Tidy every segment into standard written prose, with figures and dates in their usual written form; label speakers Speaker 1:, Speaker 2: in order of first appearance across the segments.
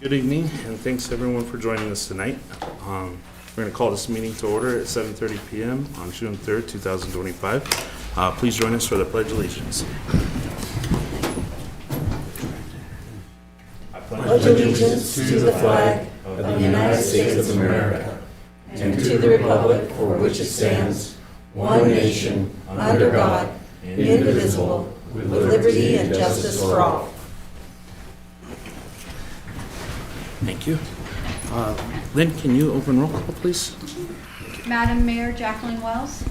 Speaker 1: Good evening, and thanks everyone for joining us tonight. We're going to call this meeting to order at 7:30 p.m. on June 3rd, 2025. Please join us for the Pledge of Allegiance.
Speaker 2: I pledge allegiance to the flag of the United States of America and to the republic for which it stands, one nation, under God, indivisible, with liberty and justice for all.
Speaker 1: Thank you. Lynn, can you open roll call, please?
Speaker 3: Madam Mayor Jacqueline Wells,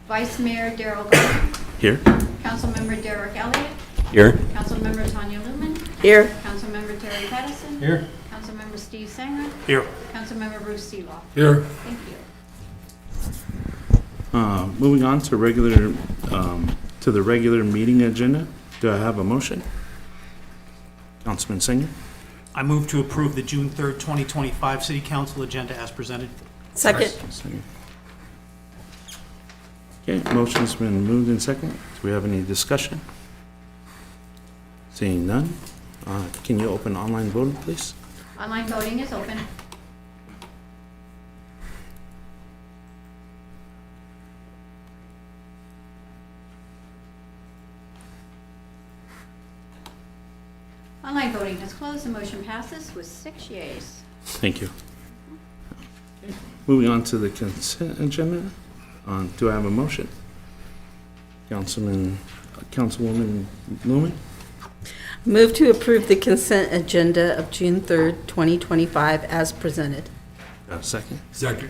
Speaker 3: Vice Mayor Darrell Gordon,
Speaker 1: Here.
Speaker 3: Councilmember Derek Elliott,
Speaker 4: Here.
Speaker 3: Councilmember Tanya Lumen,
Speaker 2: Here.
Speaker 3: Councilmember Terry Pettison,
Speaker 4: Here.
Speaker 3: Councilmember Steve Sanger,
Speaker 1: Here.
Speaker 3: Councilmember Bruce Seeloff.
Speaker 4: Here.
Speaker 3: Thank you.
Speaker 1: Moving on to the regular meeting agenda. Do I have a motion? Councilman Singer.
Speaker 5: I move to approve the June 3rd, 2025 City Council agenda as presented.
Speaker 2: Second.
Speaker 1: Okay, motion's been moved and second. Do we have any discussion? Seeing none, can you open online voting, please?
Speaker 3: Online voting is open. Online voting has closed. The motion passes with 6 yeas.
Speaker 1: Thank you. Okay. Moving on to the consent agenda. Do I have a motion? Councilwoman Lumen?
Speaker 2: Move to approve the consent agenda of June 3rd, 2025 as presented.
Speaker 1: Second.
Speaker 4: Second.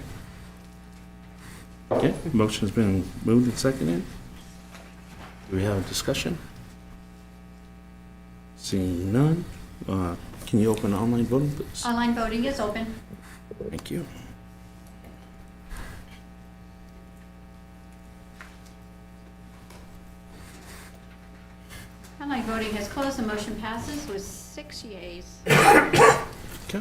Speaker 1: Okay, motion's been moved and seconded. Do we have a discussion? Seeing none, can you open online voting, please?
Speaker 3: Online voting is open.
Speaker 1: Thank you.
Speaker 3: Online voting has closed. The motion passes with 6 yeas.
Speaker 1: Okay.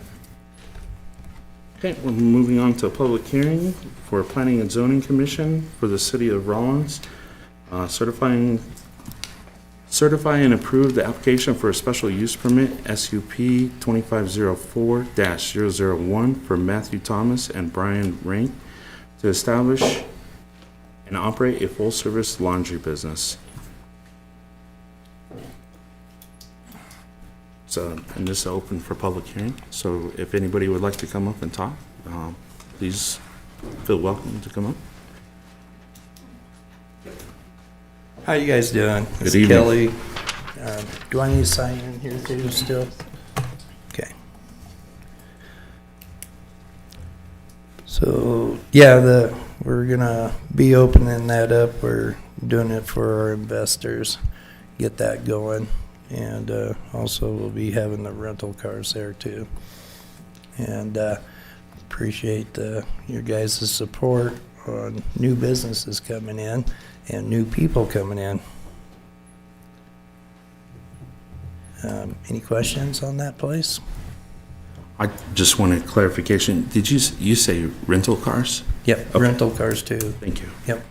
Speaker 1: Okay, we're moving on to a public hearing for Planning and Zoning Commission for the City of Rawlins, certify and approve the application for a special use permit, SUP 2504-001 for Matthew Thomas and Brian Rank to establish and operate a full-service laundry business. So, and this is open for public hearing, so if anybody would like to come up and talk, please feel welcome to come up.
Speaker 4: How you guys doing?
Speaker 1: Good evening.
Speaker 4: Kelly. Do I need to sign in here too still? Okay. So, yeah, we're gonna be opening that up. We're doing it for our investors, get that going. And also we'll be having the rental cars there too. And appreciate your guys' support on new businesses coming in and new people coming in. Any questions on that place?
Speaker 1: I just wanted clarification. Did you say rental cars?
Speaker 4: Yep,
Speaker 1: Okay.
Speaker 4: rental cars too.
Speaker 1: Thank you.
Speaker 4: Yep.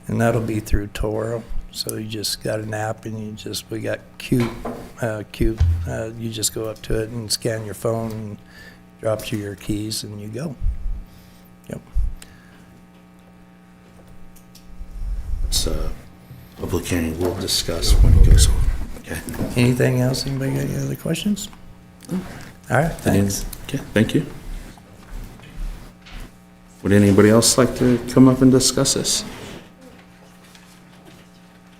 Speaker 4: And that'll be through Toro. So you just got an app and we got Cube. You just go up to it and scan your phone and drop you your keys and you go. Yep.
Speaker 1: It's public hearing we'll discuss when it goes over. Okay.
Speaker 4: Anything else? Anybody got any other questions? All right, thanks.
Speaker 1: Okay, thank you. Would anybody else like to come up and discuss this?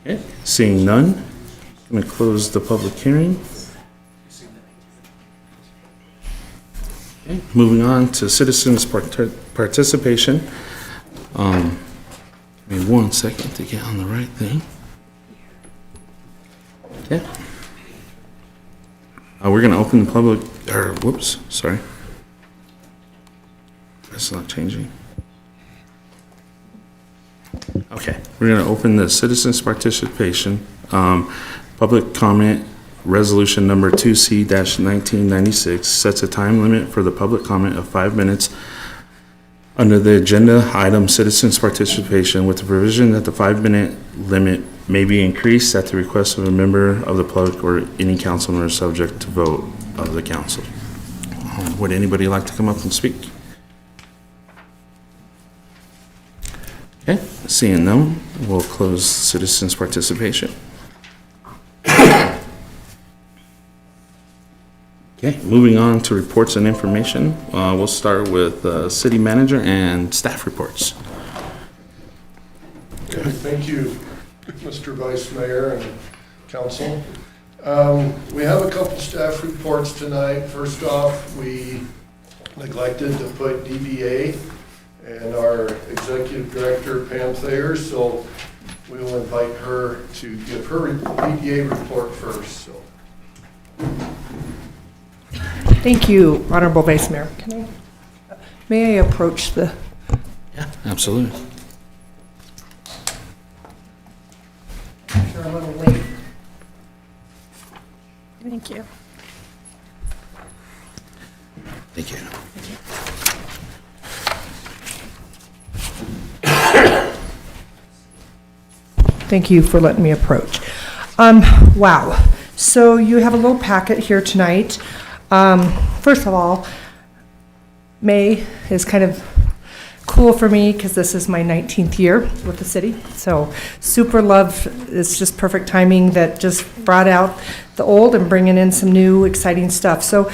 Speaker 1: Okay, seeing none, I'm going to close the public hearing. Okay, moving on to citizens' participation. Give me 1 second to get on the right thing. Okay. We're going to open the public, sorry. That's not changing. Okay, we're going to open the citizens' participation, public comment, resolution number 2C-1996, sets a time limit for the public comment of 5 minutes under the agenda item citizens' participation with the provision that the 5-minute limit may be increased at the request of a member of the public or any council member subject to vote of the council. Would anybody like to come up and speak? Okay, seeing none, we'll close citizens' participation. Okay, moving on to reports and information. We'll start with city manager and staff reports.
Speaker 6: Okay, thank you, Mr. Vice Mayor and council. We have a couple staff reports tonight. First off, we neglected to put DBA and our executive director, Pam Thayer, so we will invite her to give her DBA report first. So.
Speaker 2: Thank you, Honorable Vice Mayor. May I approach the...
Speaker 1: Yeah, absolutely.
Speaker 2: Sure, I'm a little late. Thank you.
Speaker 1: Thank you.
Speaker 2: Thank you for letting me approach. Wow. So you have a little packet here tonight. First of all, May is kind of cool for me because this is my 19th year with the city. So super love, it's just perfect timing that just brought out the old and bringing in some new exciting stuff. So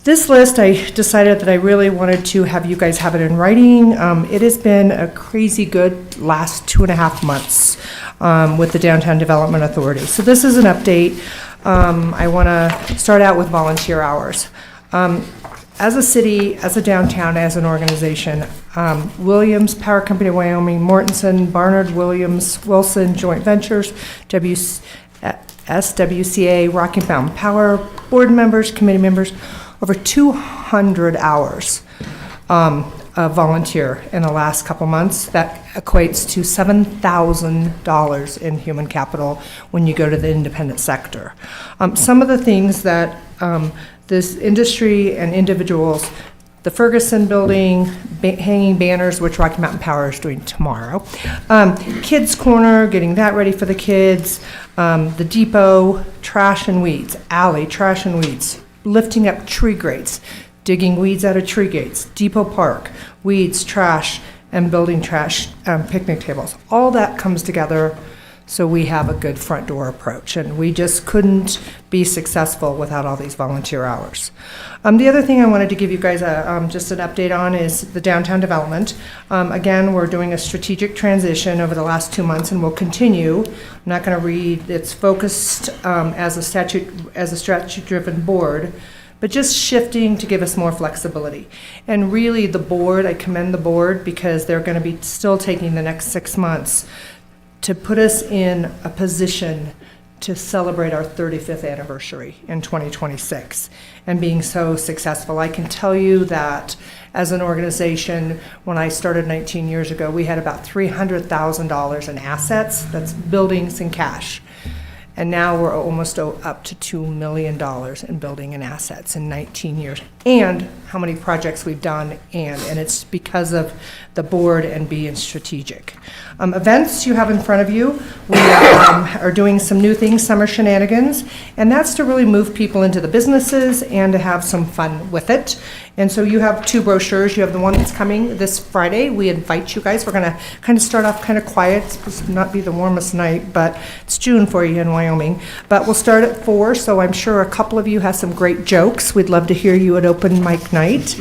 Speaker 2: this list, I decided that I really wanted to have you guys have it in writing. It has been a crazy good last 2.5 months with the Downtown Development Authority. So this is an update. I want to start out with volunteer hours. As a city, as a downtown, as an organization, Williams, Power Company of Wyoming, Mortensen, Barnard, Williams, Wilson, Joint Ventures, SWCA, Rocky Mountain Power, board members, committee members, over 200 hours of volunteer in the last couple months. That equates to $7,000 in human capital when you go to the independent sector. Some of the things that this industry and individuals, the Ferguson building, hanging banners, which Rocky Mountain Power is doing tomorrow. Kids Corner, getting that ready for the kids. The depot, trash and weeds. Alley, trash and weeds. Lifting up tree grates, digging weeds out of tree gates. Depot Park, weeds, trash, and building trash, picnic tables. All that comes together so we have a good front door approach, and we just couldn't be successful without all these volunteer hours. The other thing I wanted to give you guys just an update on is the downtown development. Again, we're doing a strategic transition over the last 2 months, and we'll continue. I'm not going to read. It's focused as a strategy-driven board, but just shifting to give us more flexibility. And really, the board, I commend the board because they're going to be still taking the next 6 months to put us in a position to celebrate our 35th anniversary in 2026 and being so successful. I can tell you that as an organization, when I started 19 years ago, we had about $300,000 in assets, that's buildings and cash. And now we're almost up to $2 million in building and assets in 19 years. And how many projects we've done, and it's because of the board and being strategic. Events you have in front of you, we are doing some new things, summer shenanigans, and that's to really move people into the businesses and to have some fun with it. And so you have 2 brochures. You have the one that's coming this Friday. We invite you guys. We're going to kind of start off kind of quiet. It's supposed to not be the warmest night, but it's June for you in Wyoming. But we'll start at 4, so I'm sure a couple of you have some great jokes. We'd love to hear you at open mic night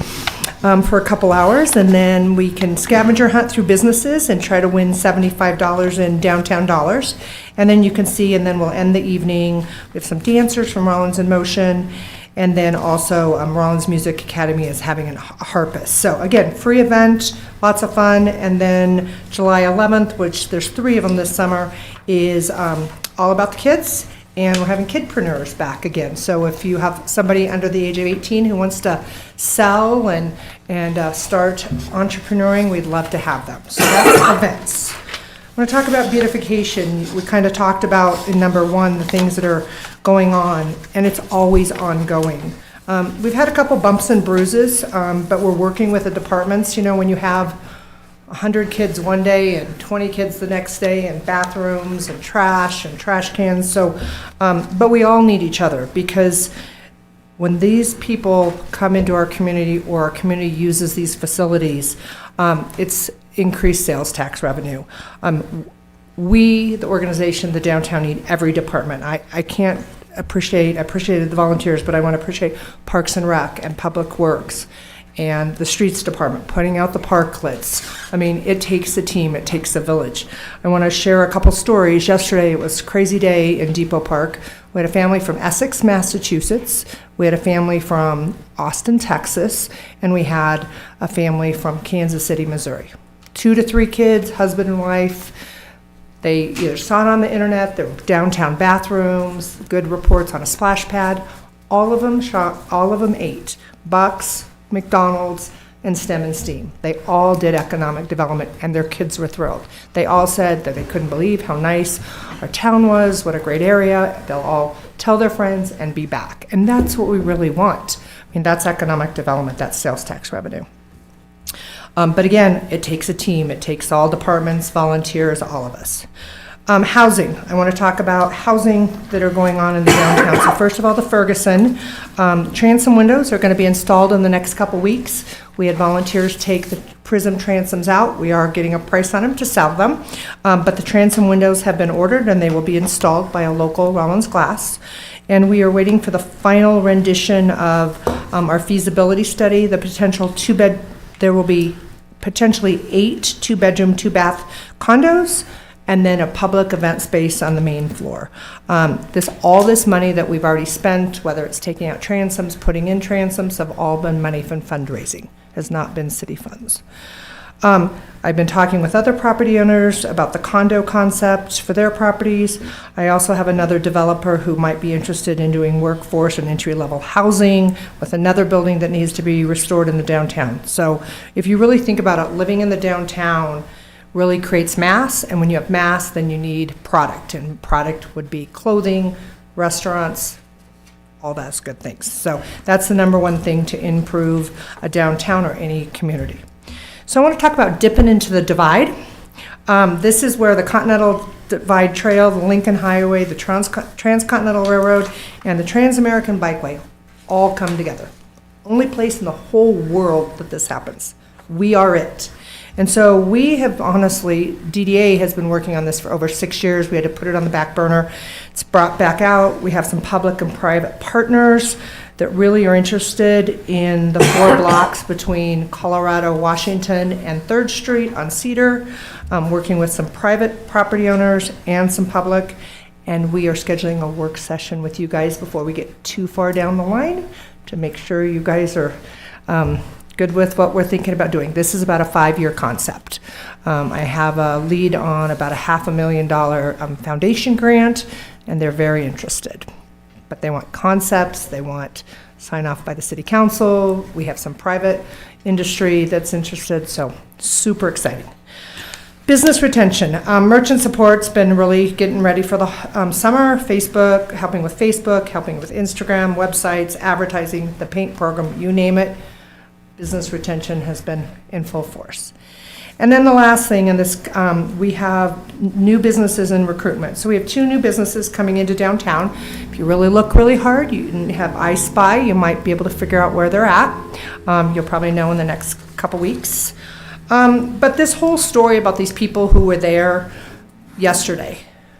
Speaker 2: for a couple hours, and then we can scavenger hunt through businesses and try to win $75 in downtown dollars. And then you can see, and then we'll end the evening. We have some dancers from Rawlins in Motion. And then also Rawlins Music Academy is having a harpist. So again, free event, lots of fun. And then July 11th, which there's 3 of them this summer, is all about the kids. And we're having kidpreneurs back again. So if you have somebody under the age of 18 who wants to sell and start entrepreneuring, we'd love to have them. So that's events. I want to talk about beautification. We kind of talked about in number 1 the things that are going on, and it's always ongoing. We've had a couple bumps and bruises, but we're working with the departments. You know, when you have 100 kids one day and 20 kids the next day, and bathrooms and trash cans. So, but we all need each other, because when these people come into our community or our community uses these facilities, it's increased sales tax revenue. We, the organization, the downtown, need every department. I can't appreciated the volunteers, but I want to appreciate Parks and Rec and Public Works and the Streets Department, putting out the parklets. I mean, it takes a team, it takes a village. I want to share a couple stories. Yesterday, it was a crazy day in Depot Park. We had a family from Essex, Massachusetts. We had a family from Austin, Texas. And we had a family from Kansas City, Missouri. 2 to 3 kids, husband and wife. They either saw it on the internet, their downtown bathrooms, good reports on a splash pad. All of them ate Bucks, McDonald's, and STEM and STEAM. They all did economic development, and their kids were thrilled. They all said that they couldn't believe how nice our town was, what a great area. They'll all tell their friends and be back. And that's what we really want. I mean, that's economic development, that's sales tax revenue. But again, it takes a team. It takes all departments, volunteers, all of us. Housing. I want to talk about housing that are going on in the downtown. So first of all, the Ferguson. Transom windows are going to be installed in the next couple weeks. We had volunteers take the Prism transoms out. We are getting a price on them to sell them. But the transom windows have been ordered, and they will be installed by a local Rawlins Glass. And we are waiting for the final rendition of our feasibility study, the potential there will be potentially 8 2-bedroom, 2-bath condos, and then a public event space on the main floor. All this money that we've already spent, whether it's taking out transoms, putting in transoms, have all been money from fundraising, has not been city funds. I've been talking with other property owners about the condo concept for their properties. I also have another developer who might be interested in doing workforce and entry-level housing with another building that needs to be restored in the downtown. So if you really think about it, living in the downtown really creates mass, and when you have mass, then you need product, and product would be clothing, restaurants, all those good things. So that's the number 1 thing to improve a downtown or any community. So I want to talk about dipping into the divide. This is where the Continental Divide Trail, the Lincoln Highway, the Transcontinental Railroad, and the Trans-American Bikeway all come together. Only place in the whole world that this happens. We are it. And so we have honestly, DDA has been working on this for over 6 years. We had to put it on the back burner. It's brought back out. We have some public and private partners that really are interested in the 4 blocks between Colorado, Washington, and 3rd Street on Cedar, working with some private property owners and some public. And we are scheduling a work session with you guys before we get too far down the line to make sure you guys are good with what we're thinking about doing. This is about a 5-year concept. I have a lead on about a $500,000 foundation grant, and they're very interested. But they want concepts, they want sign off by the city council. We have some private industry that's interested, so super exciting. Business retention. Merchant support's been really getting ready for the summer. Facebook, helping with Instagram, websites, advertising, the paint program, you name it. Business retention has been in full force. And then the last thing in this, we have new businesses and recruitment. So we have 2 new businesses coming into downtown. If you really look really hard, you can have I Spy. You might be able to figure out where they're at. You'll probably know in the next couple weeks. But this whole story about these people who were there yesterday,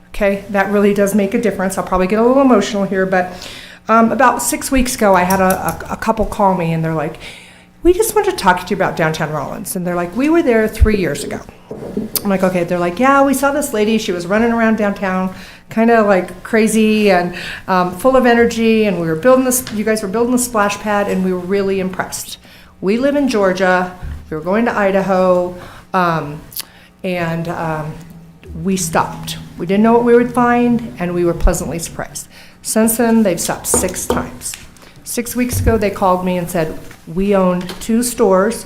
Speaker 2: okay, that really does make a difference. I'll probably get a little emotional here, but about 6 weeks ago, I had a couple call me, and they're like, we just wanted to talk to you about downtown Rawlins. And they're like, we were there 3 years ago. I'm like, okay. They're like, yeah, we saw this lady. She was running around downtown, kind of like crazy and full of energy. And we were building this, you guys were building the splash pad, and we were really impressed. We live in Georgia. We were going to Idaho. And we stopped. We didn't know what we would find, and we were pleasantly surprised. Since then, they've stopped 6 times. 6 weeks ago, they called me and said, we owned 2 stores,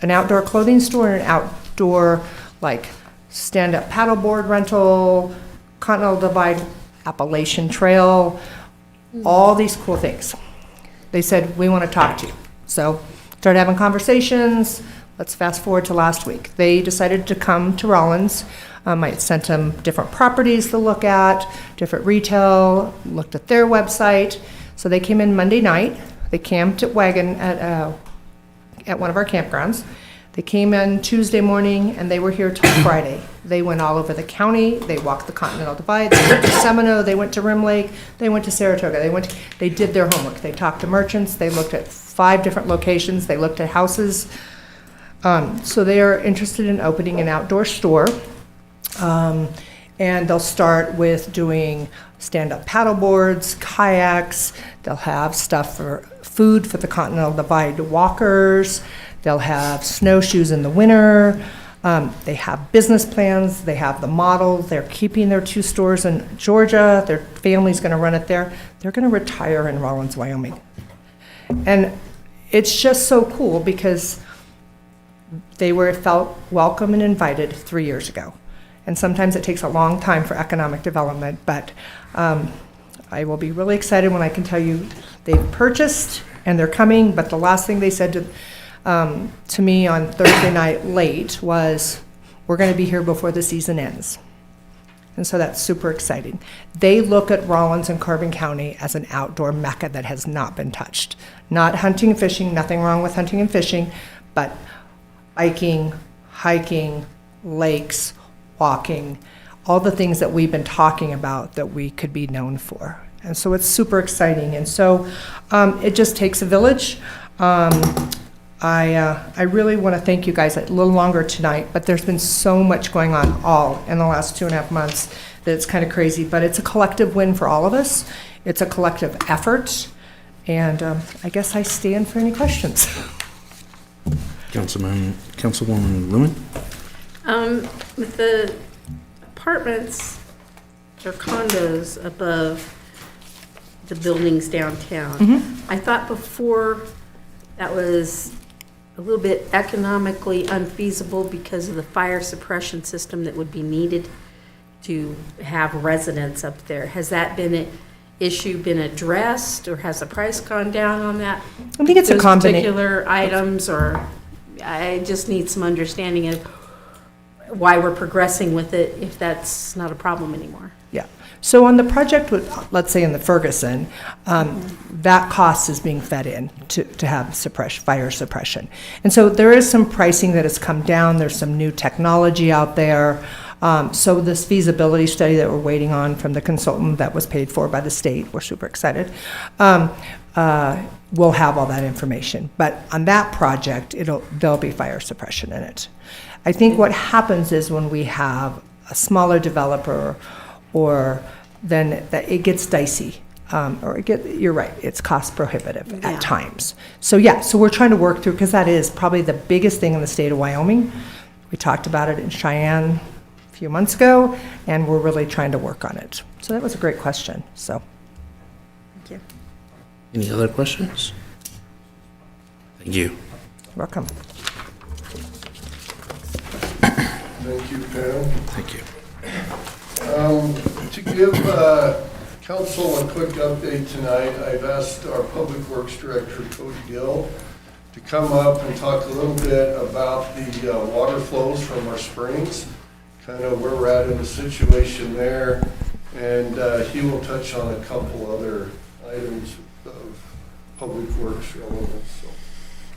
Speaker 2: an outdoor clothing store and an outdoor, like, stand-up paddleboard rental, Continental Divide, Appalachian Trail, all these cool things. They said, we want to talk to you. So, started having conversations. Let's fast forward to last week. They decided to come to Rawlins. I sent them different properties to look at, different retail, looked at their website. So they came in Monday night. They camped at Wagon at one of our campgrounds. They came in Tuesday morning, and they were here till Friday. They went all over the county. They walked the Continental Divide. They went to Seminole. They went to Rim Lake. They went to Saratoga. They did their homework. They talked to merchants. They looked at 5 different locations. They looked at houses. So they are interested in opening an outdoor store. And they'll start with doing stand-up paddleboards, kayaks. They'll have stuff for food for the Continental Divide walkers. They'll have snowshoes in the winter. They have business plans. They have the model. They're keeping their 2 stores in Georgia. Their family's going to run it there. They're going to retire in Rawlins, Wyoming. And it's just so cool because they felt welcome and invited 3 years ago. And sometimes it takes a long time for economic development, but I will be really excited when I can tell you they've purchased and they're coming. But the last thing they said to me on Thursday night late was, we're going to be here before the season ends. And so that's super exciting. They look at Rawlins and Carbon County as an outdoor mecca that has not been touched. Not hunting and fishing, nothing wrong with hunting and fishing, but biking, hiking, lakes, walking, all the things that we've been talking about that we could be known for. And so it's super exciting. And so it just takes a village. I really want to thank you guys a little longer tonight, but there's been so much going on all in the last 2.5 months that it's kind of crazy, but it's a collective win for all of us. It's a collective effort. And I guess I stand for any questions.
Speaker 1: Councilwoman Lumen?
Speaker 7: With the apartments or condos above the buildings downtown, I thought before that was a little bit economically unfeasible because of the fire suppression system that would be needed to have residents up there. Has that issue been addressed, or has the price gone down on that?
Speaker 2: I think it's a combination.
Speaker 7: Particular items, or I just need some understanding of why we're progressing with it if that's not a problem anymore.
Speaker 2: Yeah. So on the project, let's say in the Ferguson, that cost is being fed in to have fire suppression. And so there is some pricing that has come down. There's some new technology out there. So this feasibility study that we're waiting on from the consultant that was paid for by the state, we're super excited, we'll have all that information. But on that project, there'll be fire suppression in it. I think what happens is when we have a smaller developer, or then that it gets dicey, you're right, it's cost prohibitive at times. So so we're trying to work through, because that is probably the biggest thing in the state of Wyoming. We talked about it in Cheyenne a few months ago, and we're really trying to work on it. So that was a great question. So,
Speaker 7: Thank you.
Speaker 1: Any other questions? Thank you.
Speaker 2: welcome.
Speaker 6: Thank you, Pam.
Speaker 1: Thank you.
Speaker 6: To give council a quick update tonight, I've asked our Public Works Director, Cody Gill, to come up and talk a little bit about the water flows from our springs, kind of where we're at in the situation there, and he will touch on a couple other items of Public Works relevance. So.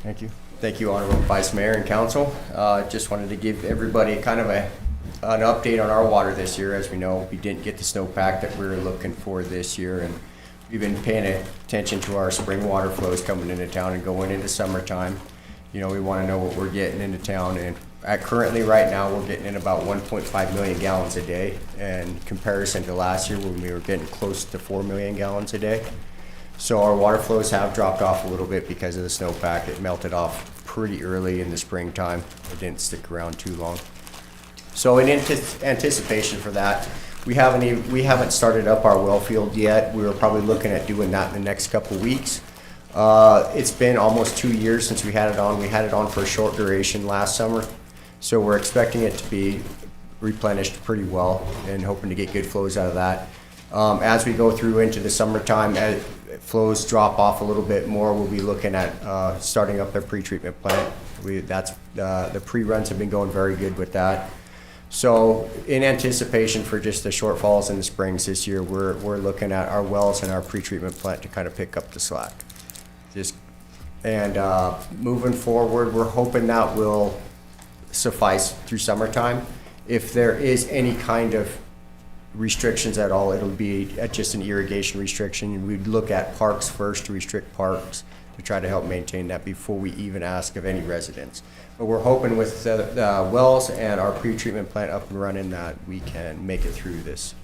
Speaker 8: Thank you. Thank you, Honorable Vice Mayor and Council. Just wanted to give everybody kind of an update on our water this year. As we know, we didn't get the snowpack that we were looking for this year, and we've been paying attention to our spring water flows coming into town and going into summertime. You know, we want to know what we're getting into town, and currently right now we're getting in about 1.5 million gallons a day in comparison to last year when we were getting close to 4 million gallons a day. So our water flows have dropped off a little bit because of the snowpack. It melted off pretty early in the springtime. It didn't stick around too long. So in anticipation for that, we haven't started up our well field yet. We were probably looking at doing that in the next couple weeks. It's been almost 2 years since we had it on. We had it on for a short duration last summer. So we're expecting it to be replenished pretty well and hoping to get good flows out of that. As we go through into the summertime, as flows drop off a little bit more, we'll be looking at starting up their pretreatment plant. The pre-runs have been going very good with that. So in anticipation for just the shortfalls in the springs this year, we're looking at our wells and our pretreatment plant to kind of pick up the slack. Moving forward, we're hoping that will suffice through summertime. If there is any kind of restrictions at all, it'll be just an irrigation restriction, and we'd look at parks first to restrict parks to try to help maintain that before we even ask of any residents. But we're hoping with the wells and our pre-treatment plant up and running that we can make it through this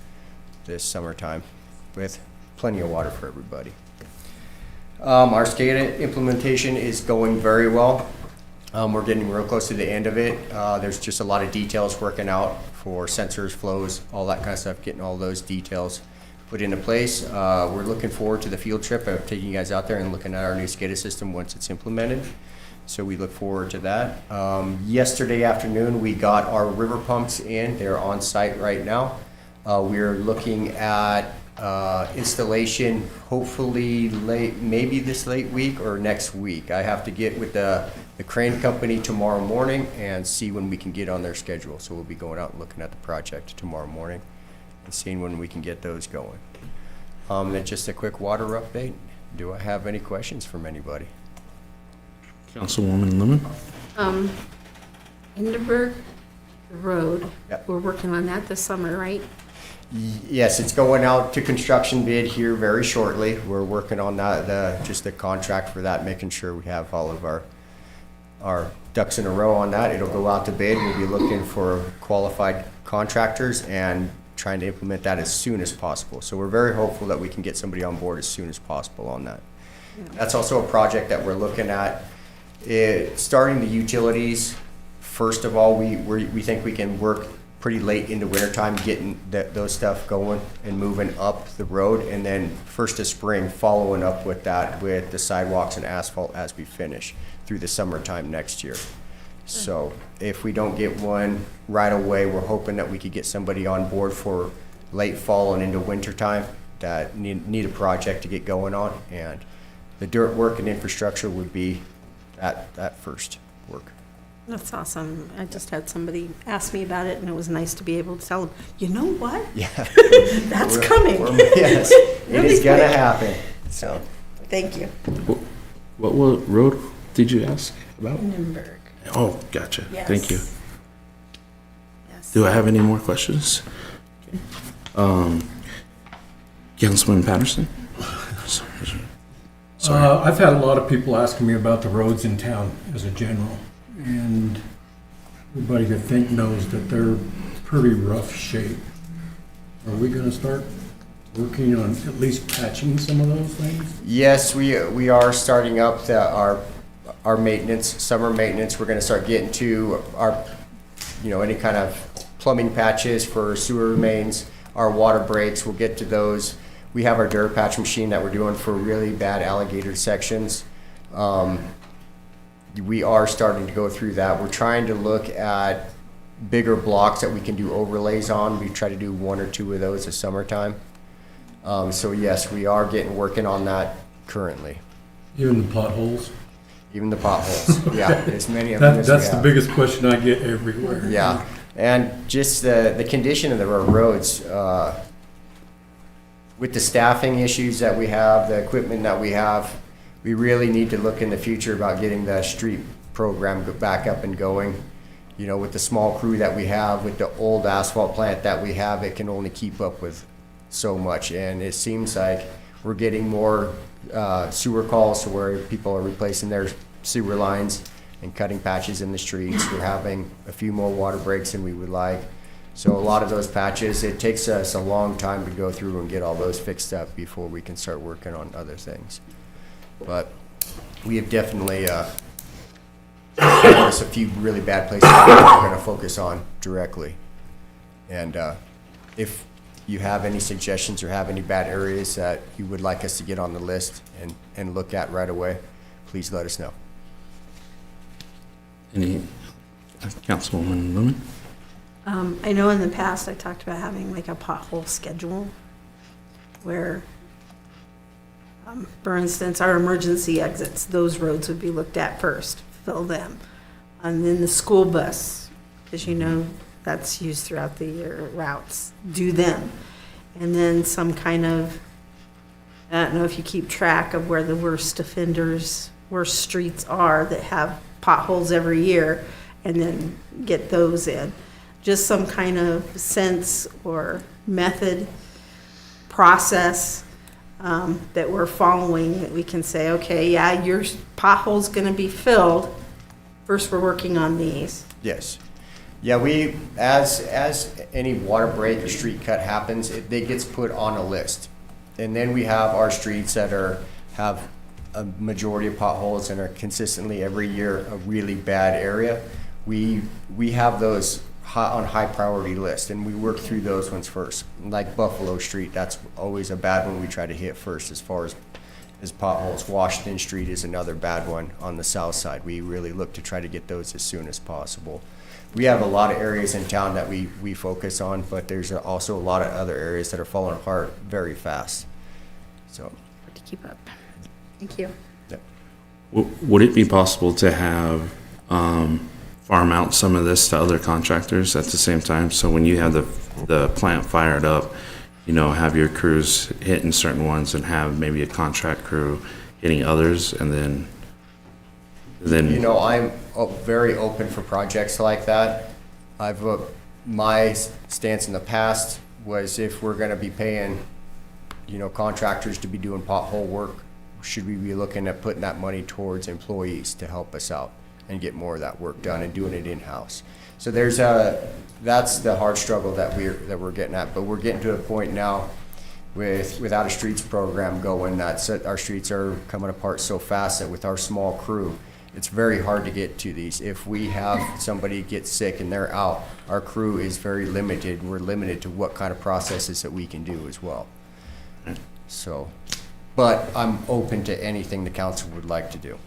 Speaker 8: summertime with plenty of water for everybody. Our SCADA implementation is going very well. We're getting real close to the end of it. There's just a lot of details working out for sensors, flows, all that kind of stuff, getting all those details put into place. We're looking forward to the field trip of taking you guys out there and looking at our new SCADA system once it's implemented. So we look forward to that. Yesterday afternoon, we got our river pumps in. They're on site right now. We're looking at installation hopefully maybe this late week or next week. I have to get with the crane company tomorrow morning and see when we can get on their schedule. So we'll be going out and looking at the project tomorrow morning and seeing when we can get those going. Then just a quick water update. Do I have any questions from anybody?
Speaker 1: Councilwoman Lemon?
Speaker 7: Hindenburg Road,
Speaker 8: Yep.
Speaker 7: we're working on that this summer, right?
Speaker 8: Yes, it's going out to construction bid here very shortly. We're working on that, just the contract for that, making sure we have all of our ducks in a row on that. It'll go out to bid. We'll be looking for qualified contractors and trying to implement that as soon as possible. So we're very hopeful that we can get somebody on board as soon as possible on that. That's also a project that we're looking at. Starting the utilities, first of all, we think we can work pretty late into wintertime, getting those stuff going and moving up the road, and then first of spring, following up with that with the sidewalks and asphalt as we finish through the summertime next year. So if we don't get one right away, we're hoping that we could get somebody on board for late fall and into wintertime that need a project to get going on, and the dirt work and infrastructure would be that first work.
Speaker 7: That's awesome. I just had somebody ask me about it, and it was nice to be able to tell them, you know what?
Speaker 8: Yeah.
Speaker 7: That's coming.
Speaker 8: Yes, it
Speaker 7: Really
Speaker 8: is gonna
Speaker 7: quick.
Speaker 8: happen. So,
Speaker 7: Thank you.
Speaker 1: What road did you ask about?
Speaker 7: Hindenburg.
Speaker 1: Oh, gotcha. Thank you.
Speaker 7: Yes.
Speaker 1: Do I have any more questions? Councilman Patterson? Sorry.
Speaker 9: I've had a lot of people asking me about the roads in town as a general, and everybody I think knows that they're pretty rough shape. Are we gonna start working on at least patching some of those things?
Speaker 8: yes, we are starting up our maintenance, summer maintenance. We're gonna start getting to our, any kind of plumbing patches for sewer mains, our water breaks. We'll get to those. We have our Durapatch machine that we're doing for really bad alligator sections. We are starting to go through that. We're trying to look at bigger blocks that we can do overlays on. We try to do 1 or 2 of those this summertime. So yes, we are working on that currently.
Speaker 9: Even the potholes?
Speaker 8: Even the potholes, yeah, as many of them as we
Speaker 9: That's the
Speaker 8: have.
Speaker 9: biggest question I get everywhere.
Speaker 8: Yeah, and just the condition of our roads, with the staffing issues that we have, the equipment that we have, we really need to look in the future about getting the street program back up and going. You know, with the small crew that we have, with the old asphalt plant that we have, it can only keep up with so much. And it seems like we're getting more sewer calls to where people are replacing their sewer lines and cutting patches in the streets. We're having a few more water breaks than we would like. So a lot of those patches, it takes us a long time to go through and get all those fixed up before we can start working on other things. But we have definitely there's a few really bad places that we're going to focus on directly. And if you have any suggestions or have any bad areas that you would like us to get on the list and look at right away, please let us know.
Speaker 1: Any, Councilwoman Lemon?
Speaker 7: I know in the past I talked about having like a pothole schedule where, for instance, our emergency exits, those roads would be looked at first, fill them. And then the school bus, as you know, that's used throughout the year, routes, do them. And then some kind of, I don't know if you keep track of where the worst offenders, worst streets are that have potholes every year, and then get those in. Just some kind of sense or method, process that we're following, that we can say, okay, yeah, your pothole's gonna be filled. First, we're working on these.
Speaker 8: Yes. Yeah, we, as any water break or street cut happens, it gets put on a list. And then we have our streets that have a majority of potholes and are consistently every year a really bad area. We have those on high priority list, and we work through those ones first. Like Buffalo Street, that's always a bad one we try to hit first as far as potholes. Washington Street is another bad one on the south side. We really look to try to get those as soon as possible. We have a lot of areas in town that we focus on, but there's also a lot of other areas that are falling apart very fast. So,
Speaker 7: To keep up. Thank you.
Speaker 8: yeah.
Speaker 1: Would it be possible to have farm out some of this to other contractors at the same time? So when you have the plant fired up, you know, have your crews hitting certain ones and have maybe a contract crew hitting others, and then
Speaker 8: You know, I'm very open for projects like that. My stance in the past was if we're gonna be paying, you know, contractors to be doing pothole work, should we be looking at putting that money towards employees to help us out and get more of that work done and doing it in-house? So that's the hard struggle that we're getting at, but we're getting to a point now without a streets program going, that our streets are coming apart so fast that with our small crew, it's very hard to get to these. If we have somebody get sick and they're out, our crew is very limited. We're limited to what kind of processes that we can do as well. So, but I'm open to anything the council would like to do.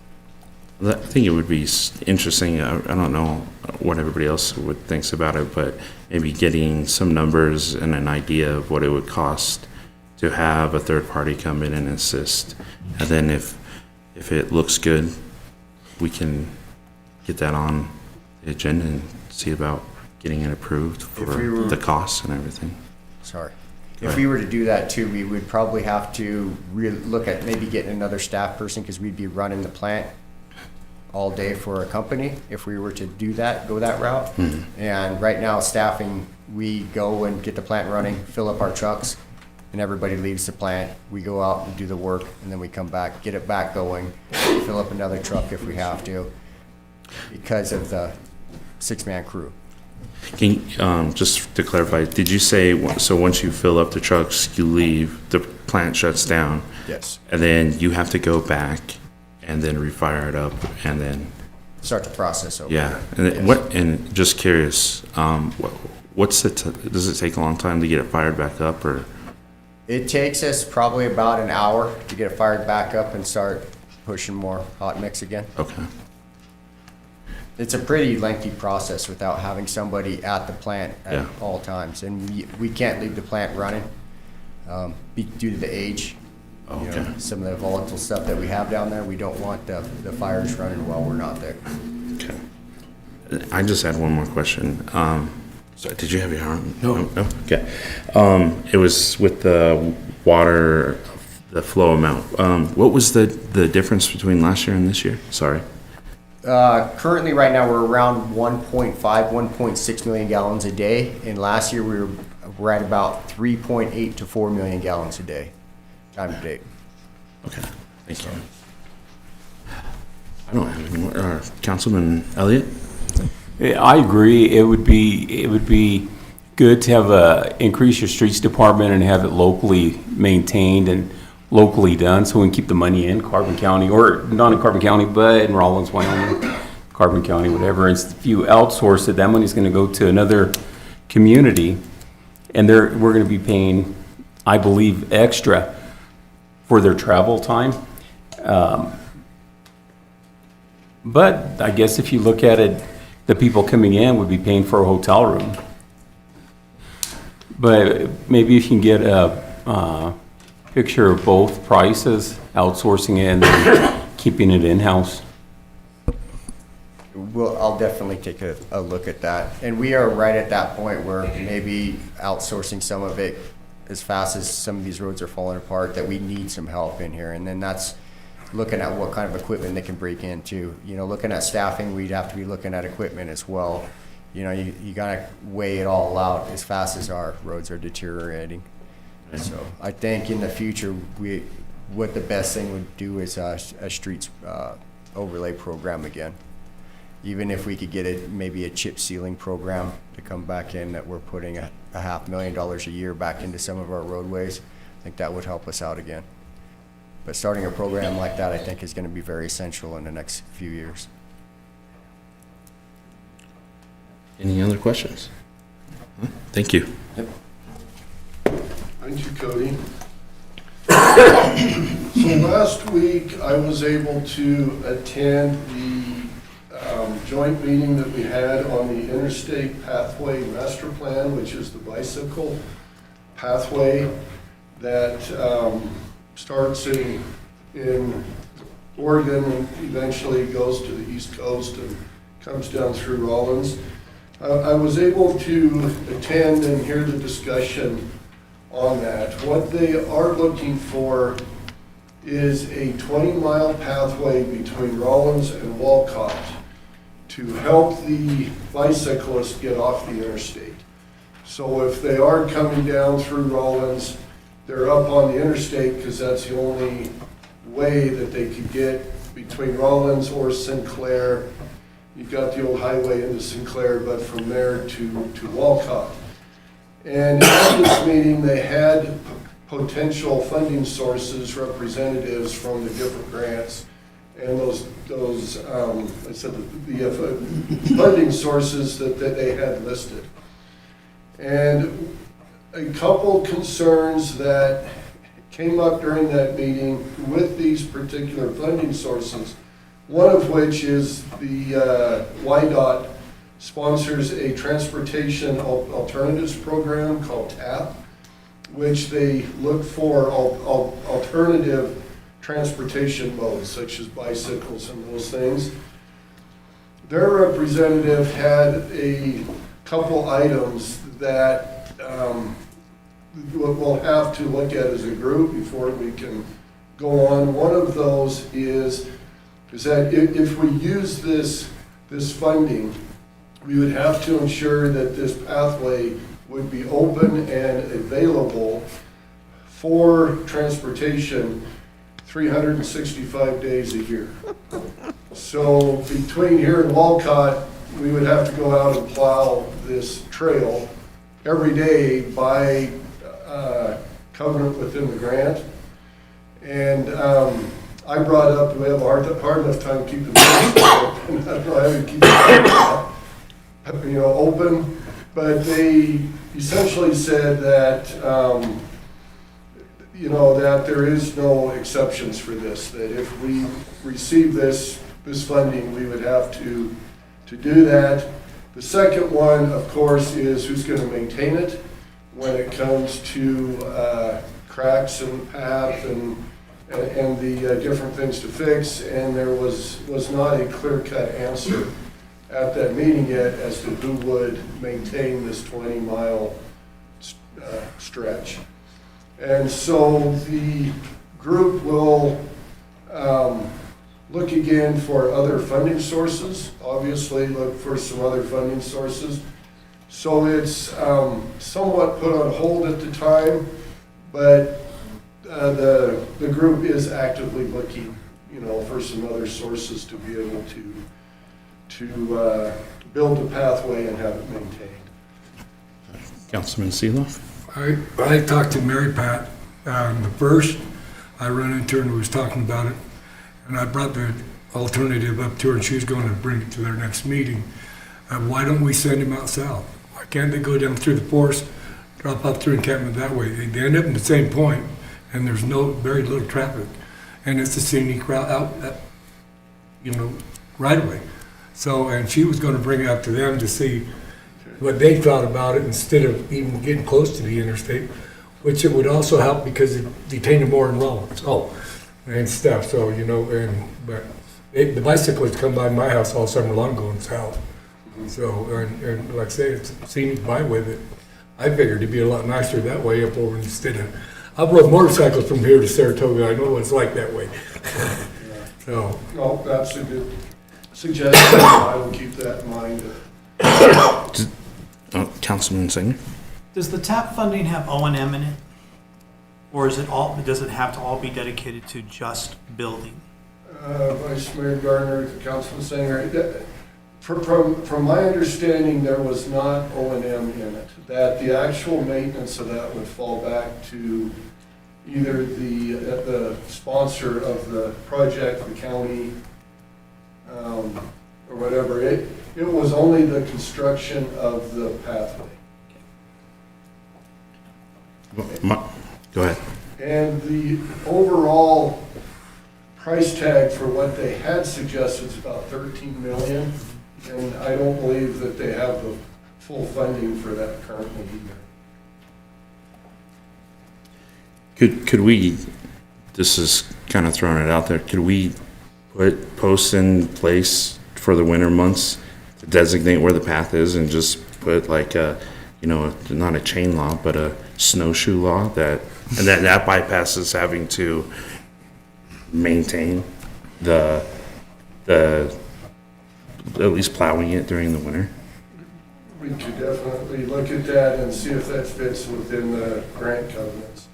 Speaker 1: I think it would be interesting. I don't know what everybody else thinks about it, but maybe getting some numbers and an idea of what it would cost to have a third party come in and assist. And then if it looks good, we can get that on the agenda and see about getting it approved for the costs and everything.
Speaker 8: Sorry. If we were to do that too, we would probably have to look at maybe getting another staff person, because we'd be running the plant all day for a company if we were to do that, go that route. Mm-hmm. And right now, staffing, we go and get the plant running, fill up our trucks, and everybody leaves the plant. We go out and do the work, and then we come back, get it back going, fill up another truck if we have to, because of the 6-man crew.
Speaker 1: Can you, just to clarify, did you say, so once you fill up the trucks, you leave, the plant shuts down?
Speaker 8: Yes.
Speaker 1: And then you have to go back and then refire it up and then
Speaker 8: start the process over.
Speaker 1: Yeah. And then and just curious, does it take a long time to get it fired back up, or?
Speaker 8: It takes us probably about an hour to get it fired back up and start pushing more hot mix again.
Speaker 1: Okay.
Speaker 8: it's a pretty lengthy process without having somebody at the plant at
Speaker 1: Yeah.
Speaker 8: all times. And we can't leave the plant running due to the age.
Speaker 1: Oh,
Speaker 8: You know,
Speaker 1: okay.
Speaker 8: some of the volatile stuff that we have down there, we don't want the fires running while we're not there.
Speaker 1: Okay. I just had one more question. So did you have your arm?
Speaker 9: No.
Speaker 1: No? Okay. It was with the water, the flow amount. What was the difference between last year and this year? Sorry.
Speaker 8: Currently, right now, we're around 1.5, 1.6 million gallons a day. And last year, we're at about 3.8 to 4 million gallons a day, time to date.
Speaker 1: Okay. Thank you. I don't have any more. Councilman Elliott?
Speaker 10: I agree. It would be good to have increase your streets department and have it locally maintained and locally done, so we can keep the money in Carbon County, or not in Carbon County, but in Rawlins, Wyoming, Carbon County, whatever. And if you outsource it, that money's going to go to another community, and we're going to be paying, I believe, extra for their travel time. But I guess if you look at it, the people coming in would be paying for a hotel room. But maybe if you can get a picture of both prices, outsourcing it and then keeping it in-house.
Speaker 8: I'll definitely take a look at that. And we are right at that point where maybe outsourcing some of it as fast as some of these roads are falling apart, that we need some help in here. And then that's looking at what kind of equipment they can break into. You know, looking at staffing, we'd have to be looking at equipment as well. You know, you gotta weigh it all out as fast as our roads are deteriorating. So I think in the future, what the best thing would do is a streets overlay program again. Even if we could get maybe a chip sealing program to come back in, that we're putting a $500,000 a year back into some of our roadways, I think that would help us out again. But starting a program like that, I think, is going to be very essential in the next few years.
Speaker 1: Any other questions? Thank you.
Speaker 6: Thank you, Cody. So last week, I was able to attend the joint meeting that we had on the Interstate Pathway Master Plan, which is the bicycle pathway that starts in Oregon and eventually goes to the East Coast and comes down through Rawlins. I was able to attend and hear the discussion on that. What they are looking for is a 20-mile pathway between Rawlins and Walcott to help the bicyclists get off the interstate. So if they are coming down through Rawlins, they're up on the interstate because that's the only way that they could get between Rawlins or Sinclair. You've got the old highway into Sinclair, but from there to Walcott. And at this meeting, they had potential funding sources, representatives from the different grants, and those I said the funding sources that they had listed. And a couple concerns that came up during that meeting with these particular funding sources, one of which is the YDOT sponsors a transportation alternatives program called TAP, which they look for alternative transportation modes such as bicycles and those things. Their representative had a couple items that we'll have to look at as a group before we can go on. One of those is that if we use this funding, we would have to ensure that this pathway would be open and available for transportation 365 days a year. So between here and Walcott, we would have to go out and plow this trail every day by covenant within the grant. And I brought up, we have a hard enough time keeping the open. I don't know how to keep it open, but they essentially said that that there is no exceptions for this, that if we receive this funding, we would have to to do that. The second one, of course, is who's going to maintain it when it comes to cracks in the path and the different things to fix. And there was not a clear-cut answer at that meeting yet as to who would maintain this 20-mile stretch. And so the group will look again for other funding sources, obviously look for some other funding sources. So it's somewhat put on hold at the time, but the group is actively looking, for some other sources to be able to build a pathway and have it maintained.
Speaker 1: Councilman Seeloff?
Speaker 11: I talked to Mary Pat, the first I ran into her and was talking about it, and I brought the alternative up to her, and she was going to bring it to their next meeting. Why don't we send them out south? Why can't they go down through the forest, drop up through encampment that way? They end up in the same point, and there's very little traffic, and it's a scenic route out, right away. So, and she was going to bring it up to them to see what they thought about it instead of even getting close to the interstate, which it would also help because it detained more in Rawlins. And stuff. So, but the bicyclists come by my house all summer long going south. So, and like I say, it's a scenic byway that I figured it'd be a lot nicer that way up over instead of, I've rode motorcycles from here to Saratoga. I know what it's like that way. So.
Speaker 6: No, that's a good suggestion. I will keep that in mind.
Speaker 1: Councilman Singer?
Speaker 5: Does the TAP funding have O&M in it? Or does it have to all be dedicated to just building?
Speaker 6: Vice Mayor Gardner, Councilman Singer, from my understanding, there was not O&M in it. That the actual maintenance of that would fall back to either the sponsor of the project, the county, or whatever. It was only the construction of the pathway.
Speaker 1: Go ahead.
Speaker 6: And the overall price tag for what they had suggested is about $13 million, and I don't believe that they have the full funding for that currently either.
Speaker 1: Could we, this is kind of throwing it out there, could we put posts in place for the winter months to designate where the path is and just put like a, not a chain law, but a snowshoe law that bypasses having to maintain the at least plowing it during the winter?
Speaker 6: We could definitely look at that and see if that fits within the grant covenants.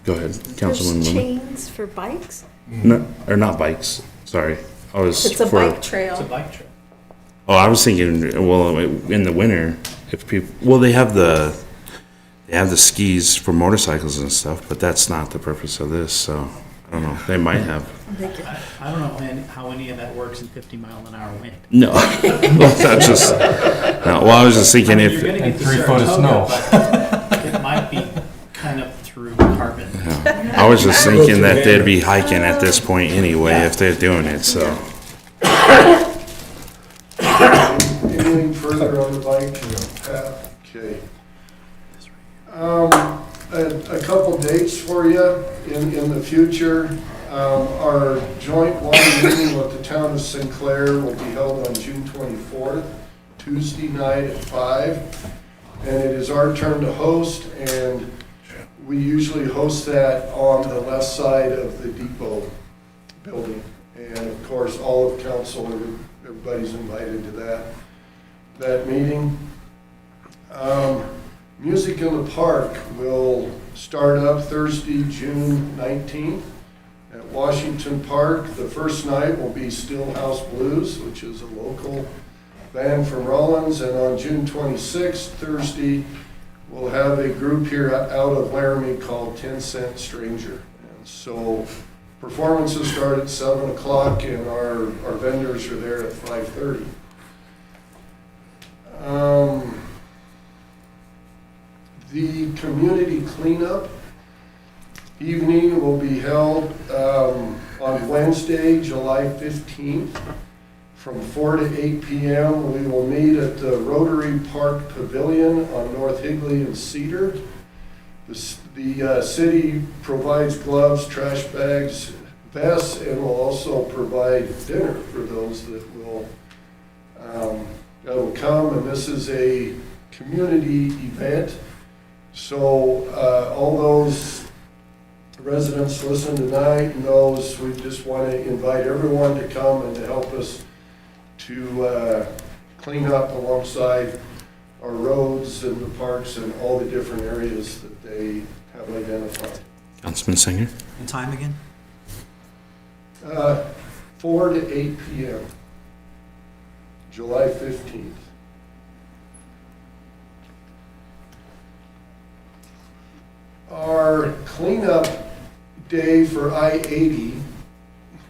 Speaker 6: Go ahead, Councilman
Speaker 7: There's
Speaker 6: Lemon.
Speaker 7: chains for bikes?
Speaker 1: No, or not bikes, sorry.
Speaker 7: It's a bike trail.
Speaker 5: It's a bike trail.
Speaker 1: Oh, I was thinking, well, in the winter, if people, they have the skis for motorcycles and stuff, but that's not the purpose of this, so I don't know. They might have.
Speaker 5: I don't know how any of that works in 50-mile-an-hour wind.
Speaker 1: No, that's just. No, well, I was just thinking if.
Speaker 5: You're gonna get to
Speaker 9: 3 foot of
Speaker 5: Saratoga,
Speaker 9: snow.
Speaker 5: but it might be kind of through carbon.
Speaker 1: I was just thinking that they'd be hiking at this point anyway if they're doing it, so.
Speaker 6: Anything further on the bike path? Okay. A couple dates for you in the future. Our joint water meeting with the town of Sinclair will be held on June 24th, Tuesday night at 5. And it is our turn to host, and we usually host that on the left side of the depot building. And of course, all of council, everybody's invited to that meeting. Music in the Park will start up Thursday, June 19th at Washington Park. The first night will be Stillhouse Blues, which is a local band from Rawlins. And on June 26th, Thursday, we'll have a group here out of Laramie called 10 Cent Stranger. And so performances start at 7 o'clock, and our vendors are there at 5:30. The community cleanup evening will be held on on Wednesday, July 15th, from 4 to 8 p.m. We will meet at the Rotary Park Pavilion on North Higley and Cedar. The city provides gloves, trash bags, vests, and will also provide dinner for those that will come. And this is a community event. So all those residents listen tonight and those, we just want to invite everyone to come and to help us to clean up alongside our roads and the parks and all the different areas that they have identified.
Speaker 1: Councilman Singer?
Speaker 5: And time again?
Speaker 6: 4 to 8 p.m., July 15th. Our cleanup day for I-80,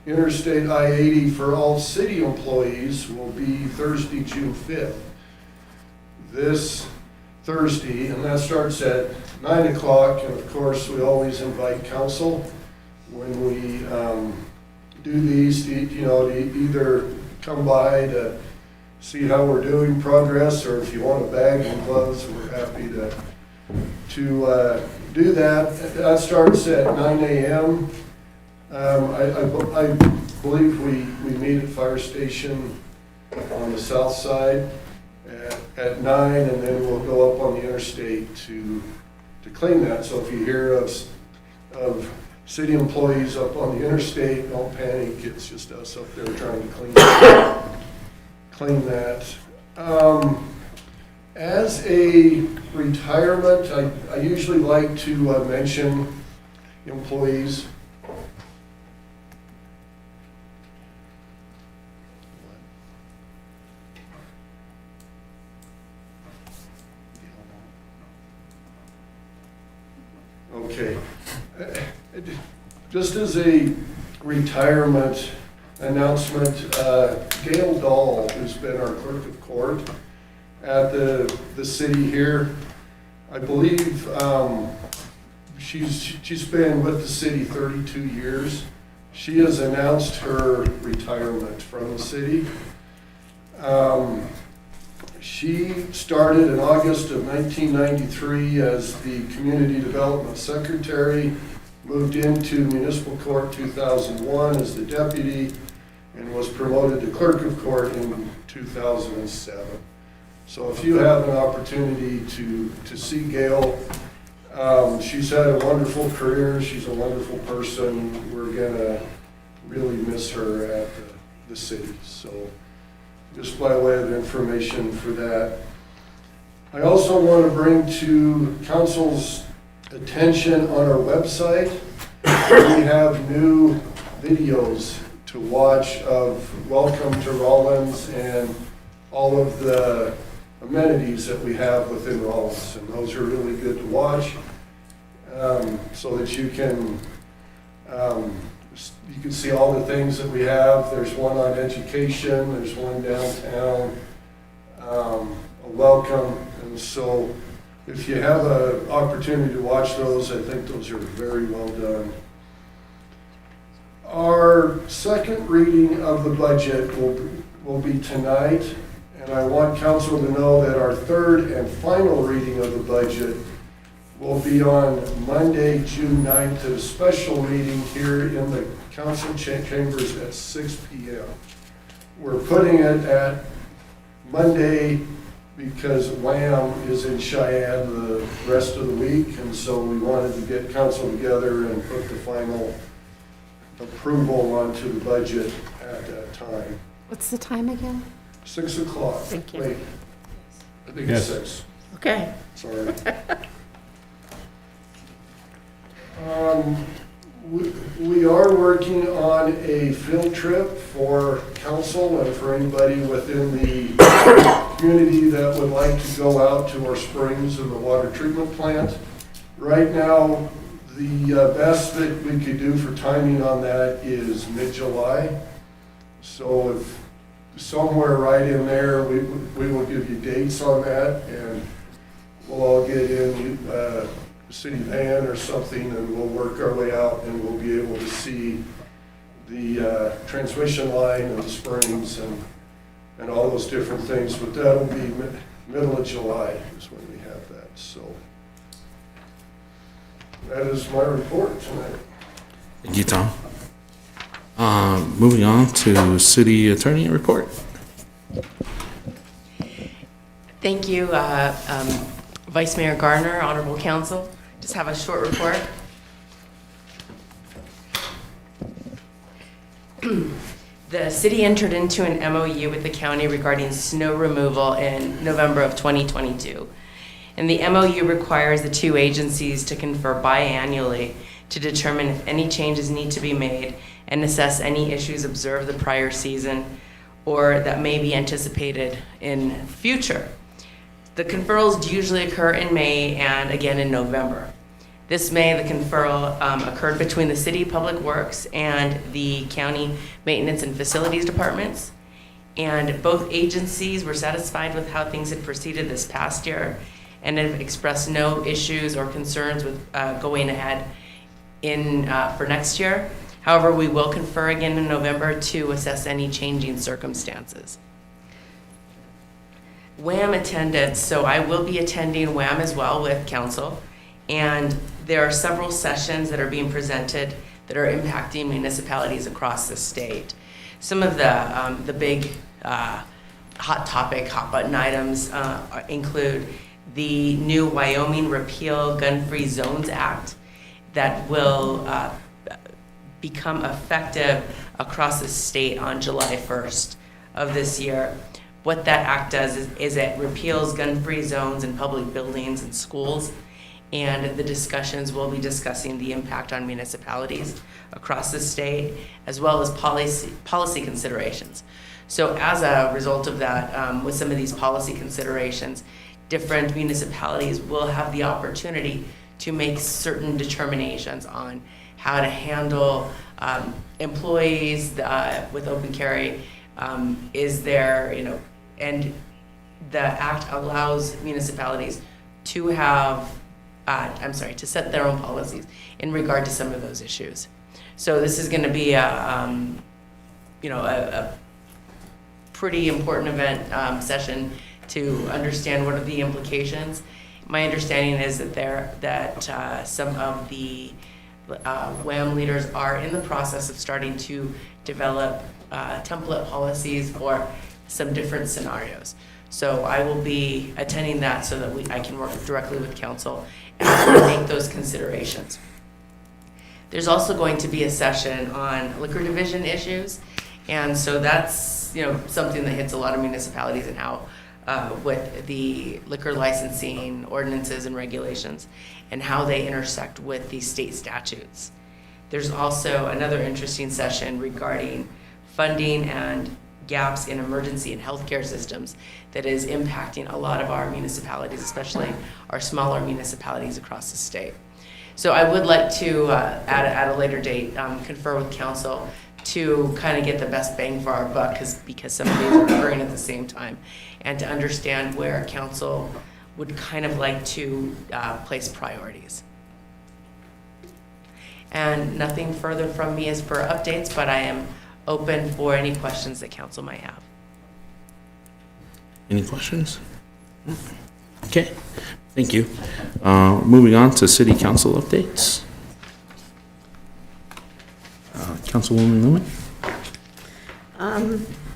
Speaker 6: Interstate I-80 for all city employees will be Thursday, June 5th. This Thursday, and that starts at 9 o'clock, and of course, we always invite council when we do these, to either come by to see how we're doing progress, or if you want a bag and gloves, we're happy to do that. That starts at 9 a.m. I believe we meet at Fire Station on the south side at 9, and then we'll go up on the interstate to clean that. So if you hear of city employees up on the interstate, don't panic. It's just us up there trying to clean that. As a retirement, I usually like to mention employees. Okay. Just as a retirement announcement, Gail Dahl, who's been our clerk of court at the city here, I believe she's been with the city 32 years. She has announced her retirement from the city. She started in August of 1993 as the Community Development Secretary, moved into Municipal Court 2001 as the deputy, and was promoted to Clerk of Court in 2007. So if you have an opportunity to see Gail, she's had a wonderful career, she's a wonderful person. We're gonna really miss her at the city. So just by way of information for that. I also want to bring to council's attention on our website, we have new videos to watch of Welcome to Rawlins and all of the amenities that we have within Rawlins. And those are really good to watch so that you can see all the things that we have. There's one on education, there's one downtown, a welcome. And so if you have an opportunity to watch those, I think those are very well done. Our second reading of the budget will be tonight, and I want council to know that our third and final reading of the budget will be on Monday, June 9th, at a special meeting here in the council chambers at 6 p.m. We're putting it at Monday because WHAM is in Cheyenne the rest of the week, and so we wanted to get council together and put the final approval onto the budget at that time.
Speaker 7: What's the time again?
Speaker 6: 6 o'clock.
Speaker 7: Thank you.
Speaker 6: Wait, I think
Speaker 9: Yes.
Speaker 6: it's 6.
Speaker 7: Okay.
Speaker 6: Sorry. We are working on a field trip for council and for anybody within the community that would like to go out to our springs and the water treatment plant. Right now, the best that we could do for timing on that is mid-July. So if somewhere right in there, we will give you dates on that, and we'll all get in a city van or something, and we'll work our way out, and we'll be able to see the transmission line and the springs and all those different things, but that'll be middle of July is when we have that, so. That is my report tonight.
Speaker 1: Thank you, Tom. Moving on to city attorney report.
Speaker 12: Thank you, Vice Mayor Gardner, Honorable Council. Just have a short report. The city entered into an MOU with the county regarding snow removal in November of 2022. And the MOU requires the two agencies to confer biannually to determine if any changes need to be made and assess any issues observed the prior season or that may be anticipated in future. The conferrals usually occur in May and again in November. This May, the conferral occurred between the City Public Works and the County Maintenance and Facilities Departments. And both agencies were satisfied with how things had proceeded this past year and have expressed no issues or concerns with going ahead for next year. However, we will confer again in November to assess any changing circumstances. WAM attendance, so I will be attending WAM as well with council, and there are several sessions that are being presented that are impacting municipalities across the state. Some of the big hot button items include the new Wyoming Repeal Gun-Free Zones Act that will become effective across the state on July 1st of this year. What that act does is it repeals gun-free zones in public buildings and schools, and the discussions will be discussing the impact on municipalities across the state, as well as policy considerations. So as a result of that, with some of these policy considerations, different municipalities will have the opportunity to make certain determinations on how to handle employees with open carry. Is there, and the act allows municipalities to have, to set their own policies in regard to some of those issues. So this is going to be a pretty important event session to understand what are the implications. My understanding is that some of the WAM leaders are in the process of starting to develop template policies for some different scenarios. So I will be attending that so that I can work directly with council and make those considerations. There's also going to be a session on liquor division issues, and so that's something that hits a lot of municipalities and how with the liquor licensing ordinances and regulations and how they intersect with the state statutes. There's also another interesting session regarding funding and gaps in emergency and healthcare systems that is impacting a lot of our municipalities, especially our smaller municipalities across the state. So I would like to, at a later date, confer with council to kind of get the best bang for our buck because some of these are occurring at the same time, and to understand where council would kind of like to place priorities. And nothing further from me is for updates, but I am open for any questions that council might have.
Speaker 1: Any questions? Okay, thank you. Moving on to city council updates. Councilwoman Newman?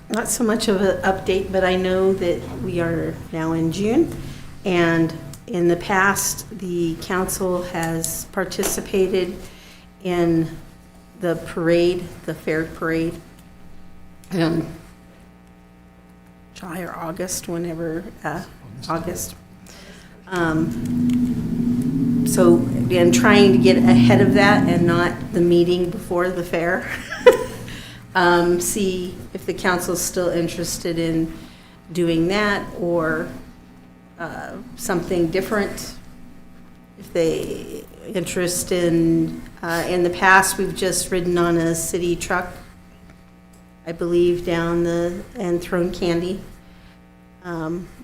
Speaker 7: Not so much of an update, but I know that we are now in June, and in the past, the council has participated in the parade, the fair parade, July or August, whenever, August. So, again, trying to get ahead of that and not the meeting before the fair. See if the council's still interested in doing that or something different. If they interest in the past, we've just ridden on a city truck, I believe, down and thrown candy.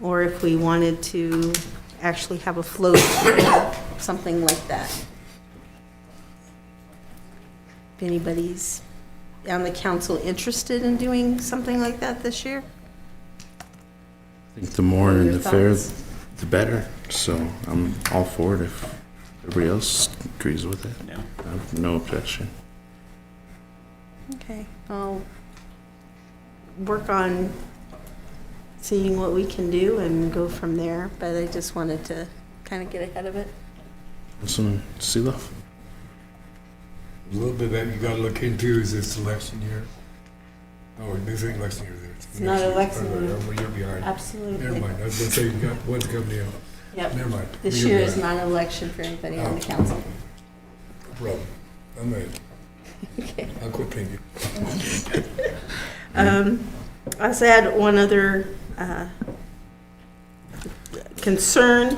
Speaker 7: Or if we wanted to actually have a float or something like that. If anybody's on the council interested in doing something like that this year?
Speaker 1: I think the more
Speaker 7: What are
Speaker 1: and
Speaker 7: your
Speaker 1: the fair,
Speaker 7: thoughts?
Speaker 1: the better. So I'm all for it if everybody else agrees with it.
Speaker 10: Yeah.
Speaker 1: I have no objection.
Speaker 7: Okay, I'll work on seeing what we can do and go from there, but I just wanted to kind of get ahead of it.
Speaker 1: Councilman Seeloff?
Speaker 11: A little bit that you gotta look into is this election year. Oh, this ain't election year.
Speaker 7: It's not election year.
Speaker 11: Well, you're behind.
Speaker 7: Absolutely.
Speaker 11: Never mind, I was gonna say you got one coming in.
Speaker 7: Yep.
Speaker 11: Never mind.
Speaker 7: This
Speaker 11: You're
Speaker 7: year is
Speaker 11: behind.
Speaker 7: not an election for anybody on the council.
Speaker 11: No problem. I'm in.
Speaker 7: Okay.
Speaker 11: I'll quit thinking.
Speaker 7: I also had one other concern.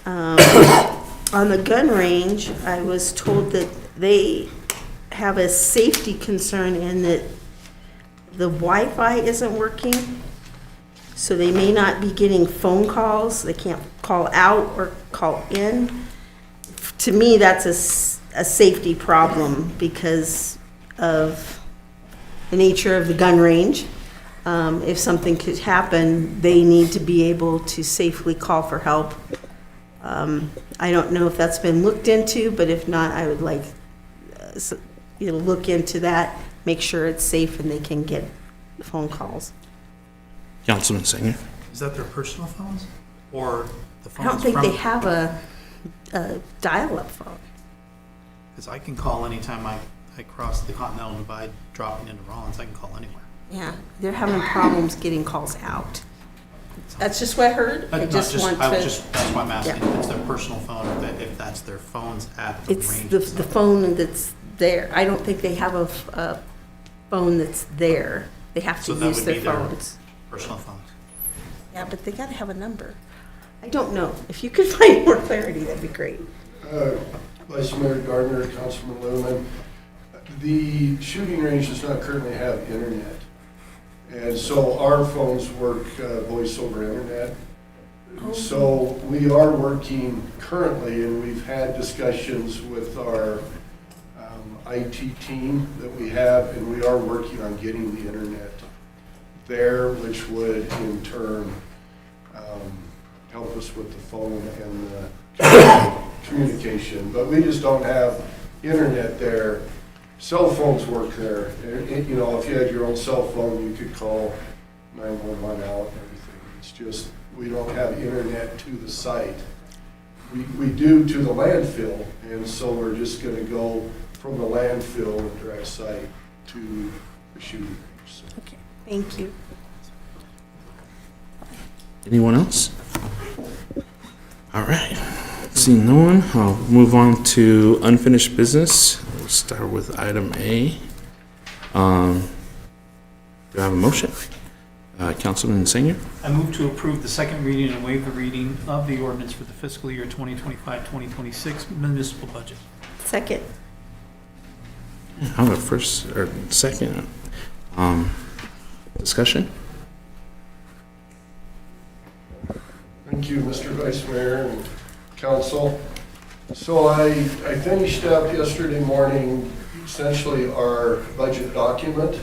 Speaker 7: On the gun range, I was told that they have a safety concern in that the Wi-Fi isn't working, so they may not be getting phone calls. They can't call out or call in. To me, that's a safety problem because of the nature of the gun range. If something could happen, they need to be able to safely call for help. I don't know if that's been looked into, but if not, I would like look into that, make sure it's safe and they can get phone calls.
Speaker 1: Councilman Singer?
Speaker 5: Is that their personal phones or the
Speaker 7: I
Speaker 5: phones
Speaker 7: don't think
Speaker 5: from?
Speaker 7: they have a dial-up phone.
Speaker 5: Because I can call anytime I cross the Continental Divide, dropping into Rawlins, I can call anywhere.
Speaker 7: Yeah, they're having problems getting calls out. That's just what I heard. I just want to.
Speaker 5: That's why I'm asking,
Speaker 7: Yeah.
Speaker 5: if it's their personal phone, if that's their phones at the
Speaker 7: It's
Speaker 5: range.
Speaker 7: the phone that's there. I don't think they have a phone that's there. They have to
Speaker 5: So that
Speaker 7: use
Speaker 5: would
Speaker 7: their
Speaker 5: be their
Speaker 7: phones.
Speaker 5: personal phones.
Speaker 7: Yeah, but they gotta have a number. I don't know. If you could find more clarity, that'd be great.
Speaker 6: Vice Mayor Gardner, Councilman Lumen, the shooting range does not currently have internet. And so our phones work voice over internet. So we are working currently, and we've had discussions with our IT team that we have, and we are working on getting the internet there, which would in turn help us with the phone and the communication. But we just don't have internet there. Cell phones work there. If you had your own cell phone, you could call 911 out and everything. It's just, we don't have internet to the site. We do to the landfill, and so we're just gonna go from the landfill and direct site to the shooting range. So.
Speaker 7: Okay, thank you.
Speaker 1: Anyone else? All right. Seeing no one, I'll move on to unfinished business. We'll start with item A. Do I have a motion? Councilman Singer?
Speaker 5: I move to approve the second reading and waive the reading of the ordinance for the fiscal year 2025-2026 municipal budget.
Speaker 7: Second.
Speaker 1: I have a first or second. Discussion?
Speaker 6: Thank you, Mr. Vice Mayor and Council. So I finished up yesterday morning essentially our budget document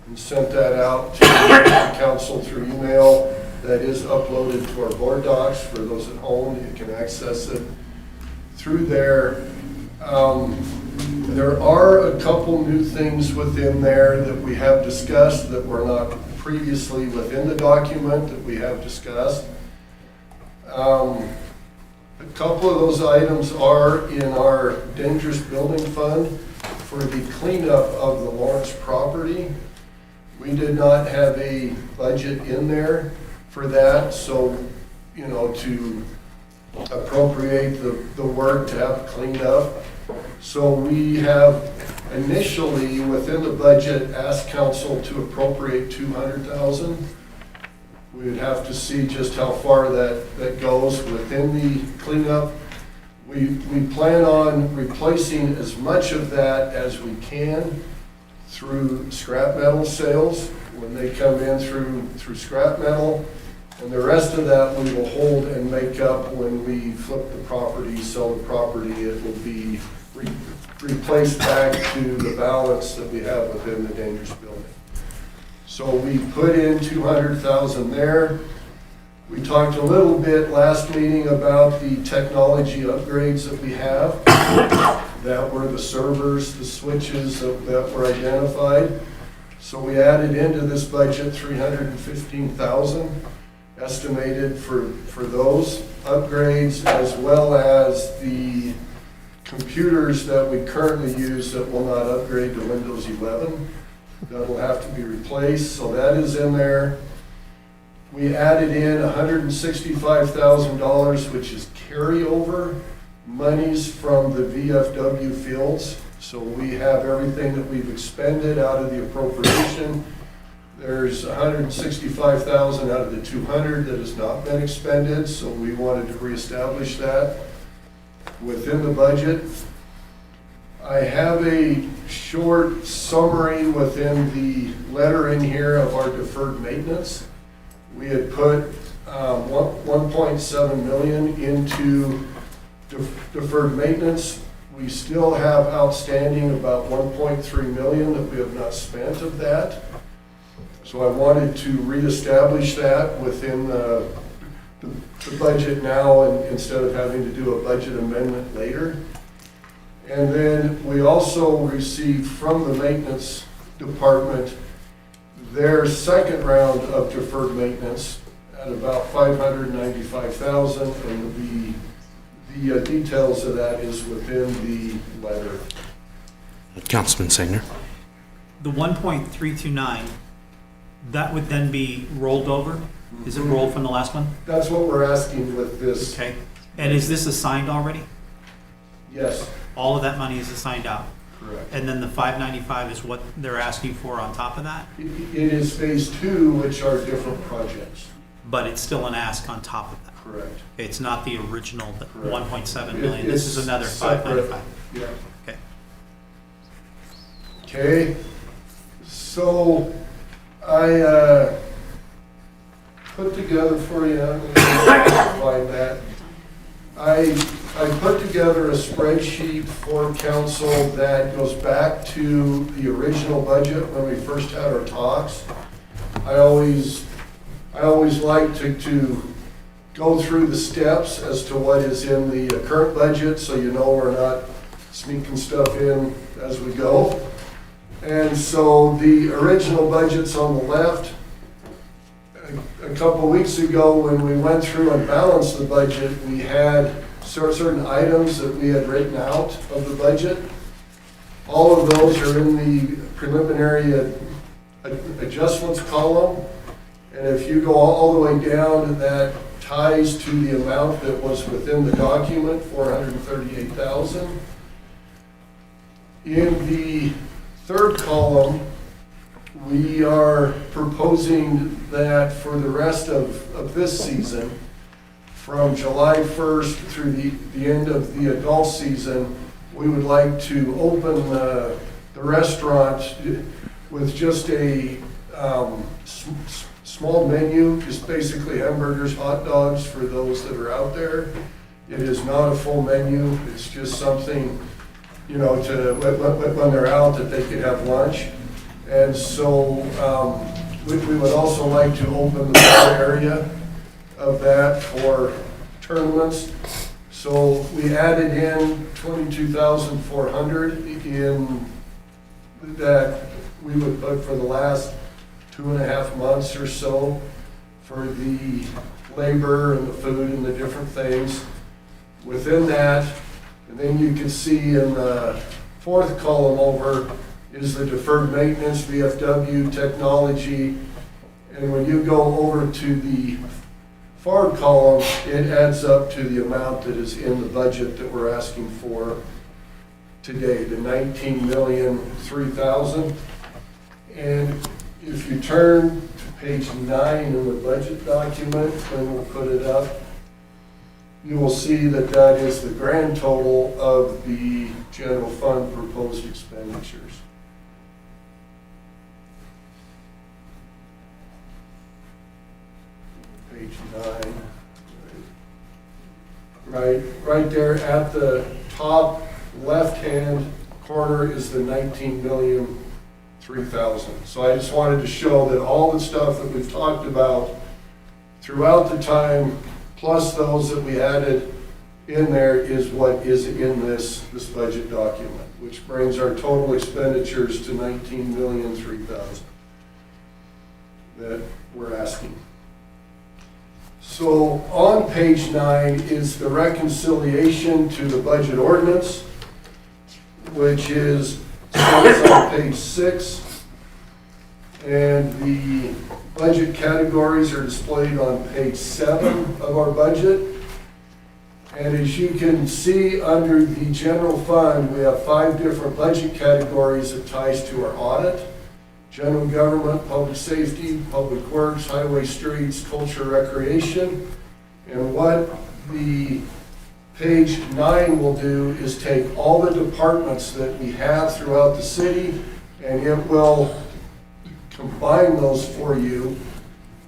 Speaker 6: and sent that out to the council through email. That is uploaded to our BoardDocs. For those at home, you can access it through there. There are a couple new things within there that we have discussed that were not previously within the document that we have discussed. A couple of those items are in our dangerous building fund for the cleanup of the Lawrence property. We did not have a budget in there for that, so, to appropriate the work to have cleaned up. So we have initially, within the budget, asked council to appropriate $200,000. We would have to see just how far that goes within the cleanup. We plan on replacing as much of that as we can through scrap metal sales when they come in through scrap metal. And the rest of that we will hold and make up when we flip the property, sell the property. It will be replaced back to the balance that we have within the dangerous building. So we put in 200,000 there. We talked a little bit last meeting about the technology upgrades that we have. That were the servers, the switches that were identified. So we added into this budget 315,000 estimated for those upgrades, as well as the computers that we currently use that will not upgrade to Windows 11. That'll have to be replaced, so that is in there. We added in $165,000, which is carryover monies from the VFW fields. So we have everything that we've expended out of the appropriation. There's 165,000 out of the 200 that has not been expended, so we wanted to reestablish that within the budget. I have a short summary within the letter in here of our deferred maintenance. We had put 1.7 million into deferred maintenance. We still have outstanding about 1.3 million that we have not spent of that. So I wanted to reestablish that within the budget now, and instead of having to do a budget amendment later. And then we also received from the maintenance department their second round of deferred maintenance at about 595,000, and the details of that is within the letter.
Speaker 1: Councilman Sanger.
Speaker 5: The 1.329, that would then be rolled over? Is it rolled from the last one?
Speaker 6: That's what we're asking with this.
Speaker 5: Okay. And is this assigned already?
Speaker 6: Yes,
Speaker 5: All of that money is assigned out?
Speaker 6: correct.
Speaker 5: And then the 595 is what they're asking for on top of that?
Speaker 6: It is phase two, which are different projects.
Speaker 5: But it's still an ask on top of that?
Speaker 6: Correct.
Speaker 5: Okay, it's not the original
Speaker 6: Correct.
Speaker 5: 1.7 million. This is
Speaker 6: It's
Speaker 5: another
Speaker 6: separate.
Speaker 5: 595.
Speaker 6: Yeah.
Speaker 5: Okay.
Speaker 6: Okay, so I put together for you, I'm gonna find that. I put together a spreadsheet for council that goes back to the original budget when we first had our talks. I always like to go through the steps as to what is in the current budget, so you know we're not sneaking stuff in as we go. And so the original budget's on the left. A couple of weeks ago, when we went through and balanced the budget, we had certain items that we had written out of the budget. All of those are in the preliminary adjustments column. And if you go all the way down, that ties to the amount that was within the document, 438,000. In the third column, we are proposing that for the rest of this season, from July 1st through the end of the adult season, we would like to open the restaurant with just a small menu, just basically hamburgers, hot dogs for those that are out there. It is not a full menu, it's just something, you know, when they're out, that they could have lunch. And so we would also like to open the bar area of that for tournaments. So we added in 22,400 in that we would put for the last 2.5 months or so for the labor and the food and the different things within that. And then you can see in the fourth column over is the deferred maintenance, VFW, technology. And when you go over to the far column, it adds up to the amount that is in the budget that we're asking for today, the $19,003,000. And if you turn to page 9 in the budget document, then we'll put it up, you will see that that is the grand total of the general fund proposed expenditures. Page 9. Right there at the top left-hand corner is the 19,003,000. So I just wanted to show that all the stuff that we've talked about throughout the time, plus those that we added in there, is what is in this budget document, which brings our total expenditures to 19,003,000 that we're asking. So on page 9 is the reconciliation to the budget ordinance, which is on page 6. And the budget categories are displayed on page 7 of our budget. And as you can see, under the general fund, we have 5 different budget categories that ties to our audit: general government, public safety, public works, highway, streets, culture, recreation. And what the page 9 will do is take all the departments that we have throughout the city, and it will combine those for you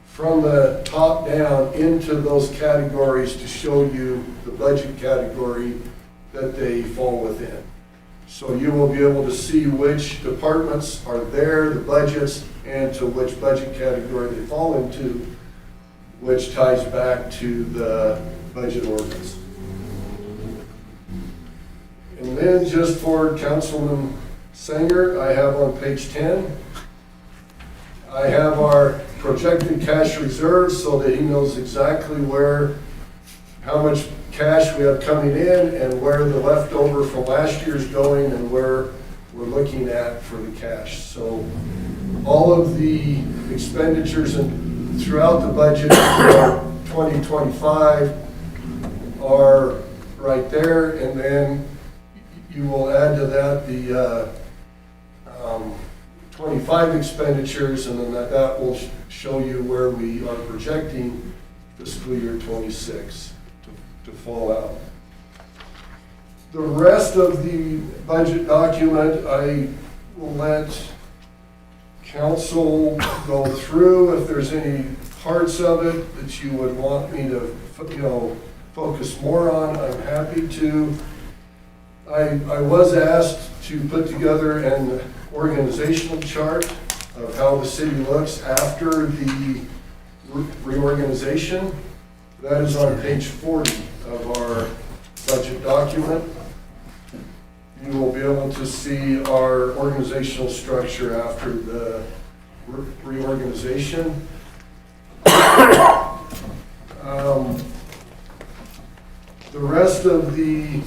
Speaker 6: from the top down into those categories to show you the budget category that they fall within. So you will be able to see which departments are there, the budgets, and to which budget category they fall into, which ties back to the budget ordinance. And then just for Councilman Sanger, I have on page 10, I have our projected cash reserves so that he knows exactly how much cash we have coming in and where the leftover from last year's going and where we're looking at for the cash. So all of the expenditures throughout the budget for 2025 are right there, and then you will add to that the 25 expenditures, and then that will show you where we are projecting fiscal year 26 to fall out. The rest of the budget document, I will let council go through. If there's any parts of it that you would want me to, focus more on, I'm happy to. I was asked to put together an organizational chart of how the city looks after the reorganization. That is on page 40 of our budget document. You will be able to see our organizational structure after the reorganization. The rest of the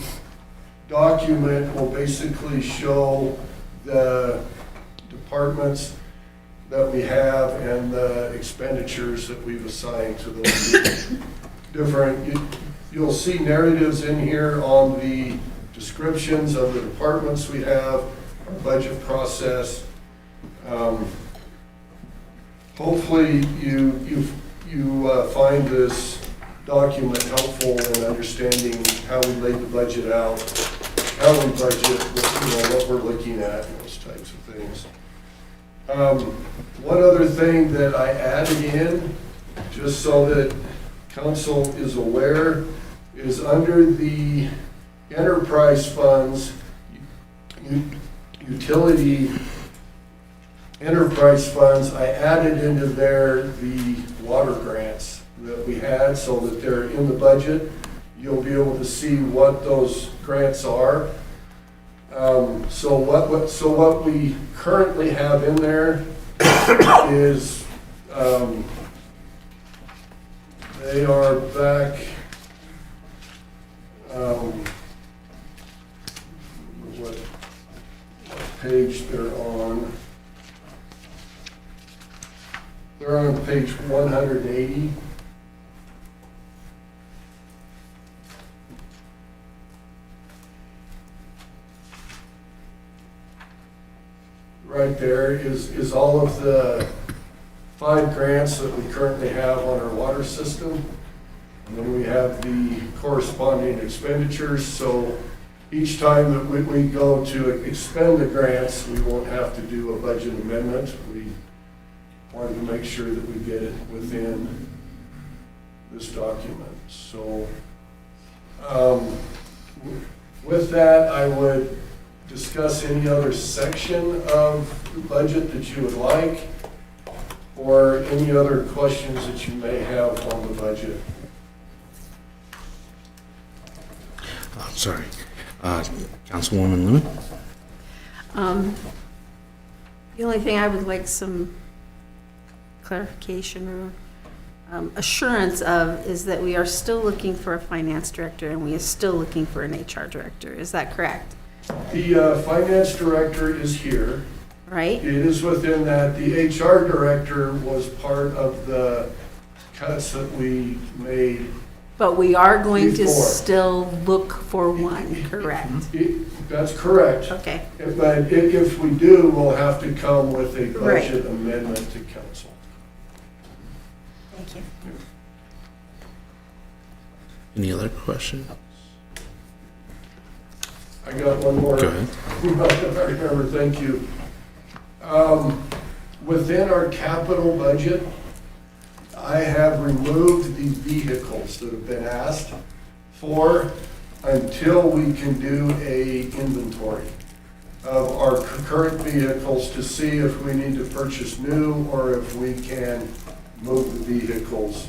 Speaker 6: document will basically show the departments that we have and the expenditures that we've assigned to those different. You'll see narratives in here on the descriptions of the departments we have, our budget process. Hopefully you find this document helpful in understanding how we laid the budget out, how we budget, what we're looking at, and those types of things. One other thing that I added in, just so that council is aware, is under the enterprise funds, utility enterprise funds, I added into there the water grants that we had so that they're in the budget. You'll be able to see what those grants are. So what we currently have in there is they are back what page they're on. They're on page 180. Right there is all of the 5 grants that we currently have on our water system. And then we have the corresponding expenditures. So each time that we go to expend the grants, we won't have to do a budget amendment. We wanted to make sure that we get it within this document. So with that, I would discuss any other section of the budget that you would like, or any other questions that you may have on the budget.
Speaker 1: Sorry. Councilwoman Lemon?
Speaker 7: The only thing I would like some clarification or assurance of is that we are still looking for a finance director and we are still looking for an HR director. Is that correct?
Speaker 6: The finance director is here.
Speaker 7: Right?
Speaker 6: It is within that. The HR director was part of the cuts that we made.
Speaker 7: But we are going to
Speaker 6: Before.
Speaker 7: still look for one, correct?
Speaker 6: That's correct.
Speaker 7: Okay.
Speaker 6: But if we do, we'll have to come with a
Speaker 7: Right.
Speaker 6: budget amendment to council.
Speaker 7: Thank you.
Speaker 1: Any other questions?
Speaker 6: I got one more.
Speaker 1: Go ahead.
Speaker 6: I remember, thank you. Within our capital budget, I have removed the vehicles that have been asked for until we can do a inventory of our current vehicles to see if we need to purchase new or if we can move the vehicles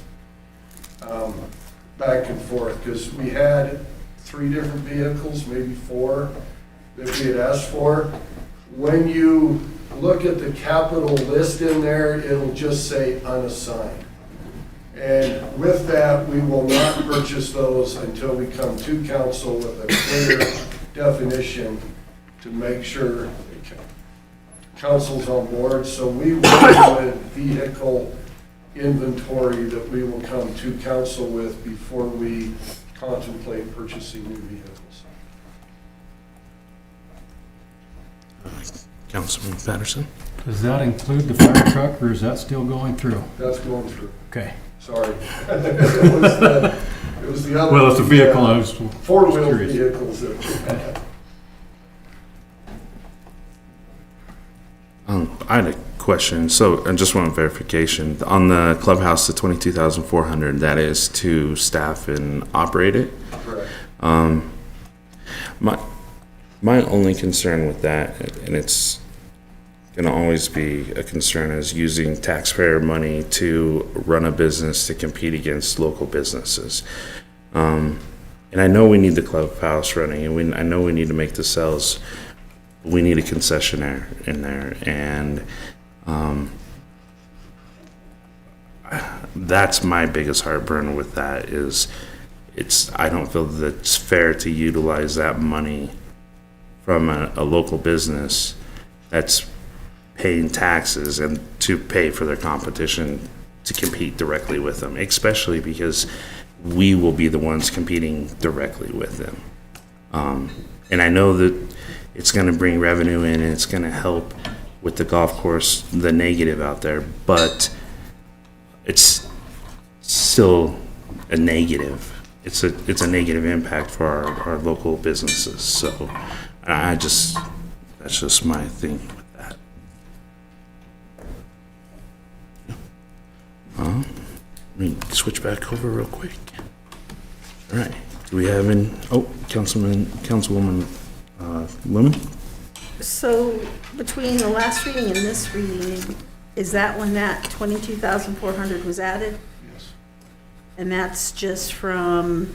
Speaker 6: back and forth. Because we had 3 different vehicles, maybe 4, that we had asked for. When you look at the capital list in there, it'll just say unassigned. And with that, we will not purchase those until we come to council with a clear definition to make sure council's on board. So we will do a vehicle inventory that we will come to council with before we contemplate purchasing new vehicles.
Speaker 1: Councilman Patterson?
Speaker 9: Does that include the fire truck, or is that still going through?
Speaker 6: That's going through.
Speaker 9: Okay.
Speaker 6: Sorry. It was the other.
Speaker 9: Well, it's a vehicle, I was
Speaker 6: 4-wheel
Speaker 9: curious.
Speaker 6: vehicles that we had.
Speaker 1: I had a question. So I just want verification. On the clubhouse, the 22,400, that is to staff and operate it?
Speaker 6: Correct.
Speaker 1: My only concern with that, and it's going to always be a concern, is using taxpayer money to run a business to compete against local businesses. And I know we need the clubhouse running, and I know we need to make the sales. We need a concessionaire in there, and that's my biggest heartburn with that. Is I don't feel that it's fair to utilize that money from a local business that's paying taxes and to pay for their competition to compete directly with them, especially because we will be the ones competing directly with them. And I know that it's going to bring revenue in and it's going to help with the golf course, the negative out there, but it's still a negative. It's a negative impact for our local businesses. So that's just my thing with that. Let me switch back over real quick. All right. Do we have Councilwoman Lemon?
Speaker 7: So between the last reading and this reading, is that when that 22,400 was added?
Speaker 6: Yes.
Speaker 7: And that's just from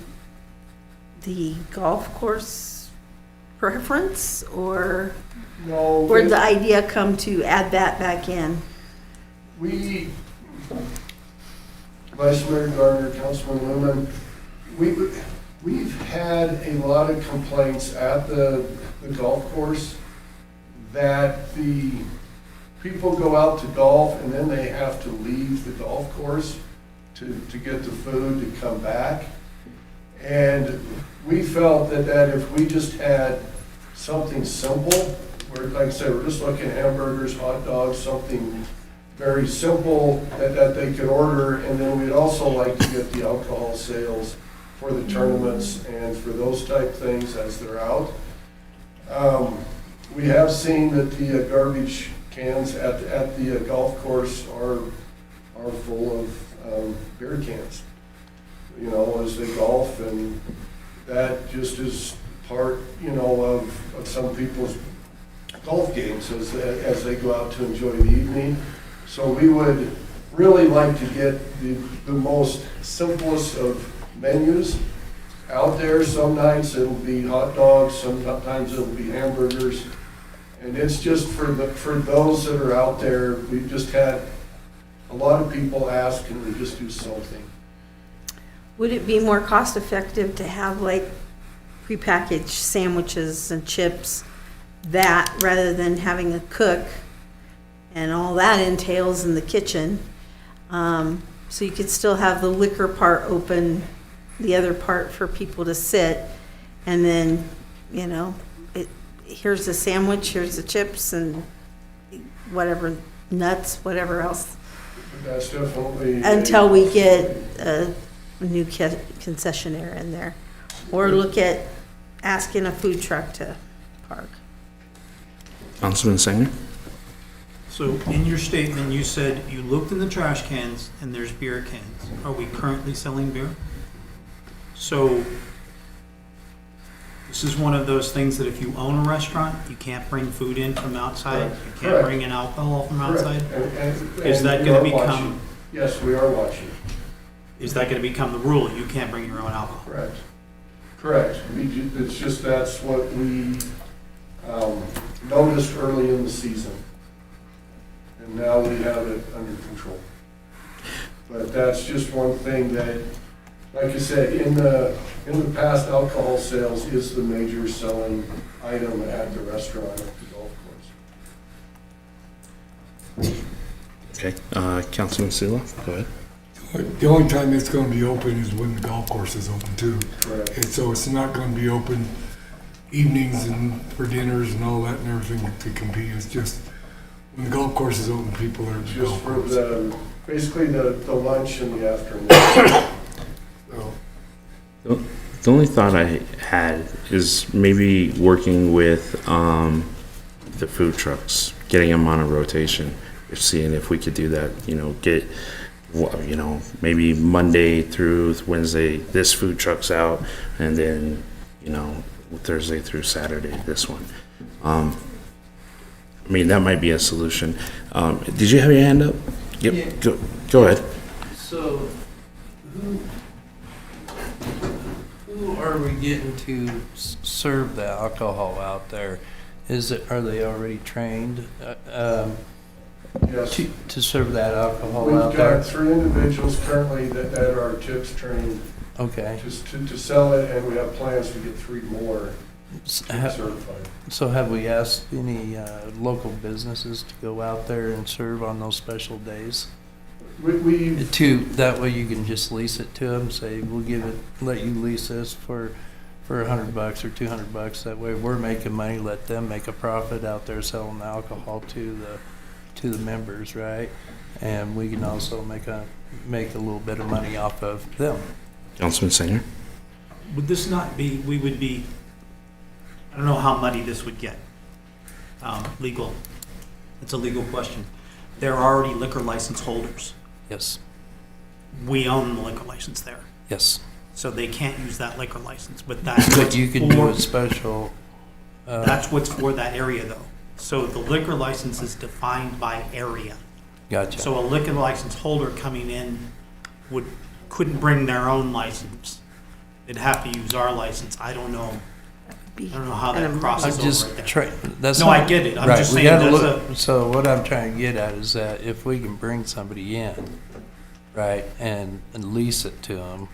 Speaker 7: the golf course preference, or
Speaker 6: No.
Speaker 7: where did the idea come to add that back in?
Speaker 6: We, Vice Mayor Gardner, Councilman Lumen, we've had a lot of complaints at the golf course that the people go out to golf and then they have to leave the golf course to get the food to come back. And we felt that if we just had something simple, where, like I said, we're just looking at hamburgers, hot dogs, something very simple that they could order, and then we'd also like to get the alcohol sales for the tournaments and for those type things as they're out. We have seen that the garbage cans at the golf course are full of beer cans, as they golf, and that just is part, of some people's golf games as they go out to enjoy the evening. So we would really like to get the most simplest of menus out there. Some nights it'll be hot dogs, sometimes it'll be hamburgers. And it's just for those that are out there. We've just had a lot of people ask, can we just do something?
Speaker 7: Would it be more cost effective to have like prepackaged sandwiches and chips, that rather than having a cook and all that entails in the kitchen? So you could still have the liquor part open, the other part for people to sit, and then, here's the sandwich, here's the chips, and whatever, nuts, whatever else.
Speaker 6: That's definitely.
Speaker 7: Until we get a new concessionaire in there. Or look at asking a food truck to park.
Speaker 1: Councilman Sanger?
Speaker 5: So in your statement, you said you looked in the trash cans and there's beer cans. Are we currently selling beer? So this is one of those things that if you own a restaurant, you can't bring food in from outside. You can't
Speaker 6: Correct.
Speaker 5: bring in alcohol from outside.
Speaker 6: And
Speaker 5: Is that
Speaker 6: we
Speaker 5: going
Speaker 6: are
Speaker 5: to become?
Speaker 6: watching. Yes, we are watching.
Speaker 5: Is that going to become the rule? You can't bring your own alcohol.
Speaker 6: Correct. It's just that's what we noticed early in the season. And now we have it under control. But that's just one thing that, like I said, in the past, alcohol sales is the major selling item at the restaurant at the golf course.
Speaker 1: Okay, Councilman Sula, go ahead.
Speaker 11: The only time it's going to be open is when the golf course is open too.
Speaker 6: Correct.
Speaker 11: And so it's not going to be open evenings and for dinners and all that and everything to compete. It's just when the golf course is open, people are at the
Speaker 6: Just
Speaker 11: golf
Speaker 6: for
Speaker 11: course.
Speaker 6: basically the lunch in the afternoon.
Speaker 11: So,
Speaker 1: The only thought I had is maybe working with the food trucks, getting them on a rotation, seeing if we could do that, maybe Monday through Wednesday, this food truck's out, and then, Thursday through Saturday, this one. That might be a solution. Did you have your hand up? Yep,
Speaker 13: Yeah.
Speaker 1: go ahead.
Speaker 13: So, who are we getting to serve the alcohol out there? Are they already trained
Speaker 6: Yes.
Speaker 13: to serve that alcohol
Speaker 6: We've
Speaker 13: out there?
Speaker 6: got 3 individuals currently that are tips trained
Speaker 13: Okay.
Speaker 6: to sell it, and we have plans to get 3 more certified.
Speaker 13: So have we asked any local businesses to go out there and serve on those special days? That way you can just lease it to them, say, let you lease this for $100 or $200. That way we're making money, let them make a profit out there selling the alcohol to the members, right? And we can also make a little bit of money off of them.
Speaker 1: Councilman Sanger?
Speaker 5: Would this not be, I don't know how muddy this would get. Legal. It's a legal question. There are already liquor license holders.
Speaker 13: Yes.
Speaker 5: We own the liquor license there.
Speaker 13: Yes.
Speaker 5: So they can't use that liquor license, but that's
Speaker 13: But
Speaker 5: what's
Speaker 13: you can do a special.
Speaker 5: That's what's for that area though. So the liquor license is defined by area.
Speaker 13: Gotcha.
Speaker 5: So a liquor license holder coming in couldn't bring their own license. They'd have to use our license. I don't know how that crosses over right there.
Speaker 13: That's
Speaker 5: No,
Speaker 13: not-
Speaker 5: I get it. I'm
Speaker 13: right,
Speaker 5: just
Speaker 13: we
Speaker 5: saying
Speaker 13: gotta
Speaker 5: that's
Speaker 13: look. So what I'm trying to get at is that if we can bring somebody in, right, and lease it to them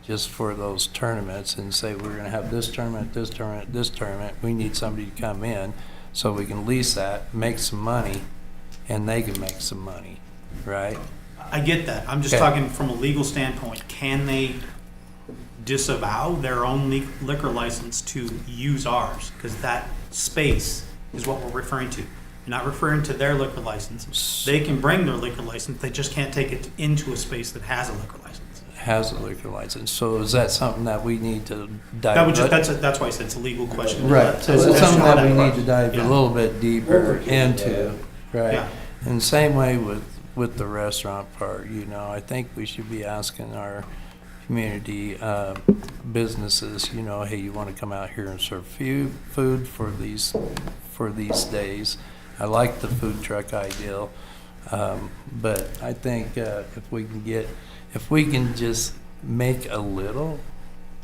Speaker 13: just for those tournaments and say, we're gonna have this tournament, this tournament, this tournament, we need somebody to come in so we can lease that, make some money, and they can make some money, right?
Speaker 5: I get that. I'm just
Speaker 13: Okay.
Speaker 5: talking from a legal standpoint. Can they disavow their own liquor license to use ours? Because that space is what we're referring to. You're not referring to their liquor license. They can bring their liquor license, they just can't take it into a space that has a liquor license.
Speaker 13: Has a liquor license. So is that something that we need to dive?
Speaker 5: That's why I said it's a legal question.
Speaker 13: Right, so
Speaker 5: That's
Speaker 13: it's something
Speaker 5: how
Speaker 13: that we
Speaker 5: works.
Speaker 13: need to dive
Speaker 5: Yeah.
Speaker 13: a little bit deeper into, right?
Speaker 5: Yeah.
Speaker 13: And same way with the restaurant part, I think we should be asking our community businesses, you know, hey, you want to come out here and serve food for these days. I like the food truck ideal, but I think if we can just make a little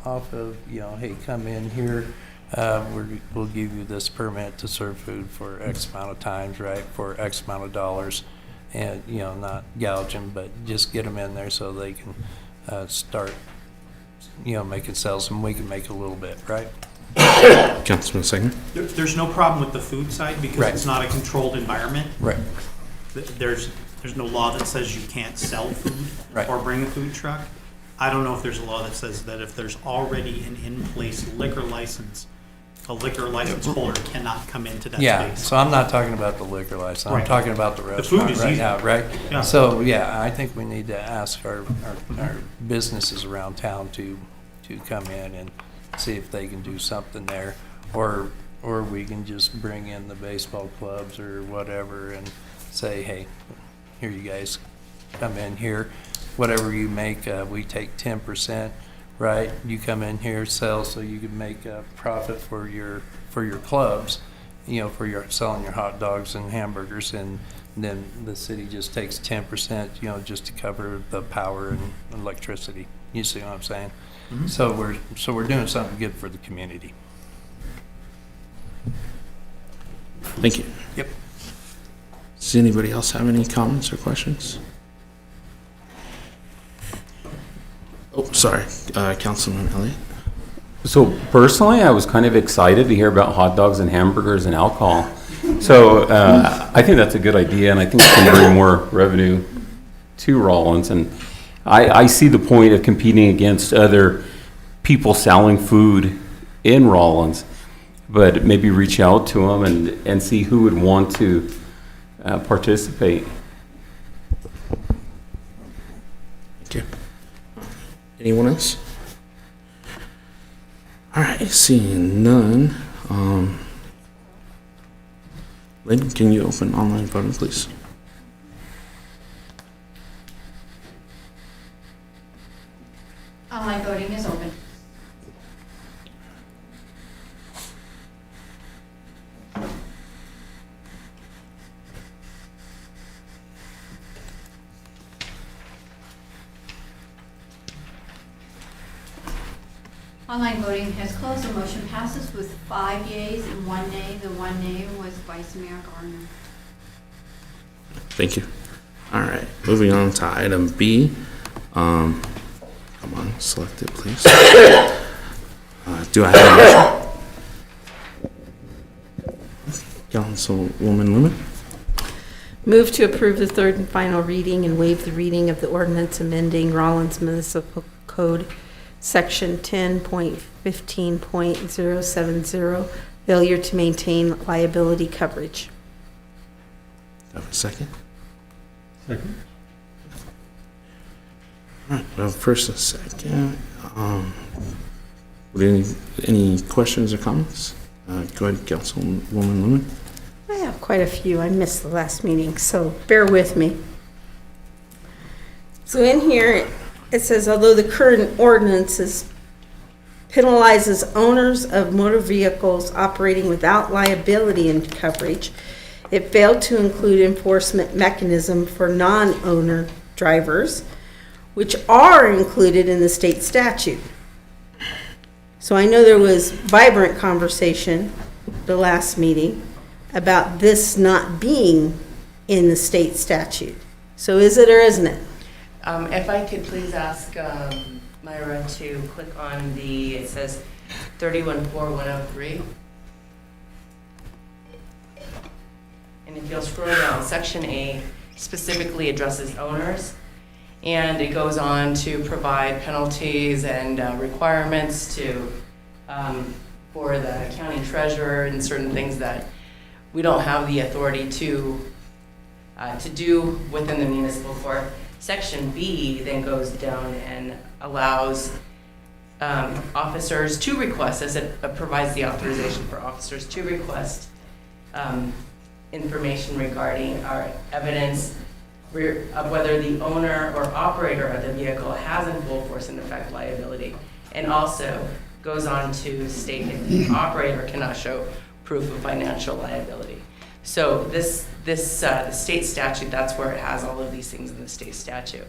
Speaker 13: off of, you know, hey, come in here, we'll give you this permit to serve food for X amount of times, right, for X amount of dollars, and, you know, not gouge them, but just get them in there so they can start, you know, making sales, and we can make a little bit, right?
Speaker 1: Councilman Singer?
Speaker 5: There's no problem with the food side because
Speaker 13: Right.
Speaker 5: it's not a controlled environment.
Speaker 13: Right.
Speaker 5: There's no law that says you can't sell food
Speaker 13: Right.
Speaker 5: or bring a food truck. I don't know if there's a law that says that if there's already an in-place liquor license, a liquor license holder cannot come into that
Speaker 13: Yeah,
Speaker 5: space.
Speaker 13: so I'm not talking about the liquor license, I'm
Speaker 5: Right.
Speaker 13: talking about the
Speaker 5: food
Speaker 13: restaurant
Speaker 5: is
Speaker 13: right
Speaker 5: easy.
Speaker 13: now, right?
Speaker 5: Yeah.
Speaker 13: So, yeah, I think we need to ask our businesses around town to come in and see if they can do something there, or we can just bring in the baseball clubs or whatever and say, hey, here you guys, come in here, whatever you make, we take 10%, right? You come in here, sell, so you can make a profit for your clubs, you know, for your selling your hot dogs and hamburgers, and then the city just takes 10%, you know, just to cover the power and electricity. You see what I'm saying?
Speaker 5: Mhm.
Speaker 13: So we're doing something good for the community.
Speaker 1: Thank you.
Speaker 13: Yep.
Speaker 1: Does anybody else have any comments or questions? Oh, sorry, Councilman Elliott.
Speaker 10: So personally, I was kind of excited to hear about hot dogs and hamburgers and alcohol. So I think that's a good idea, and I think it can bring more revenue to Rawlins. And I see the point of competing against other people selling food in Rawlins, but maybe reach out to them and see who would want to participate.
Speaker 1: Okay. Anyone else? All right, seeing none. Lynn, can you open online voting, please?
Speaker 3: Online voting is open. Online voting has closed. The motion passes with 5 yeas and 1 nay. The 1 nay was Vice Mayor Garner.
Speaker 1: Thank you. All right, moving on to item B. Come on, select it, please. Do I have a motion? Councilwoman Lumen?
Speaker 7: Move to approve the third and final reading and waive the reading of the ordinance amending Rawlins Municipal Code, Section 10.15.070, failure to maintain liability coverage.
Speaker 1: Have a second?
Speaker 9: Second.
Speaker 1: All right, well, first and second. Would any questions or comments? Go ahead, Councilwoman Lumen.
Speaker 7: I have quite a few. I missed the last meeting, so bear with me. So in here, it says, although the current ordinance penalizes owners of motor vehicles operating without liability and coverage, it failed to include enforcement mechanism for non-owner drivers, which are included in the state statute. So I know there was vibrant conversation the last meeting about this not being in the state statute. So is it or isn't it?
Speaker 12: If I could please ask Myra to click on it says 314103. And if you'll scroll down, Section A specifically addresses owners, and it goes on to provide penalties and requirements for the county treasurer and certain things that we don't have the authority to do within the municipal court. Section B then goes down and allows officers to request, as it provides the authorization for officers to request information regarding our evidence of whether the owner or operator of the vehicle has in full force and effect liability, and also goes on to state that the operator cannot show proof of financial liability. So the state statute, that's where it has all of these things in the state statute.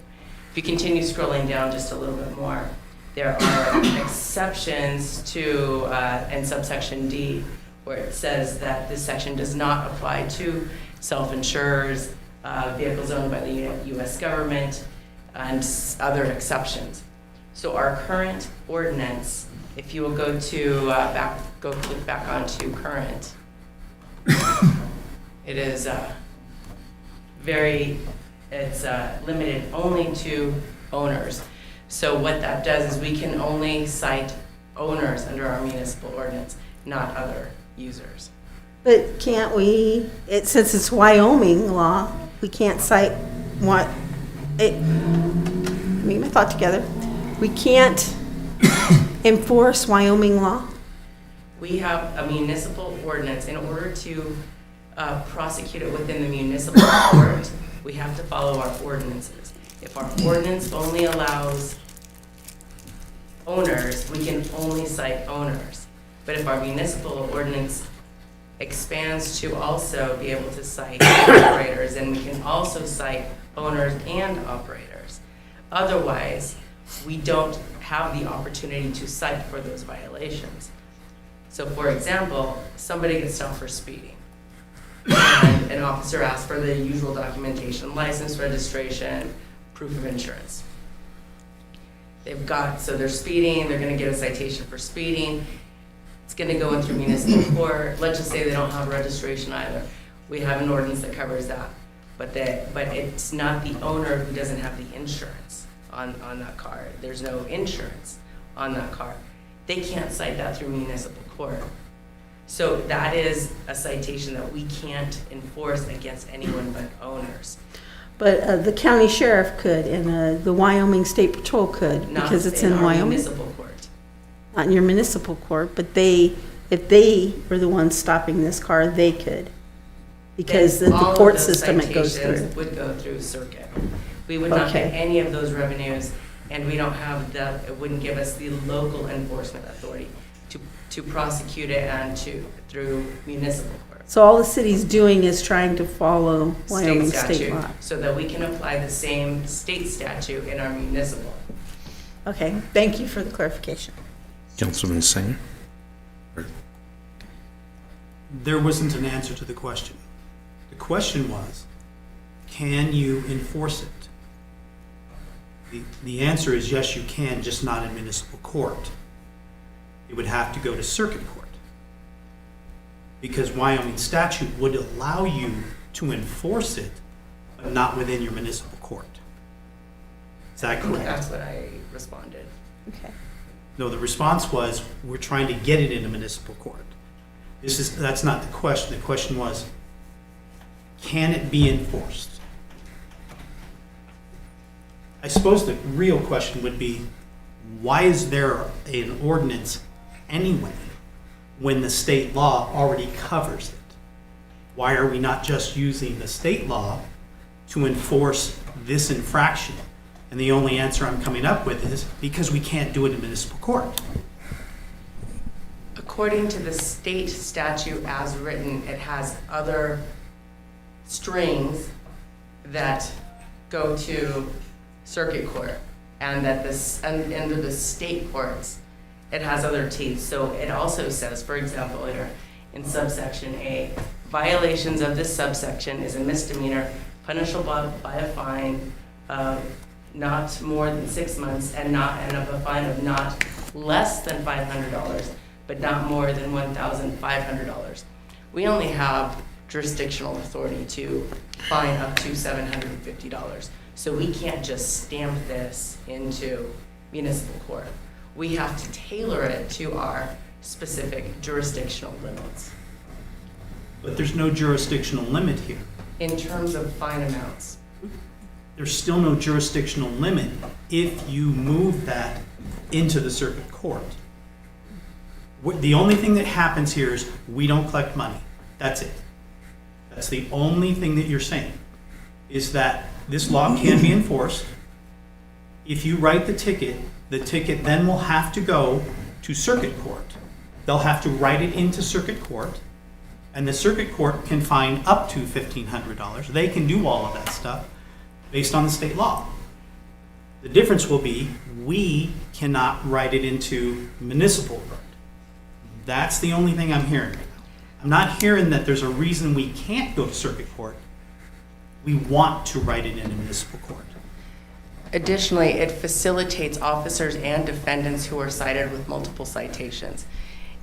Speaker 12: If you continue scrolling down just a little bit more, there are exceptions to, in subsection D, where it says that this section does not apply to self-insurers, vehicles owned by the U.S. government, and other exceptions. So our current ordinance, if you will go to click back onto current, it is it's limited only to owners. So what that does is we can only cite owners under our municipal ordinance, not other users.
Speaker 2: But can't we, since it's Wyoming law, we can't cite let me get my thought together. We can't enforce Wyoming law?
Speaker 12: We have a municipal ordinance. In order to prosecute it within the municipal court, we have to follow our ordinances. If our ordinance only allows owners, we can only cite owners. But if our municipal ordinance expands to also be able to cite operators, and we can also cite owners and operators. Otherwise, we don't have the opportunity to cite for those violations. So for example, somebody gets stopped for speeding, and an officer asks for the usual documentation, license, registration, proof of insurance. So they're speeding, they're gonna get a citation for speeding. It's gonna go in through municipal court. Let's just say they don't have registration either. We have an ordinance that covers that. But it's not the owner who doesn't have the insurance on that car. There's no insurance on that car. They can't cite that through municipal court. So that is a citation that we can't enforce against anyone but owners.
Speaker 2: But the county sheriff could, and the Wyoming State Patrol could, because it's in
Speaker 12: our
Speaker 2: Wyoming.
Speaker 12: municipal court.
Speaker 2: Not in your municipal court, but if they were the ones stopping this car, they could. Because the court system it goes through.
Speaker 12: All of those citations would go through circuit. We would not get any of those revenues, and we don't have it wouldn't give us the local enforcement authority to prosecute it and through municipal court.
Speaker 2: So all the city's doing is trying to follow Wyoming state law.
Speaker 12: So that we can apply the same state statute in our municipal.
Speaker 2: Okay, thank you for the clarification.
Speaker 1: Councilman Singer?
Speaker 5: There wasn't an answer to the question. The question was, can you enforce it? The answer is yes, you can, just not in municipal court. It would have to go to circuit court. Because Wyoming statute would allow you to enforce it, but not within your municipal court. Is that correct?
Speaker 12: That's what I responded.
Speaker 2: Okay.
Speaker 5: No, the response was, we're trying to get it into municipal court. That's not the question. The question was, can it be enforced? I suppose the real question would be, why is there an ordinance anyway when the state law already covers it? Why are we not just using the state law to enforce this infraction? And the only answer I'm coming up with is because we can't do it in municipal court.
Speaker 12: According to the state statute as written, it has other strings that go to circuit court, and that under the state courts, it has other teeth. So it also says, for example, in subsection A, violations of this subsection is a misdemeanor punishable by a fine of not more than 6 months and of a fine of not less than $500, but not more than $1,500. We only have jurisdictional authority to fine up to $750. So we can't just stamp this into municipal court. We have to tailor it to our specific jurisdictional limits.
Speaker 5: But there's no jurisdictional limit here.
Speaker 12: In terms of fine amounts.
Speaker 5: There's still no jurisdictional limit if you move that into the circuit court. The only thing that happens here is we don't collect money. That's it. That's the only thing that you're saying, is that this law can be enforced. If you write the ticket then will have to go to circuit court. They'll have to write it into circuit court, and the circuit court can fine up to $1,500. They can do all of that stuff based on the state law. The difference will be we cannot write it into municipal court. That's the only thing I'm hearing right now. I'm not hearing that there's a reason we can't go to circuit court. We want to write it in a municipal court.
Speaker 12: Additionally, it facilitates officers and defendants who are cited with multiple citations.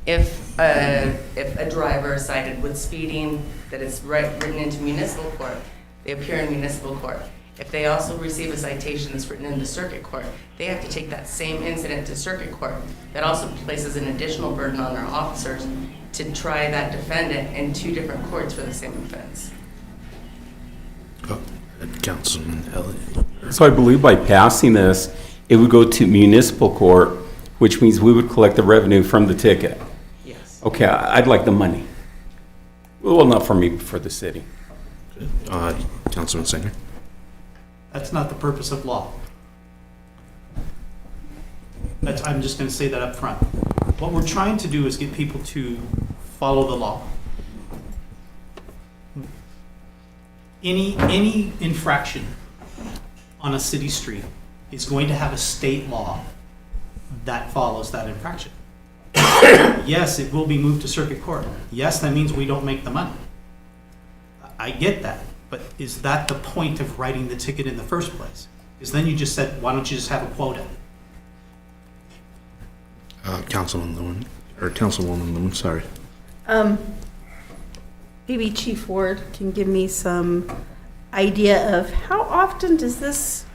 Speaker 12: If a driver is cited with speeding that is written into municipal court, they appear in municipal court. If they also receive a citation that's written into circuit court, they have to take that same incident to circuit court. That also places an additional burden on our officers to try that defendant in 2 different courts for the same offense.
Speaker 1: Councilman Elliott.
Speaker 10: So I believe by passing this, it would go to municipal court, which means we would collect the revenue from the ticket.
Speaker 12: Yes.
Speaker 10: Okay, I'd like the money. Well, not for me, but for the city.
Speaker 1: Councilman Singer.
Speaker 5: That's not the purpose of law. I'm just going to say that up front. What we're trying to do is get people to follow the law. Any infraction on a city street is going to have a state law that follows that infraction. Yes, it will be moved to circuit court. Yes, that means we don't make the money. I get that, but is that the point of writing the ticket in the first place? Because then you just said, why don't you just have a quota?
Speaker 1: Councilman Lewin, or Councilwoman Lewin, sorry.
Speaker 7: Maybe Chief Ward can give me some idea of how often does this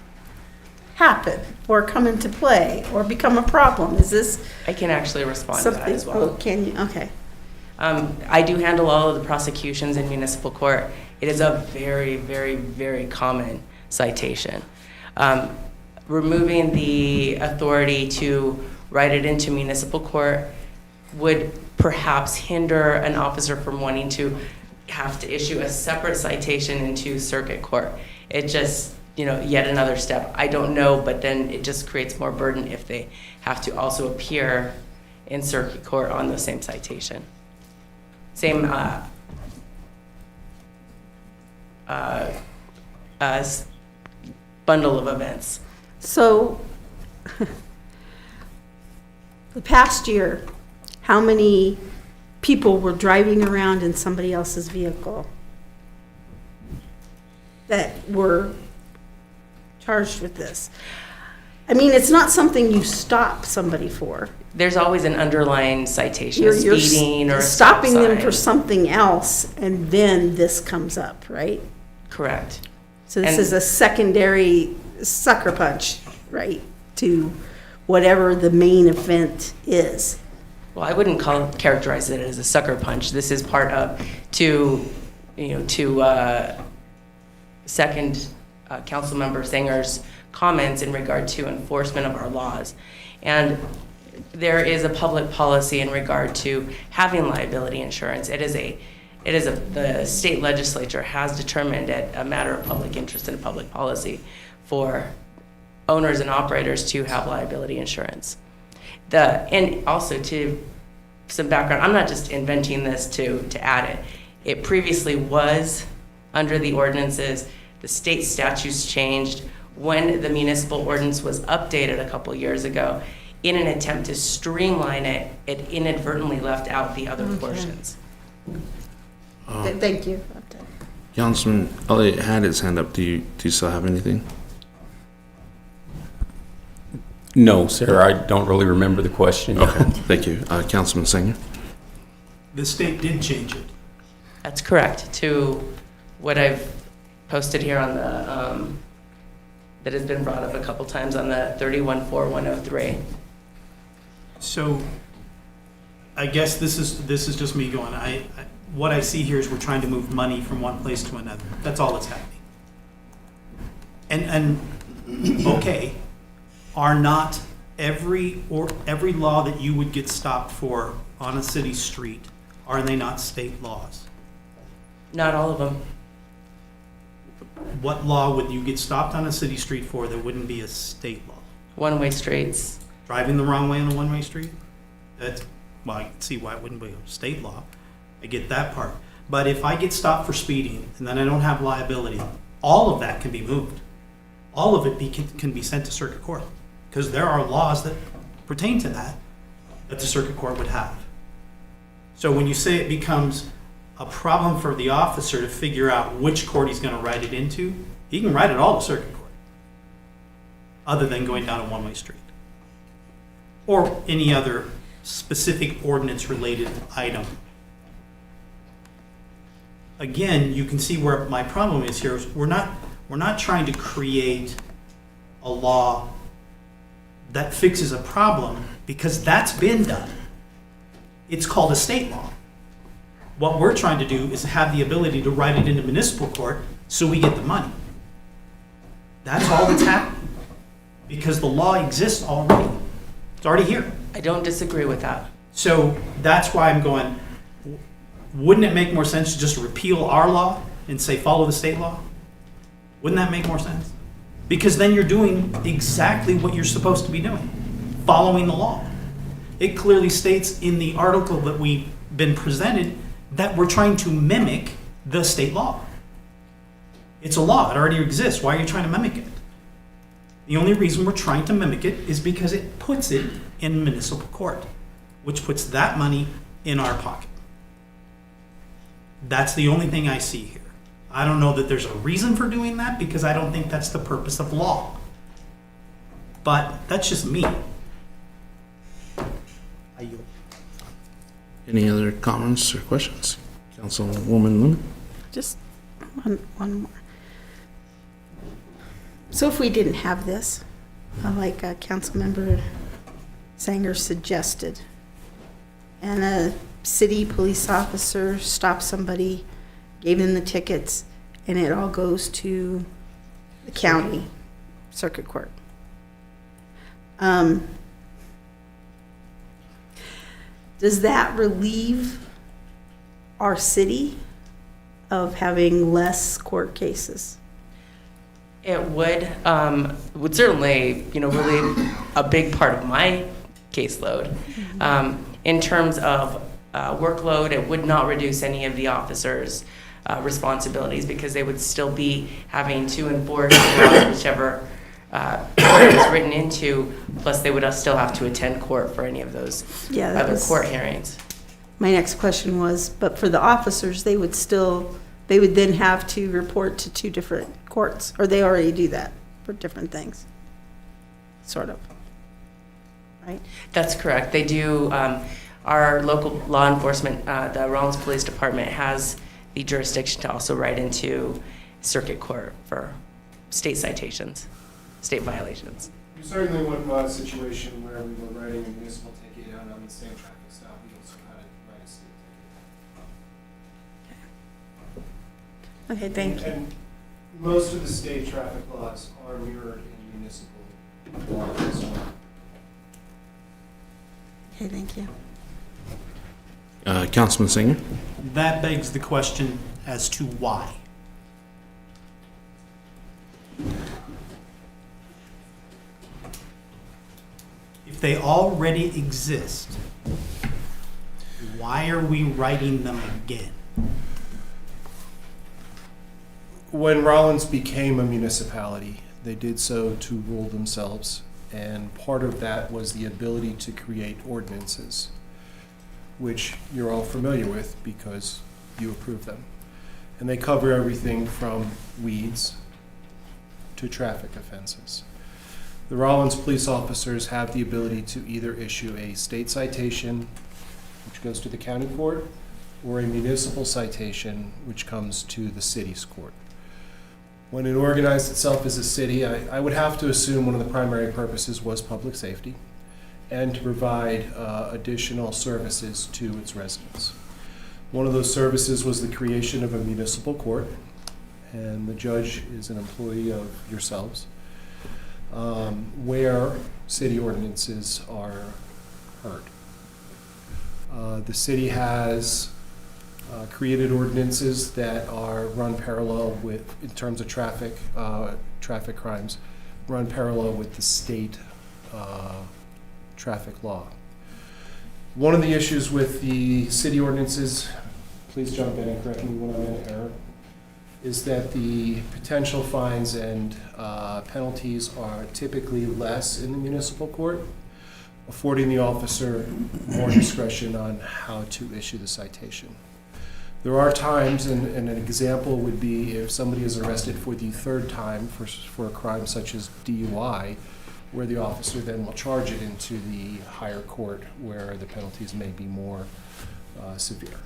Speaker 7: happen or come into play or become a problem? Is this
Speaker 12: I can actually respond to that
Speaker 7: something?
Speaker 12: as well.
Speaker 7: Oh, can you? Okay.
Speaker 12: I do handle all of the prosecutions in municipal court. It is a very, very, very common citation. Removing the authority to write it into municipal court would perhaps hinder an officer from wanting to have to issue a separate citation into circuit court. It just, yet another step. I don't know, but then it just creates more burden if they have to also appear in circuit court on the same citation. Same bundle of events.
Speaker 7: So, the past year, how many people were driving around in somebody else's vehicle that were charged with this? I mean, it's not something you stop somebody for.
Speaker 12: There's always an underlying citation,
Speaker 7: You're
Speaker 12: speeding or a
Speaker 7: stopping
Speaker 12: stop
Speaker 7: them
Speaker 12: sign.
Speaker 7: for something else, and then this comes up, right?
Speaker 12: Correct.
Speaker 7: So this
Speaker 12: And-
Speaker 7: is a secondary sucker punch, right, to whatever the main event is.
Speaker 12: Well, I wouldn't characterize it as a sucker punch. This is part of second Councilmember Singer's comments in regard to enforcement of our laws. And there is a public policy in regard to having liability insurance. The state legislature has determined it a matter of public interest and public policy for owners and operators to have liability insurance. And also to some background, I'm not just inventing this to add it. It previously was under the ordinances. The state statutes changed. When the municipal ordinance was updated a couple years ago, in an attempt to streamline it, it inadvertently left out the other portions.
Speaker 7: Thank you.
Speaker 1: Councilman Elliott had his hand up. Do you still have anything?
Speaker 10: No, sir, I don't really remember the question.
Speaker 1: Okay, thank you. Councilman Singer?
Speaker 5: The state did change it.
Speaker 12: That's correct, to what I've posted here on the, that has been brought up a couple times on the 314103.
Speaker 5: So I guess this is just me going, what I see here is we're trying to move money from one place to another. That's all that's happening. And okay, are not every law that you would get stopped for on a city street, are they not state laws?
Speaker 12: Not all of them.
Speaker 5: What law would you get stopped on a city street for that wouldn't be a state law?
Speaker 12: One-way streets.
Speaker 5: Driving the wrong way on a one-way street? That's, well, I can see why it wouldn't be a state law. I get that part. But if I get stopped for speeding and then I don't have liability, all of that can be moved. All of it can be sent to circuit court, because there are laws that pertain to that the circuit court would have. So when you say it becomes a problem for the officer to figure out which court he's going to write it into, he can write it all to circuit court, other than going down a one-way street or any other specific ordinance-related item. Again, you can see where my problem is here. We're not trying to create a law that fixes a problem, because that's been done. It's called a state law. What we're trying to do is have the ability to write it into municipal court so we get the money. That's all that's happening, because the law exists already. It's already here.
Speaker 12: I don't disagree with that.
Speaker 5: So that's why I'm going, wouldn't it make more sense to just repeal our law and say follow the state law? Wouldn't that make more sense? Because then you're doing exactly what you're supposed to be doing, following the law. It clearly states in the article that we've been presented that we're trying to mimic the state law. It's a law, it already exists. Why are you trying to mimic it? The only reason we're trying to mimic it is because it puts it in municipal court, which puts that money in our pocket. That's the only thing I see here. I don't know that there's a reason for doing that, because I don't think that's the purpose of law. But that's just me.
Speaker 1: Any other comments or questions? Councilwoman Lemon?
Speaker 2: Just one more. So if we didn't have this, like Councilmember Sanger suggested, and a city police officer stopped somebody, gave them the tickets, and it all goes to the county circuit court. Does that relieve our city of having less court cases?
Speaker 12: It would certainly, relieve a big part of my caseload. In terms of workload, it would not reduce any of the officers' responsibilities, because they would still be having to enforce whichever court it was written into, plus they would still have to attend court for any of those other court hearings.
Speaker 2: My next question was, but for the officers, they would then have to report to two different courts, or they already do that for different things, sort of, right?
Speaker 12: That's correct. They do. Our local law enforcement, the Rawlins Police Department, has the jurisdiction to also write into circuit court for state citations, state violations.
Speaker 14: We certainly wouldn't want a situation where we were writing a municipal ticket out on the same traffic stop. We also had to write a state ticket.
Speaker 2: Okay, thank you.
Speaker 14: And most of the state traffic laws are mirrored in municipal law as well.
Speaker 2: Okay, thank you.
Speaker 1: Councilman Singer?
Speaker 5: That begs the question as to why. If they already exist, why are we writing them again?
Speaker 14: When Rawlins became a municipality, they did so to rule themselves, and part of that was the ability to create ordinances, which you're all familiar with because you approve them. And they cover everything from weeds to traffic offenses. The Rawlins police officers have the ability to either issue a state citation, which goes to the county court, or a municipal citation, which comes to the city's court. When it organized itself as a city, I would have to assume one of the primary purposes was public safety and to provide additional services to its residents. One of those services was the creation of a municipal court, and the judge is an employee of yourselves, where city ordinances are heard. The city has created ordinances that are run parallel with, in terms of traffic crimes, run parallel with the state traffic law. One of the issues with the city ordinances, please jump in and correct me when I'm in error, is that the potential fines and penalties are typically less in the municipal court, affording the officer more discretion on how to issue the citation. There are times, and an example would be if somebody is arrested for the third time for a crime such as DUI, where the officer then will charge it into the higher court where the penalties may be more severe.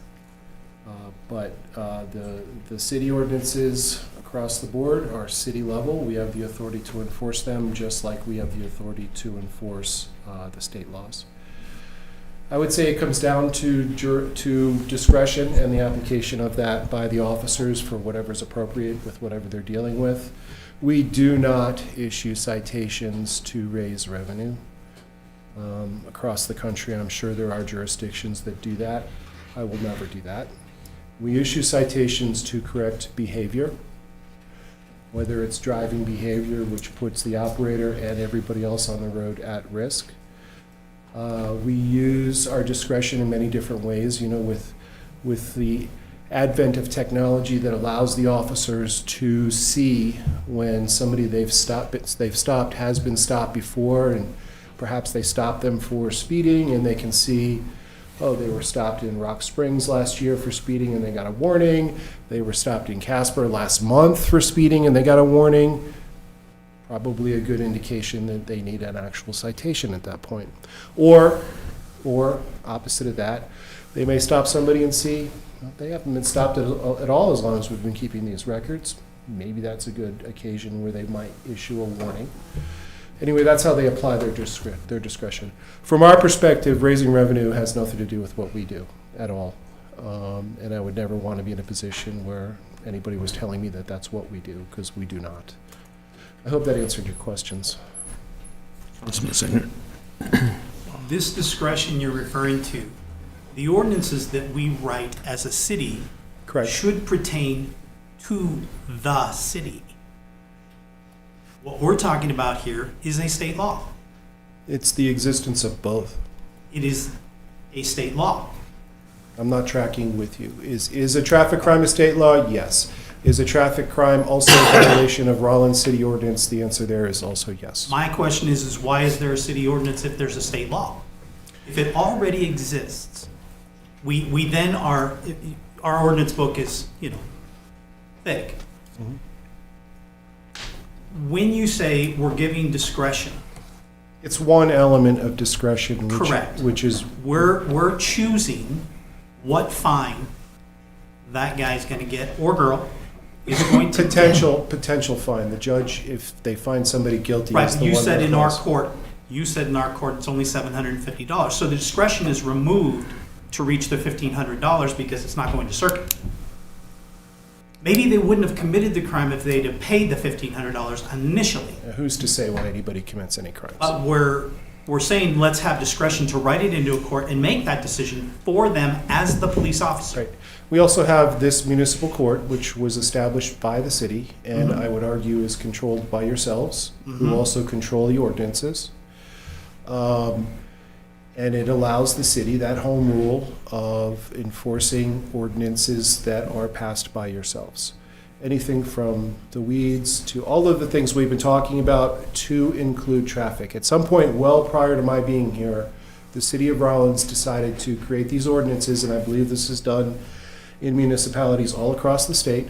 Speaker 14: But the city ordinances across the board are city level. We have the authority to enforce them just like we have the authority to enforce the state laws. I would say it comes down to discretion and the application of that by the officers for whatever's appropriate with whatever they're dealing with. We do not issue citations to raise revenue across the country. I'm sure there are jurisdictions that do that. I will never do that. We issue citations to correct behavior, whether it's driving behavior, which puts the operator and everybody else on the road at risk. We use our discretion in many different ways, you know, with the advent of technology that allows the officers to see when somebody they've stopped has been stopped before, and perhaps they stopped them for speeding, and they can see, oh, they were stopped in Rock Springs last year for speeding and they got a warning. They were stopped in Casper last month for speeding and they got a warning. Probably a good indication that they need an actual citation at that point. Or opposite of that, they may stop somebody and see, well, they haven't been stopped at all as long as we've been keeping these records. Maybe that's a good occasion where they might issue a warning. Anyway, that's how they apply their discretion. From our perspective, raising revenue has nothing to do with what we do at all. And I would never want to be in a position where anybody was telling me that that's what we do, because we do not. I hope that answered your questions.
Speaker 1: Councilman Singer.
Speaker 5: This discretion you're referring to, the ordinances that we write as a city
Speaker 14: Correct.
Speaker 5: should pertain to the city. What we're talking about here is a state law.
Speaker 14: It's the existence of both.
Speaker 5: It is a state law.
Speaker 14: I'm not tracking with you. Is a traffic crime a state law? Yes. Is a traffic crime also a violation of Rawlins City Ordinance? The answer there is also yes.
Speaker 5: My question is why is there a city ordinance if there's a state law? If it already exists, we then our ordinance book is, you know, thick.
Speaker 14: Mm-hmm.
Speaker 5: When you say we're giving discretion,
Speaker 14: it's one element of discretion,
Speaker 5: correct,
Speaker 14: which is
Speaker 5: we're choosing what fine that guy's going to get or girl is going to
Speaker 14: potential fine. The judge, if they find somebody guilty,
Speaker 5: right.
Speaker 14: is the
Speaker 5: You
Speaker 14: one
Speaker 5: said
Speaker 14: that
Speaker 5: in our
Speaker 14: applies.
Speaker 5: court. You said in our court it's only $750. So the discretion is removed to reach the $1,500 because it's not going to circuit. Maybe they wouldn't have committed the crime if they'd have paid the $1,500 initially.
Speaker 14: Who's to say why anybody commits any crimes?
Speaker 5: But we're saying let's have discretion to write it into a court and make that decision for them as the police officer.
Speaker 14: Right. We also have this municipal court, which was established by the city, and
Speaker 5: Mm-hmm.
Speaker 14: I would argue is controlled by yourselves,
Speaker 5: Mm-hmm.
Speaker 14: who also control the ordinances. And it allows the city that home rule of enforcing ordinances that are passed by yourselves. Anything from the weeds to all of the things we've been talking about to include traffic. At some point, well prior to my being here, the city of Rawlins decided to create these ordinances, and I believe this is done in municipalities all across the state,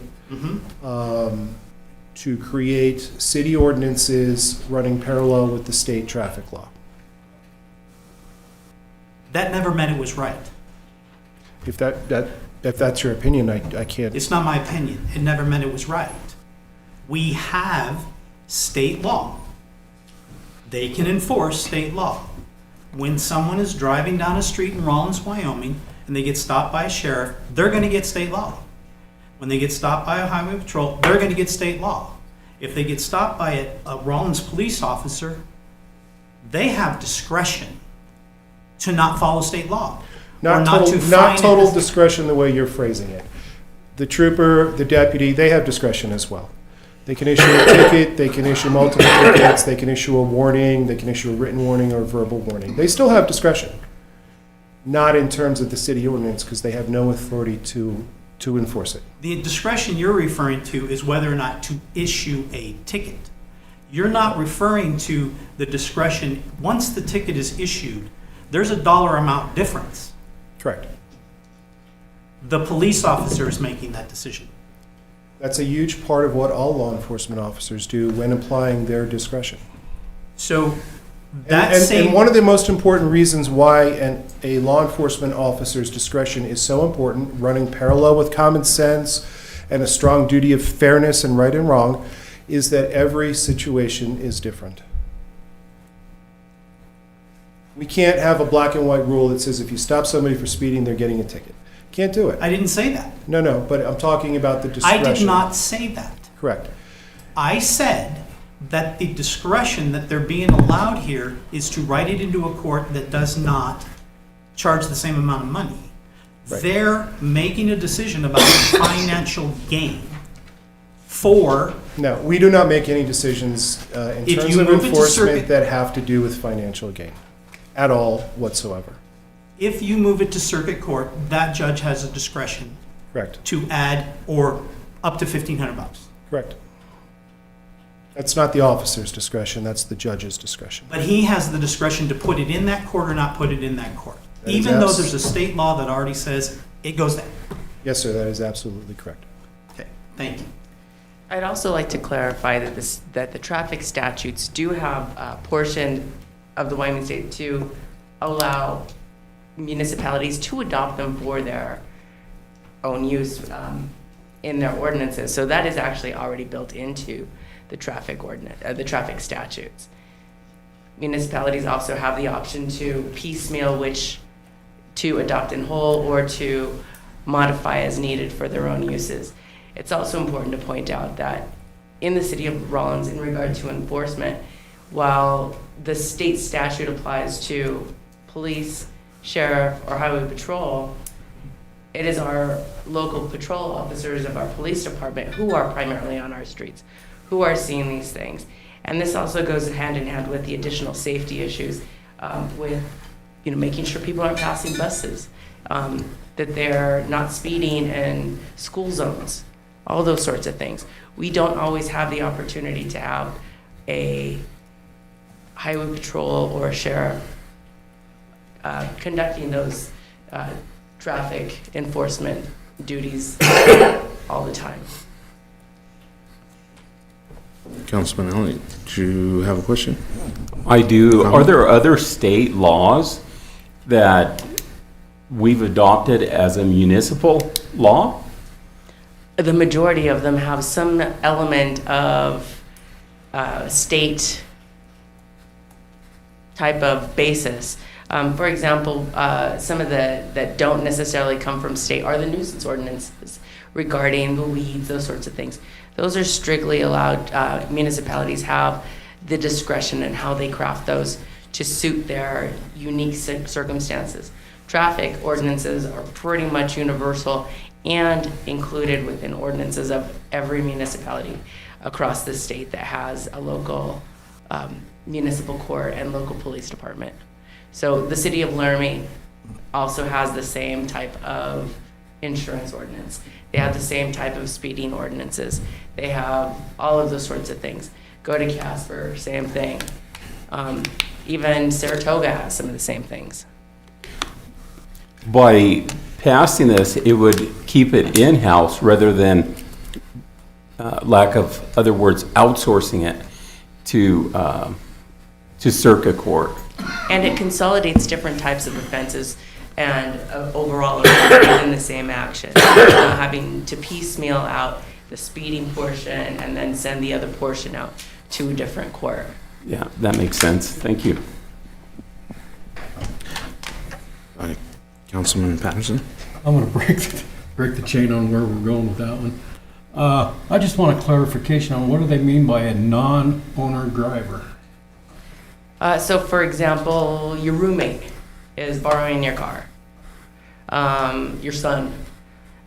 Speaker 14: to create city ordinances running parallel with the state traffic law.
Speaker 5: That never meant it was right.
Speaker 14: If that's your opinion, I can't.
Speaker 5: It's not my opinion. It never meant it was right. We have state law. They can enforce state law. When someone is driving down a street in Rawlins, Wyoming, and they get stopped by a sheriff, they're going to get state law. When they get stopped by a highway patrol, they're going to get state law. If they get stopped by a Rawlins police officer, they have discretion to not follow state law.
Speaker 14: Not
Speaker 5: not
Speaker 14: total,
Speaker 5: to fine
Speaker 14: not
Speaker 5: it
Speaker 14: total
Speaker 5: as-
Speaker 14: discretion the way you're phrasing it. The trooper, the deputy, they have discretion as well. They can issue a ticket, they can issue multiple tickets, they can issue a warning, they can issue a written warning or a verbal warning. They still have discretion. Not in terms of the city ordinance, because they have no authority to enforce it.
Speaker 5: The discretion you're referring to is whether or not to issue a ticket. You're not referring to the discretion, once the ticket is issued, there's a dollar amount difference.
Speaker 14: Correct.
Speaker 5: The police officer is making that decision.
Speaker 14: That's a huge part of what all law enforcement officers do when applying their discretion.
Speaker 5: So that
Speaker 14: And
Speaker 5: same,
Speaker 14: one of the most important reasons why a law enforcement officer's discretion is so important, running parallel with common sense and a strong duty of fairness and right and wrong, is that every situation is different. We can't have a black and white rule that says if you stop somebody for speeding, they're getting a ticket. Can't do it.
Speaker 5: I didn't say that.
Speaker 14: No, but I'm talking about the discretion.
Speaker 5: I did not say that.
Speaker 14: Correct.
Speaker 5: I said that the discretion that they're being allowed here is to write it into a court that does not charge the same amount of money.
Speaker 14: Right.
Speaker 5: They're making a decision about financial gain for,
Speaker 14: No, we do not make any decisions in
Speaker 5: If
Speaker 14: terms
Speaker 5: you
Speaker 14: of
Speaker 5: move it to
Speaker 14: enforcement
Speaker 5: circuit-
Speaker 14: that have to do with financial gain at all whatsoever.
Speaker 5: if you move it to circuit court, that judge has a discretion
Speaker 14: Correct.
Speaker 5: to add or up to $1,500.
Speaker 14: Correct. That's not the officer's discretion, that's the judge's discretion.
Speaker 5: But he has the discretion to put it in that court or not put it in that court.
Speaker 14: That is
Speaker 5: Even though
Speaker 14: abs-
Speaker 5: there's a state law that already says it goes there.
Speaker 14: Yes, sir, that is absolutely correct.
Speaker 5: Okay, thank you.
Speaker 12: I'd also like to clarify that the traffic statutes do have a portion of the Wyoming State to allow municipalities to adopt them for their own use in their ordinances. So that is actually already built into the traffic ordinance, the traffic statutes. Municipalities also have the option to piecemeal which to adopt in whole or to modify as needed for their own uses. It's also important to point out that in the city of Rawlins, in regard to enforcement, while the state statute applies to police, sheriff, or highway patrol, it is our local patrol officers of our police department who are primarily on our streets, who are seeing these things. And this also goes hand in hand with the additional safety issues with, making sure people aren't passing buses, that they're not speeding in school zones, all those sorts of things. We don't always have the opportunity to have a highway patrol or a sheriff conducting those traffic enforcement duties all the time.
Speaker 1: Councilman Elliott, do you have a question?
Speaker 10: I do.
Speaker 1: Comment?
Speaker 10: Are there other state laws that we've adopted as a municipal law?
Speaker 12: The majority of them have some element of state type of basis. For example, some of that don't necessarily come from state are the nuisance ordinances regarding the weeds, those sorts of things. Those are strictly allowed. Municipalities have the discretion in how they craft those to suit their unique circumstances. Traffic ordinances are pretty much universal and included within ordinances of every municipality across the state that has a local municipal court and local police department. So the city of Laramie also has the same type of insurance ordinance. They have the same type of speeding ordinances. They have all of those sorts of things. Go to Casper, same thing. Even Saratoga has some of the same things.
Speaker 10: By passing this, it would keep it in-house rather than, lack of other words, outsourcing it to circuit court.
Speaker 12: And it consolidates different types of offenses and overall in the same action. Having to piecemeal out the speeding portion and then send the other portion out to a different court.
Speaker 10: Yeah, that makes sense. Thank you.
Speaker 1: Councilman Patterson?
Speaker 9: I'm going to break the chain on where we're going with that one. I just want a clarification on what do they mean by a non-owner driver?
Speaker 12: So for example, your roommate is borrowing your car. your son,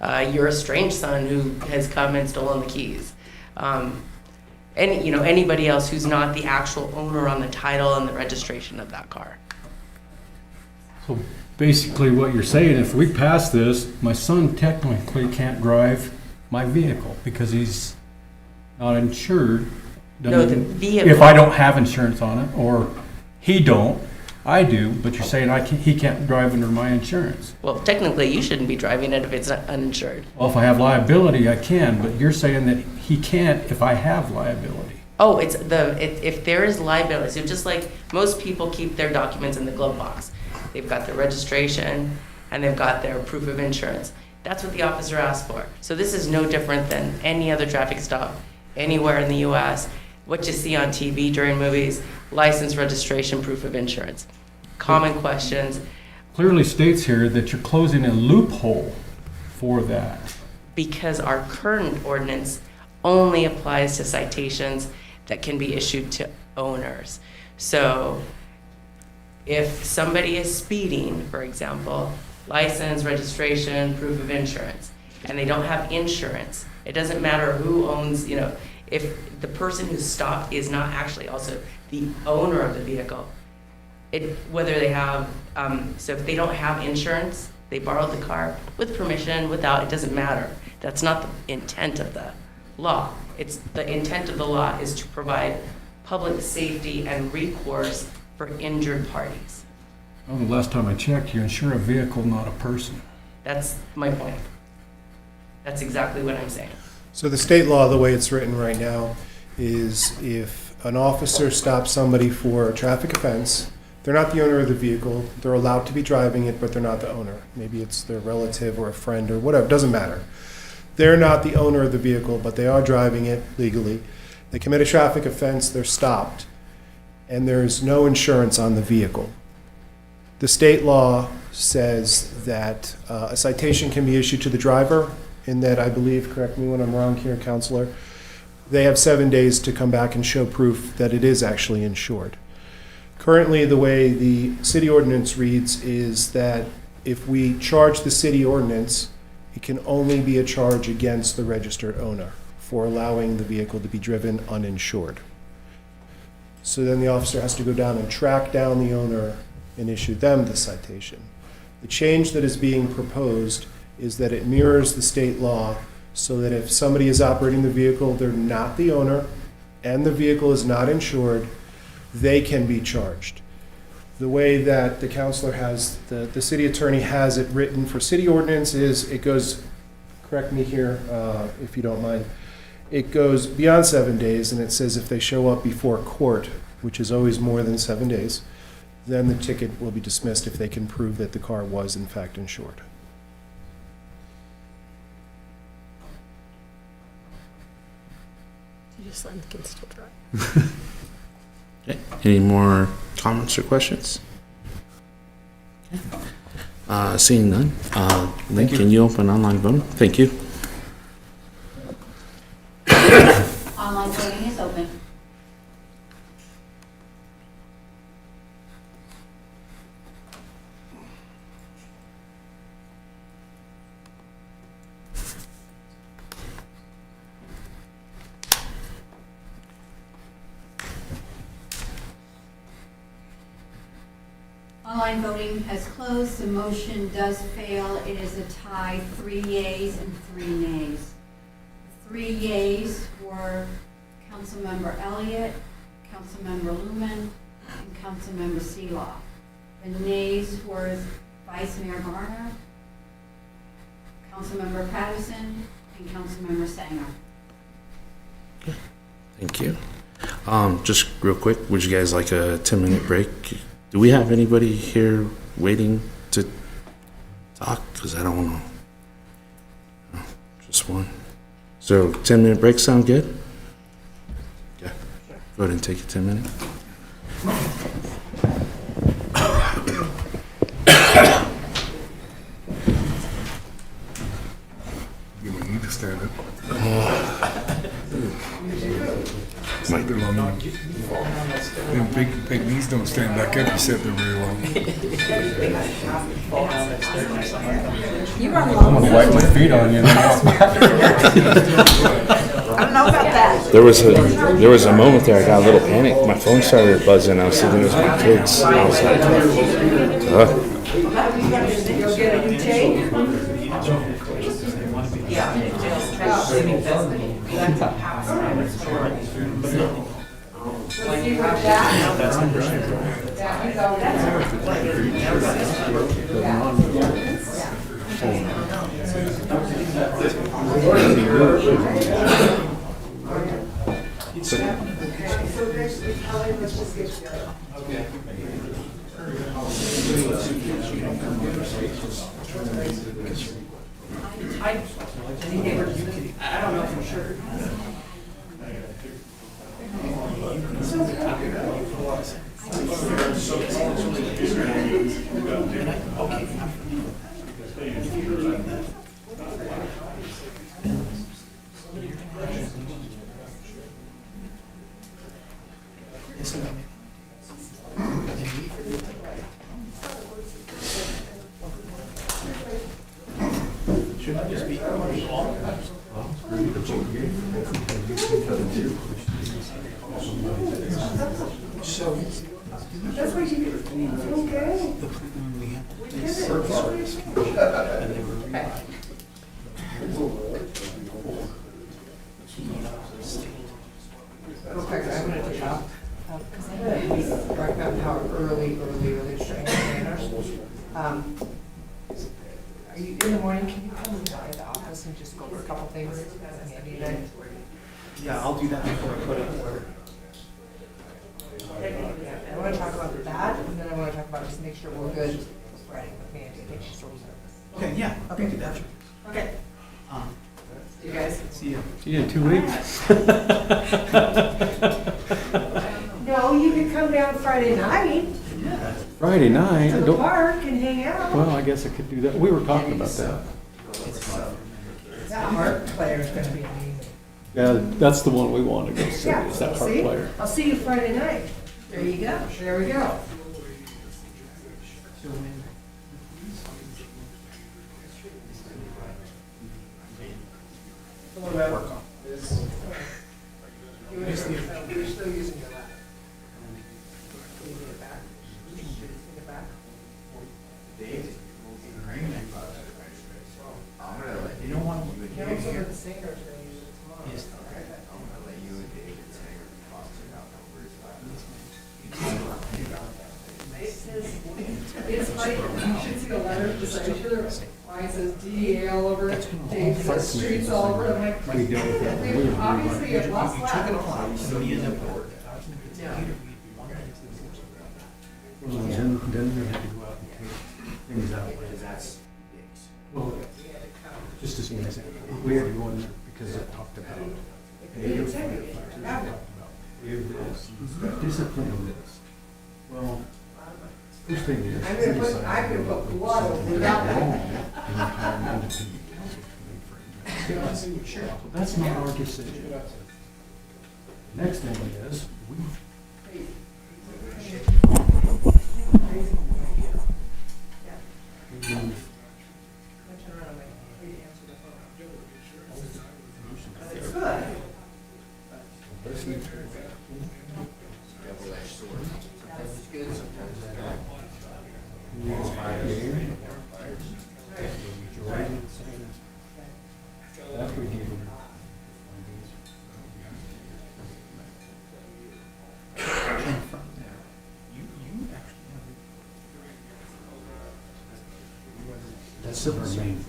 Speaker 12: your estranged son who has come and stolen the keys. Anybody else who's not the actual owner on the title and the registration of that car.
Speaker 9: So basically what you're saying, if we pass this, my son technically can't drive my vehicle because he's not insured.
Speaker 12: No, the vehicle.
Speaker 9: If I don't have insurance on it, or he don't, I do, but you're saying he can't drive under my insurance.
Speaker 12: Well, technically, you shouldn't be driving it if it's not uninsured.
Speaker 9: Well, if I have liability, I can, but you're saying that he can't if I have liability.
Speaker 12: Oh, if there is liability, so just like most people keep their documents in the glove box. They've got their registration and they've got their proof of insurance. That's what the officer asked for. So this is no different than any other traffic stop anywhere in the US. What you see on TV during movies, license, registration, proof of insurance. Common questions.
Speaker 9: Clearly states here that you're closing a loophole for that.
Speaker 12: Because our current ordinance only applies to citations that can be issued to owners. So if somebody is speeding, for example, license, registration, proof of insurance, and they don't have insurance, it doesn't matter who owns, if the person who stopped is not actually also the owner of the vehicle, whether they have, so if they don't have insurance, they borrowed the car with permission, without, it doesn't matter. That's not the intent of the law. It's the intent of the law is to provide public safety and recourse for injured parties.
Speaker 9: Well, the last time I checked, you insure a vehicle, not a person.
Speaker 12: That's my point. That's exactly what I'm saying.
Speaker 14: So the state law, the way it's written right now, is if an officer stops somebody for a traffic offense, they're not the owner of the vehicle, they're allowed to be driving it, but they're not the owner. Maybe it's their relative or a friend or whatever, doesn't matter. They're not the owner of the vehicle, but they are driving it legally. They commit a traffic offense, they're stopped, and there's no insurance on the vehicle. The state law says that a citation can be issued to the driver, in that I believe, correct me when I'm wrong here, Counselor, they have 7 days to come back and show proof that it is actually insured. Currently, the way the city ordinance reads is that if we charge the city ordinance, it can only be a charge against the registered owner for allowing the vehicle to be driven uninsured. So then the officer has to go down and track down the owner and issue them the citation. The change that is being proposed is that it mirrors the state law so that if somebody is operating the vehicle, they're not the owner, and the vehicle is not insured, they can be charged. The way that the counselor has, the city attorney has it written for city ordinance is it goes, correct me here if you don't mind, it goes beyond 7 days, and it says if they show up before court, which is always more than 7 days, then the ticket will be dismissed if they can prove that the car was in fact insured.
Speaker 7: Just let them can still drive.
Speaker 1: Okay. Any more comments or questions? Okay. Seeing none, Lynn, can you open online voting? Thank you.
Speaker 3: Online voting is open. Online voting has closed. The motion does fail. It is a tie, 3 yeas and 3 nays. 3 yeas were Councilmember Elliott, Councilmember Lumen, and Councilmember Seeloff. The nays were Vice Mayor Garner, Councilmember Patterson, and Councilmember Sanger.
Speaker 1: Thank you. Just real quick, would you guys like a 10-minute break? Do we have anybody here waiting to talk? Because I don't want to. No, just one. So 10-minute break sound good? Yeah. Go ahead and take a 10-minute.
Speaker 11: You need to stand up.
Speaker 1: Might be long.
Speaker 11: on. Them big knees don't stand back up, you sit there very long.
Speaker 2: You run
Speaker 9: I'm
Speaker 2: long.
Speaker 9: gonna wipe my feet on you and then walk back.
Speaker 2: I don't know about that.
Speaker 1: There was a moment there I got a little panic. My phone started buzzing. I was thinking it was my kids. I was like,
Speaker 2: Go get a new tape? I don't know for sure. That's what you okay. Real quick, I wanted to talk, because I know we talked about how early training trainers. Are you, in the morning, can you come by the office and just go over a couple things? Andy and I?
Speaker 5: Yeah, I'll do that before I put it in order.
Speaker 2: I want to talk about that, and then I want to talk about just make sure we're good Friday with Mandy. I think she's
Speaker 5: Okay, yeah,
Speaker 2: Okay.
Speaker 5: do that.
Speaker 2: Okay. See you guys.
Speaker 5: See you.
Speaker 9: See you in 2 weeks.
Speaker 2: No, you could come down Friday night
Speaker 9: Friday night, I
Speaker 2: to the
Speaker 9: don't,
Speaker 2: park and hang out.
Speaker 9: well, I guess I could do that. We were talking about that.
Speaker 2: That harp player's gonna be amazing.
Speaker 9: Yeah, that's the one we want to go see,
Speaker 2: Yeah,
Speaker 9: is that harp
Speaker 2: see?
Speaker 9: player.
Speaker 2: I'll see you Friday night. There you go. There we go.
Speaker 5: Work on.
Speaker 2: You're still using your laptop. Can you get it back? Take it back?
Speaker 5: You don't want
Speaker 2: Council or the singer's gonna use it tomorrow.
Speaker 5: Yes.
Speaker 2: It's funny, you should see the letter, the signature, mine says DEA all over it, Dave says streets all over it, I'm like,
Speaker 9: We dealt with that when we were
Speaker 2: obviously it lost
Speaker 5: You took it
Speaker 2: that.
Speaker 5: apart, so you end up with.
Speaker 9: Well, then we had to go out and take things out. Well, just as an example, we had to go in there because it talked about. Hey, discipline of this. Well, first thing is.
Speaker 2: I'm gonna put blood over that.
Speaker 9: That's not our decision. Next thing is, we.
Speaker 2: It's good.
Speaker 9: After we gave them. That's the main.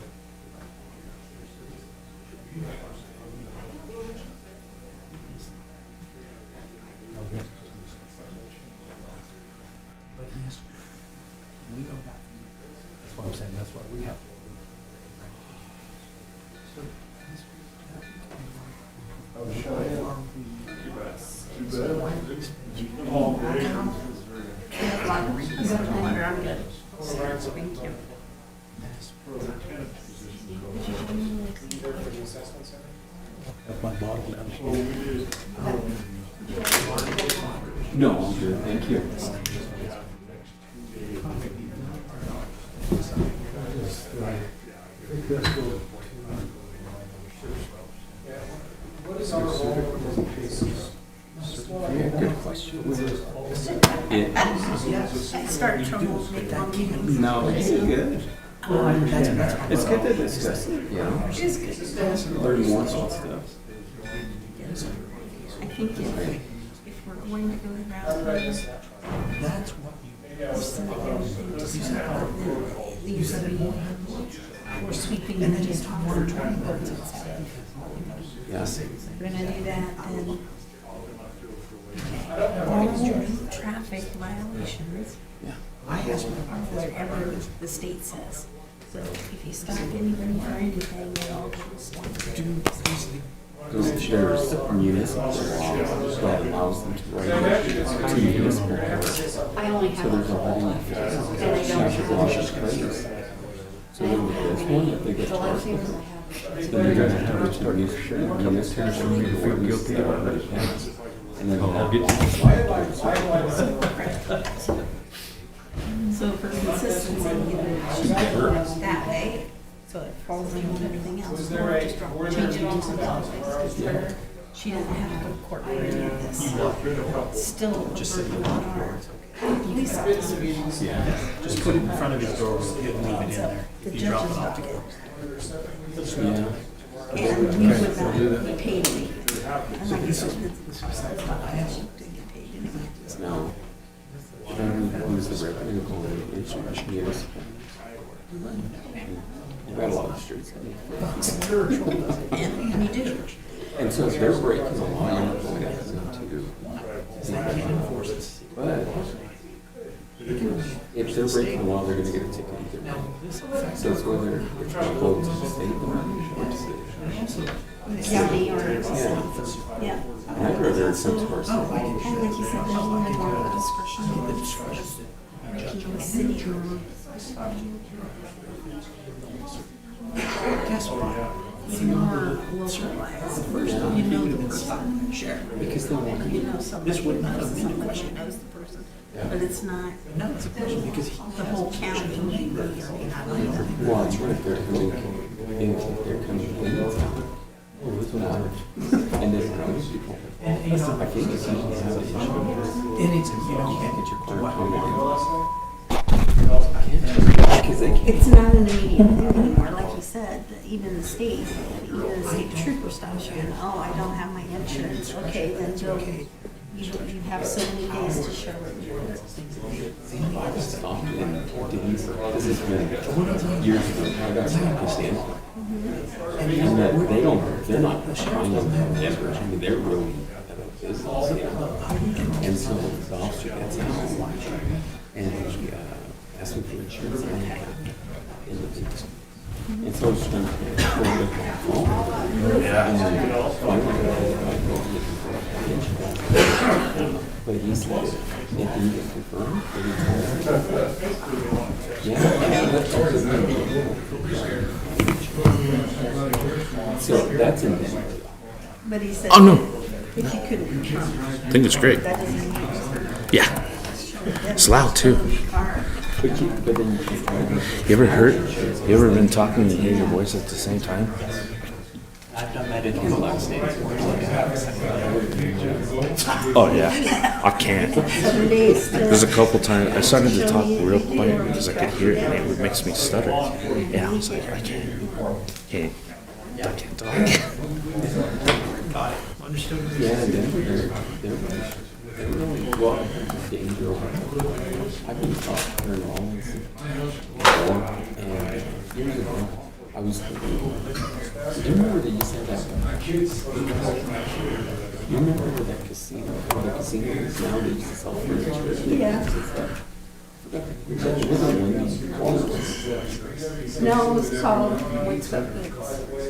Speaker 5: But yes, we go back.
Speaker 9: That's what I'm saying, that's why we have. That's my bottom now.
Speaker 10: No, I'm good, thank you. Yeah, good question.
Speaker 7: I started trouble with on meetings.
Speaker 10: No, it's good. It's good to discuss it, you know?
Speaker 7: It is good.
Speaker 10: Learn more about stuff.
Speaker 7: I think if we're going to go around, that's what we're sweeping and then just more.
Speaker 10: Yeah.
Speaker 7: We're gonna do that, then all traffic violations.
Speaker 10: Yeah.
Speaker 7: Whatever the state says. So if you stop anybody for anything, they all get stopped.
Speaker 10: There's municipal law that allows them to write to municipal codes.
Speaker 3: I only
Speaker 10: So
Speaker 3: have
Speaker 10: there's already traffic laws in place. So then with this one, if they get
Speaker 3: the
Speaker 10: charged,
Speaker 3: life savers I have.
Speaker 10: then they're gonna have to go to the municipal ordinance that already passed. And then they'll get
Speaker 7: So for consistency, it should be that way, so it falls in with everything else. Or just change it to something else, where she doesn't have to go to court for any of this. Still just sitting on our police officers.
Speaker 10: Yeah.
Speaker 5: Just put it in front of his door, he'll leave it in there.
Speaker 7: The
Speaker 5: If you drop
Speaker 7: judges
Speaker 5: it off.
Speaker 7: don't get,
Speaker 10: Yeah.
Speaker 7: and we would not be paid anything. And like you said, I didn't get paid anyway.
Speaker 10: No. Who's the revenue going against municipal? You've got a lot of streets.
Speaker 7: And you do.
Speaker 10: And so if they're breaking the law, you're not going after them to. But if they're breaking the law, they're gonna get a ticket either way. So it's whether it's gonna go to the state or to the
Speaker 7: County or, yeah.
Speaker 10: And I'd rather it's sent to our state.
Speaker 7: And like you said, there's only more discretion. Keeping the city on. Guess what? It's more localized. First, you know the person. Sure.
Speaker 10: Because they want
Speaker 7: You know somebody knows somebody who knows the person. But it's not, no, it's a question because the whole county knows or not.
Speaker 10: Well, it's right, they're coming in town. And then other people. I think it's something to have an issue.
Speaker 5: And it's, you
Speaker 10: You can't get your car permit.
Speaker 7: It's not an immediate thing anymore, like you said, even the state trooper stops you and, oh, I don't have my insurance, okay, then you have so many days to show it.
Speaker 10: Stopped in Denver. This has been years ago. I got stopped in Stanford. And that they're not trying to leverage. I mean, they're really about business, you know. And so the officer gets out and he asked me for insurance and I had in the business. And so I was trying to go to the phone. And then finally I go looking for insurance. But he said it didn't get confirmed. But he told me. So that's in Denver.
Speaker 7: But he said.
Speaker 1: Oh, no.
Speaker 7: If you couldn't confirm.
Speaker 1: I think it's great.
Speaker 7: That doesn't mean.
Speaker 1: Yeah. It's loud too.
Speaker 10: But then you can try to.
Speaker 1: You ever been talking and hear your voice at the same time?
Speaker 5: I've done that in Orlando State.
Speaker 1: Oh yeah, I can't. There's a couple times I started to talk real quiet because I could hear it and it makes me stutter. And I was like, I can't talk.
Speaker 5: Got it, understood.
Speaker 10: Yeah, they're really well. Danger. I've been talking to Rawlins before, and years ago, I was thinking, do you remember that you said that? You remember that casino? Where the casino is now, they used to sell furniture.
Speaker 7: Yeah.
Speaker 10: And stuff. It wasn't Wendy's.
Speaker 7: No, it was called One-Step Goods,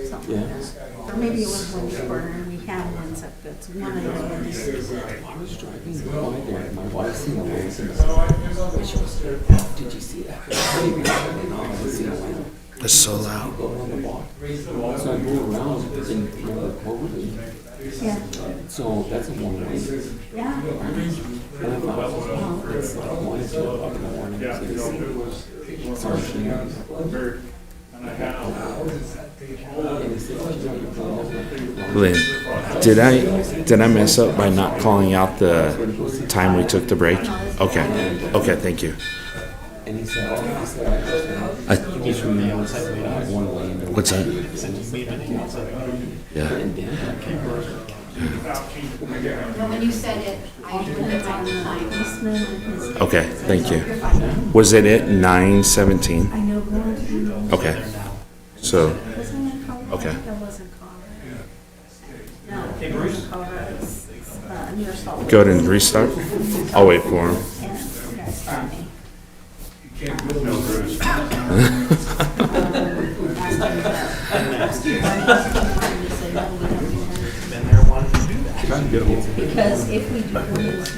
Speaker 7: something like
Speaker 10: Yeah.
Speaker 7: that. Or maybe it was Wendy's Corner, and we had One-Step Goods, one of the Wendy's.
Speaker 10: I was driving by there, and my wife seen a lamp and she was, did you see that? I didn't see a lamp.
Speaker 1: It's so loud.
Speaker 3: Yeah.
Speaker 10: So that's a one way.
Speaker 3: Yeah.
Speaker 1: Lynn, did I mess up by not calling out the time we took the break? Okay, thank you. What's that? Yeah.
Speaker 3: Well, when you said it, I put it on the line.
Speaker 1: Okay, thank you. Was it at 9:17?
Speaker 3: I know.
Speaker 1: Okay. So, okay.
Speaker 3: That wasn't Colorado. No, it wasn't Colorado. It's, near Salt Lake.
Speaker 1: Go ahead and restart. I'll wait for him.
Speaker 3: And you guys saw me.
Speaker 5: Been there, wanted to do that.
Speaker 3: Because if we do one of those,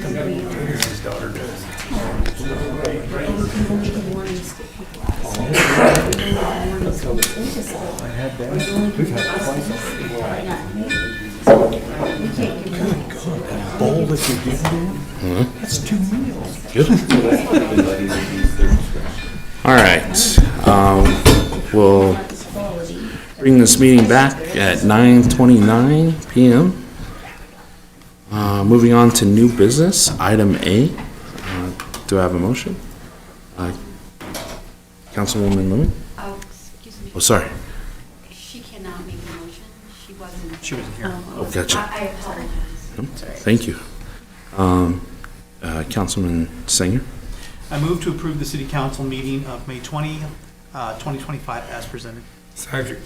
Speaker 3: we warnings to people outside. We can't give them.
Speaker 11: Bowl that you give them, that's 2 meals.
Speaker 1: All right. We'll bring this meeting back at 9:29 p.m. Moving on to new business, item A. Do I have a motion? Councilwoman Lemon?
Speaker 3: Oh, excuse me.
Speaker 1: Oh, sorry.
Speaker 3: She cannot make a motion. She wasn't.
Speaker 5: She wasn't here.
Speaker 1: Oh, gotcha.
Speaker 3: I apologize.
Speaker 1: Thank you. Councilman Singer?
Speaker 5: I move to approve the city council meeting of May 20, 2025 as presented.
Speaker 11: Second.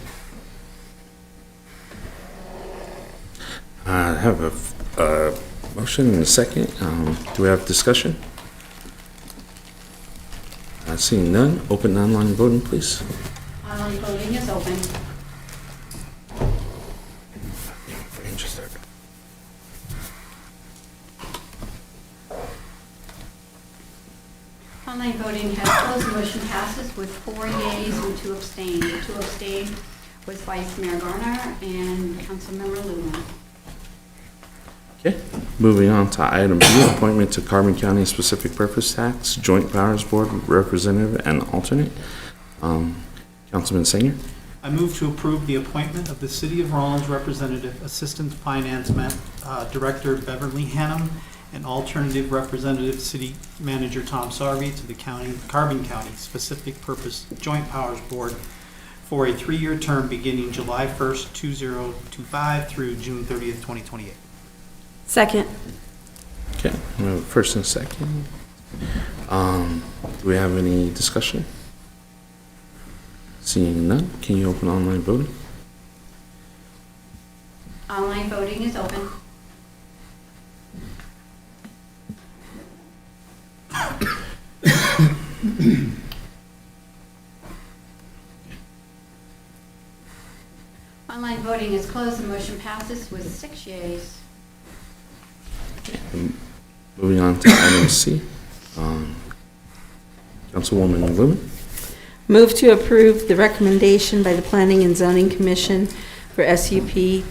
Speaker 1: I have a motion and a second. Do we have discussion? Seeing none, open online voting, please.
Speaker 3: Online voting is open. Online voting has closed. The motion passes with 4 yeas and 2 abstain. The 2 abstain was Vice Mayor Garner and Councilmember Luna.
Speaker 1: Okay, moving on to item B, appointment to Carbon County Specific Purpose Tax Joint Powers Board Representative and Alternate. Councilman Singer?
Speaker 5: I move to approve the appointment of the City of Rawlins Representative Assistant Finance Director Beverly Hannum and Alternative Representative City Manager Tom Sarvey to the Carbon County Specific Purpose Joint Powers Board for a 3-year term beginning July 1st, 2025 through June 30th, 2028.
Speaker 7: Second.
Speaker 1: Okay, we have a first and a second. Do we have any discussion? Seeing none, can you open online voting?
Speaker 3: Online voting is open. Online voting is closed. The motion passes with 6 yeas.
Speaker 1: Moving on to item C. Councilwoman Lumen?
Speaker 7: Move to approve the recommendation by the Planning and Zoning Commission for SUP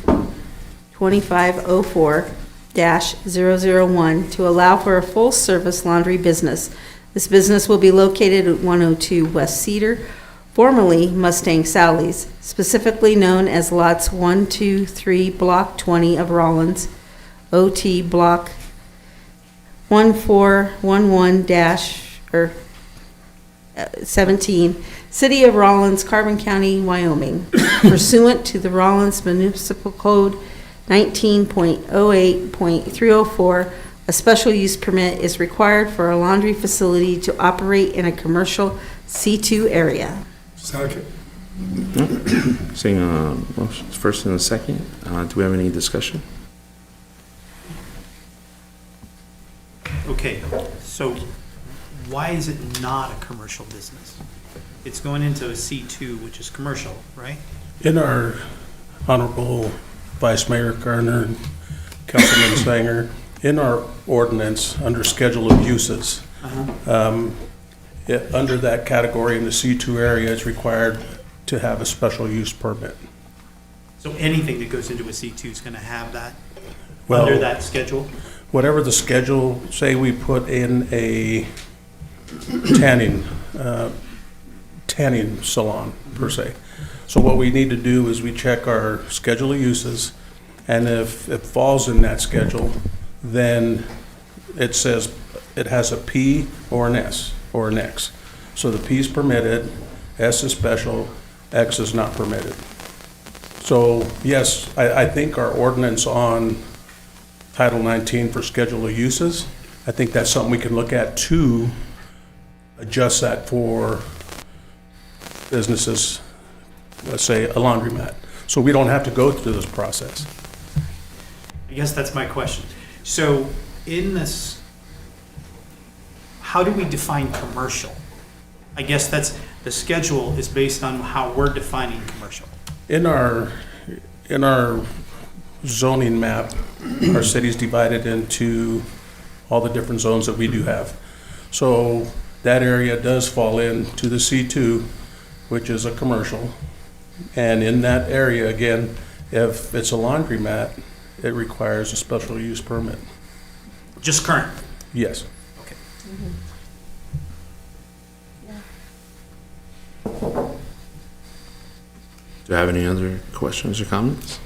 Speaker 7: 2504-001 to allow for a full-service laundry business. This business will be located at 102 West Cedar, formerly Mustang Sally's, specifically known as lots 1, 2, 3, Block 20 of Rawlins, OT Block 1411-17, City of Rawlins, Carbon County, Wyoming, pursuant to the Rawlins Municipal Code 19.08.304. A special use permit is required for a laundry facility to operate in a commercial C2 area.
Speaker 11: Second.
Speaker 1: Seeing motions first and a second, do we have any discussion?
Speaker 5: Okay, so why is it not a commercial business? It's going into a C2, which is commercial, right?
Speaker 15: In our Honorable Vice Mayor Garner and Councilman Sanger, in our ordinance under Schedule of Uses, under that category in the C2 area, it's required to have a special use permit.
Speaker 5: So anything that goes into a C2 is going to have that
Speaker 15: Well-
Speaker 5: under that schedule?
Speaker 15: Whatever the schedule, say we put in a tanning salon, per se. So what we need to do is we check our schedule of uses, and if it falls in that schedule, then it says it has a P or an S or an X. So the P is permitted, S is special, X is not permitted. So yes, I think our ordinance on Title 19 for schedule of uses, I think that's something we can look at to adjust that for businesses, let's say a laundromat. So we don't have to go through this process.
Speaker 5: I guess that's my question. So in this, how do we define commercial? I guess that's, the schedule is based on how we're defining commercial.
Speaker 15: In our zoning map, our city's divided into all the different zones that we do have. So that area does fall into the C2, which is a commercial. And in that area, again, if it's a laundromat, it requires a special use permit.
Speaker 5: Just current?
Speaker 15: Yes.
Speaker 5: Okay.
Speaker 1: Do you have any other questions or comments?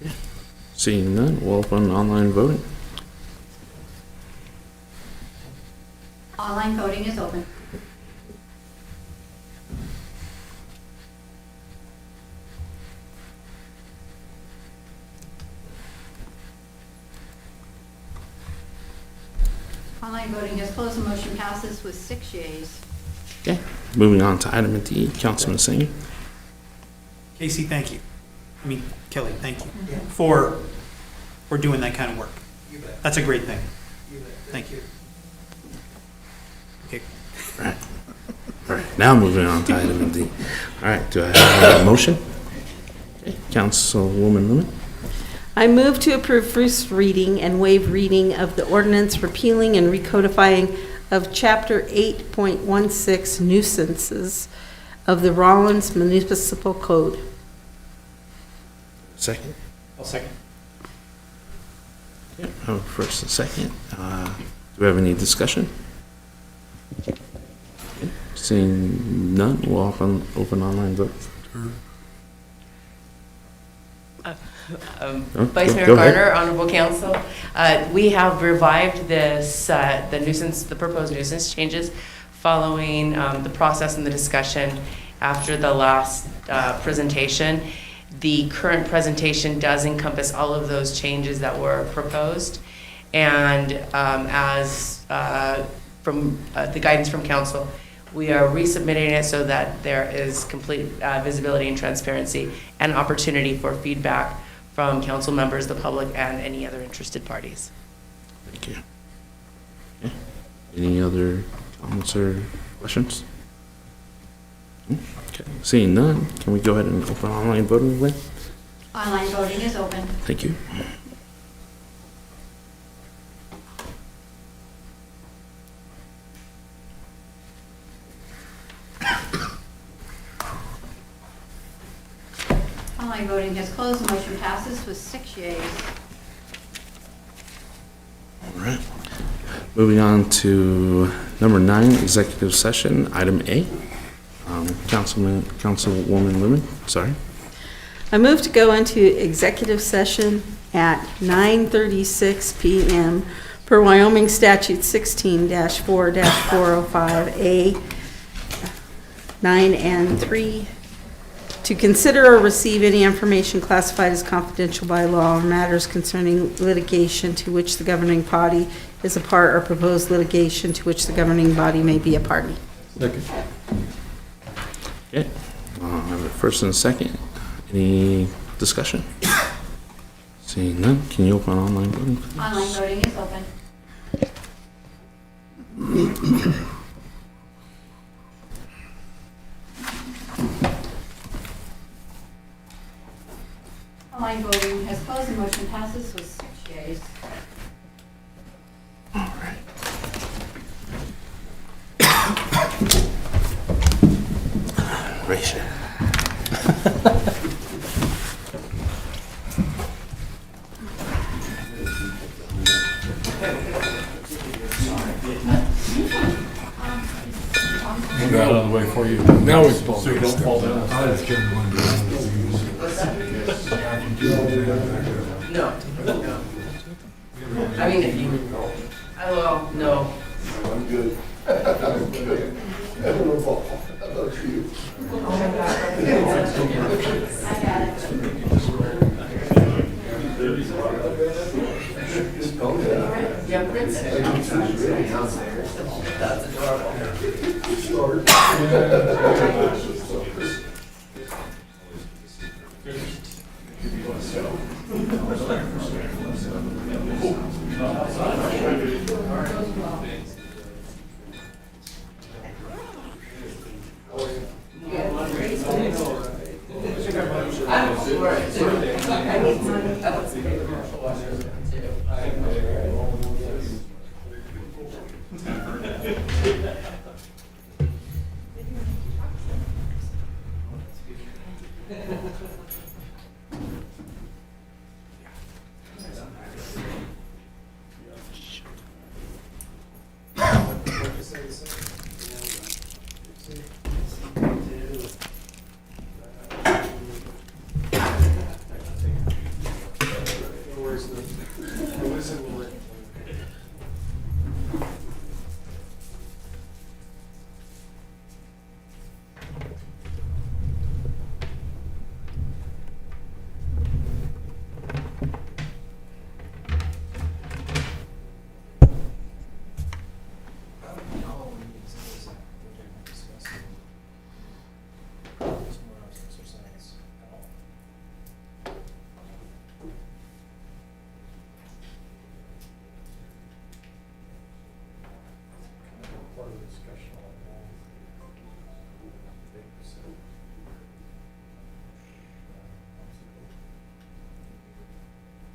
Speaker 1: Okay. Seeing none, we'll open online voting.
Speaker 3: Online voting is open. Online voting has closed. The motion passes with 6 yeas.
Speaker 1: Okay. Moving on to item D, Councilman Singer.
Speaker 5: Casey, thank you. I mean, Kelly, thank you for doing that kind of work. That's a great thing. Thank you. Okay.
Speaker 1: All right, now moving on to item D. All right, do I have a motion? Okay, Councilwoman Lemon.
Speaker 7: I move to approve first reading and waive reading of the ordinance repealing and recodifying of Chapter 8.16 nuisances of the Rawlins Municipal Code.
Speaker 1: Second.
Speaker 5: I'll second.
Speaker 1: Okay, first and second. Do we have any discussion? Okay, seeing none, we'll open online vote.
Speaker 12: Vice Mayor
Speaker 1: go ahead.
Speaker 12: Garner, Honorable Council, we have revived this, the proposed nuisance changes following the process and the discussion after the last presentation. The current presentation does encompass all of those changes that were proposed, and as from the guidance from Council, we are resubmitting it so that there is complete visibility and transparency and opportunity for feedback from council members, the public, and any other interested parties.
Speaker 1: Thank you. Okay. Any other comments or questions? Okay, seeing none, can we go ahead and open online voting, Lynn?
Speaker 3: Online voting is open.
Speaker 1: Thank you.
Speaker 3: Online voting has closed. The motion passes with 6 yeas.
Speaker 1: All right. Moving on to number 9, executive session, item A. Councilwoman Lemon, sorry.
Speaker 7: I move to go into executive session at 9:36 PM per Wyoming Statute 16-4-405A 9 and 3 to consider or receive any information classified as confidential by law or matters concerning litigation to which the governing body is a part or proposed litigation to which the governing body may be a party.
Speaker 15: Second.
Speaker 1: Okay. I have a first and a second. Any discussion? Seeing none, can you open online voting, please?
Speaker 3: Online voting is open. Online voting has closed. The motion passes with 6 yeas.
Speaker 1: All right.
Speaker 9: Got out of the way for you.
Speaker 11: Now it's Paul.
Speaker 9: So you don't fall down.
Speaker 11: I just kept wondering.
Speaker 12: No. I mean, if you, I will, no.
Speaker 6: I'm good. I'm good. I don't know, Paul. How about you?
Speaker 12: Oh my God. I got it. Yeah, Prince. That's adorable.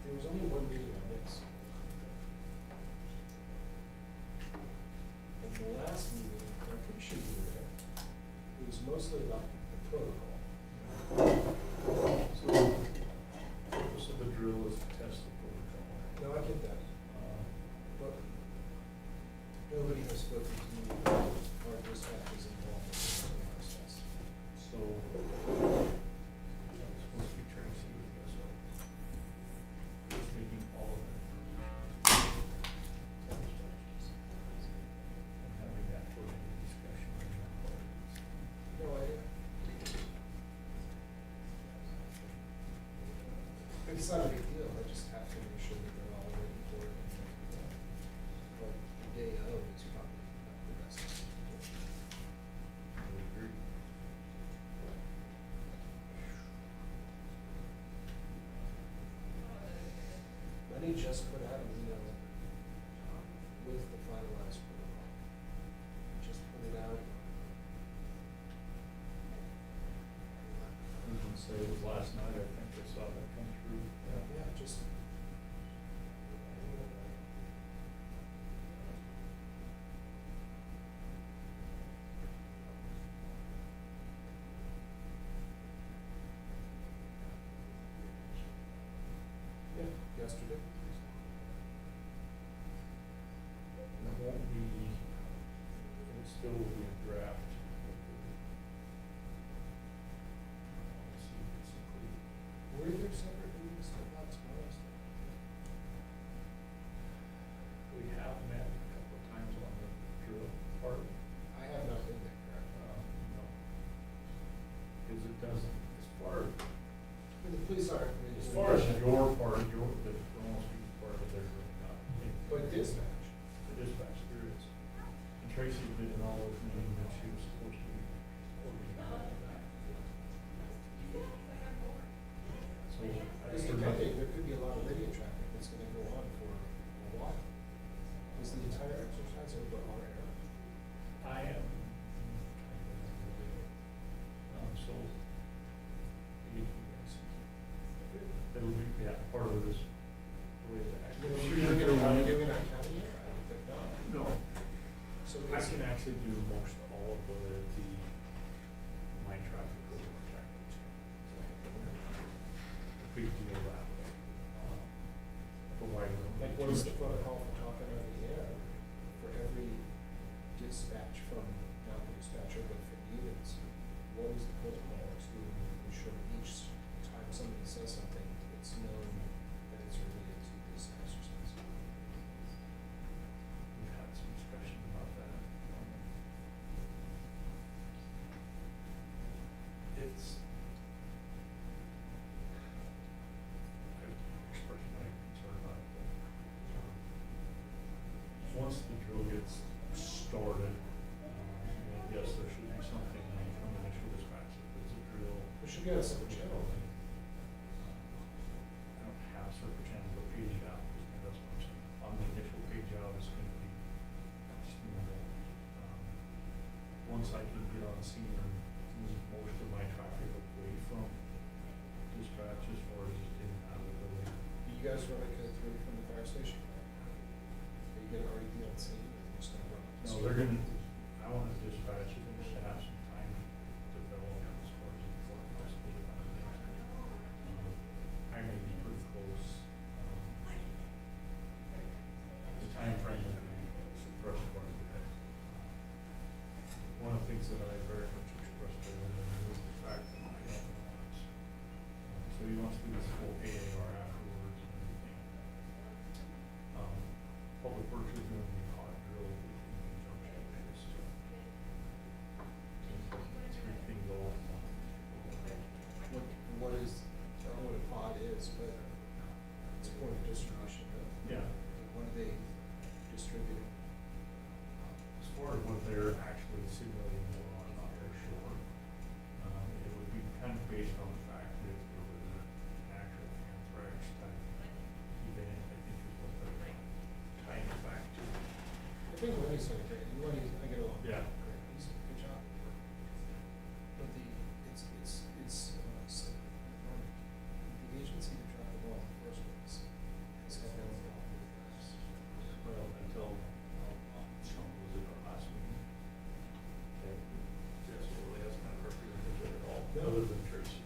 Speaker 14: There was only one meeting on this. And the last meeting, I'm pretty sure you were there, it was mostly about the protocol.
Speaker 9: So the drill is to test the protocol.
Speaker 14: No, I get that. But nobody has spoken to me about our dispatches involved in this process.
Speaker 9: So, it's supposed to be Tracy with us, so. Just making all of it. And having that for a discussion.
Speaker 14: No, it's not a big deal, I just have to make sure that they're all ready for it. But the day of is probably not the best.
Speaker 9: I would agree.
Speaker 14: Lenny just put out an email with the finalized protocol. Just put it out.
Speaker 9: I was gonna say it was last night, I think I saw that come through.
Speaker 14: Yeah, just. Yeah, yesterday.
Speaker 9: And it won't be, it still will be a draft. See if it's included.
Speaker 14: Were there separate meetings about tomorrow?
Speaker 9: We have met a couple of times on the drill part.
Speaker 14: I have not been there, correct?
Speaker 9: No. Because it doesn't, as far as
Speaker 14: The police aren't.
Speaker 9: As far as your part, the almost be part of it, there's really not.
Speaker 14: But dispatch.
Speaker 9: The dispatch, there is. And Tracy's been in all those meetings that she was supposed to be coordinating all of that. So,
Speaker 14: Because depending, there could be a lot of radio traffic that's gonna go on for a while. Is the entire exercise over our air?
Speaker 9: I am. So, it'll be, yeah, part of it is
Speaker 14: What is the protocol for talking over the air for every dispatch from, not the dispatcher, but for units? What is the protocol to ensure each time somebody says something, it's known that it's related to this exercise?
Speaker 16: We've had some discussion about that. It's, I've expressed my concern about it. Once the drill gets started, yes, there should be something from initial dispatch. If it's a drill,
Speaker 14: We should get a separate channel then.
Speaker 16: I don't have separate channels, but page out, because that's what I'm saying. On the initial page out, it's going to be just normal. Once I can get on scene and move most of my traffic away from dispatch as far as just getting out of the building.
Speaker 14: Do you guys run a code 3 from the fire station? Are you gonna already be on scene, or are you just gonna run?
Speaker 16: No, they're going to, I want to dispatch it and just have some time to develop as far as the courthouse goes. I may be pretty close. The time frame will be suppressed quite a bit. One of the things that I very much expressed to him was the fact that I don't want, so he wants to do this full AAR afterwards and everything. Public Works is doing the hot drill in conjunction with this. Three things all at once.
Speaker 14: What is, I don't know what a pod is, but it's a point of distribution, but
Speaker 16: Yeah.
Speaker 14: what are they distributing?
Speaker 16: As far as what they're actually simulating, I'm not very sure. It would be kind of based on the fact that if there was an actual anthrax type event, I think is what they're tying it back to.
Speaker 14: I think Lenny's doing great, and Lenny's, I get along.
Speaker 16: Yeah.
Speaker 14: Great, he's a good job. But the agency that dropped the ball in the first place has had no involvement with this.
Speaker 16: Well, until Sean was at our last meeting. Yes, well, that's kind of representative at all, other than Tracy.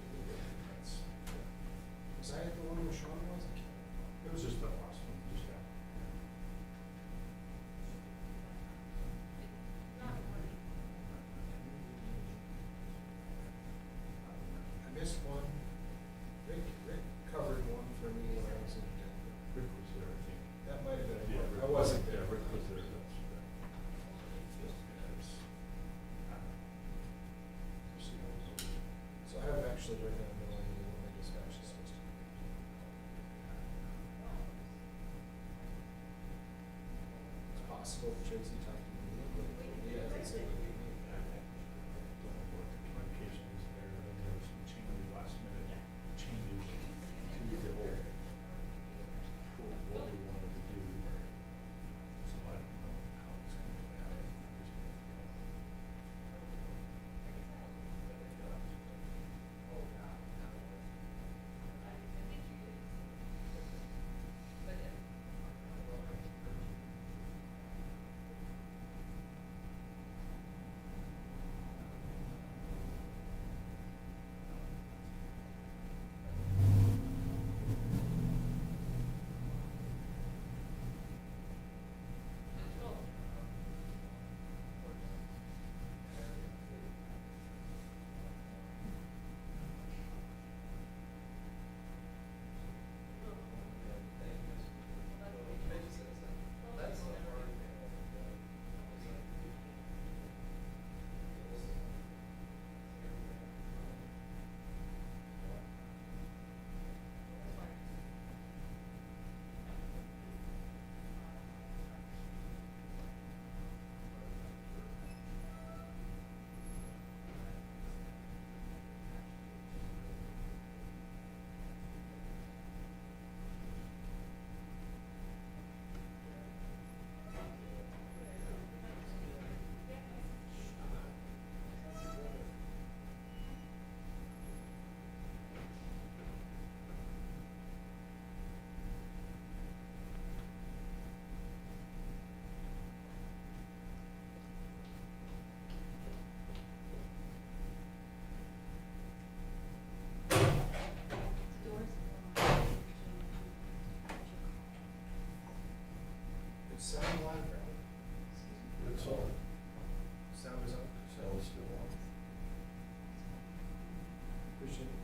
Speaker 14: Was I at the one where Sean was? I can't remember.
Speaker 16: It was just the last one, just that.
Speaker 14: I missed one. Rick covered one for me when I was in Denver.
Speaker 16: Rick was there, I think.
Speaker 14: That might have been,
Speaker 16: Yeah, Rick
Speaker 14: I wasn't there.
Speaker 16: Yeah, Rick was there, that's right.
Speaker 14: So I have actually written down the line when my dispatch is supposed to be. It's possible that Tracy talked to me, but yeah, it's a
Speaker 16: Communication was there, and there was some changes, last minute changes to the whole, what we wanted to do. So I don't know how it's going to play out.
Speaker 6: Sound live, right? It's on. Sound is on. Sound is still on. Appreciate it.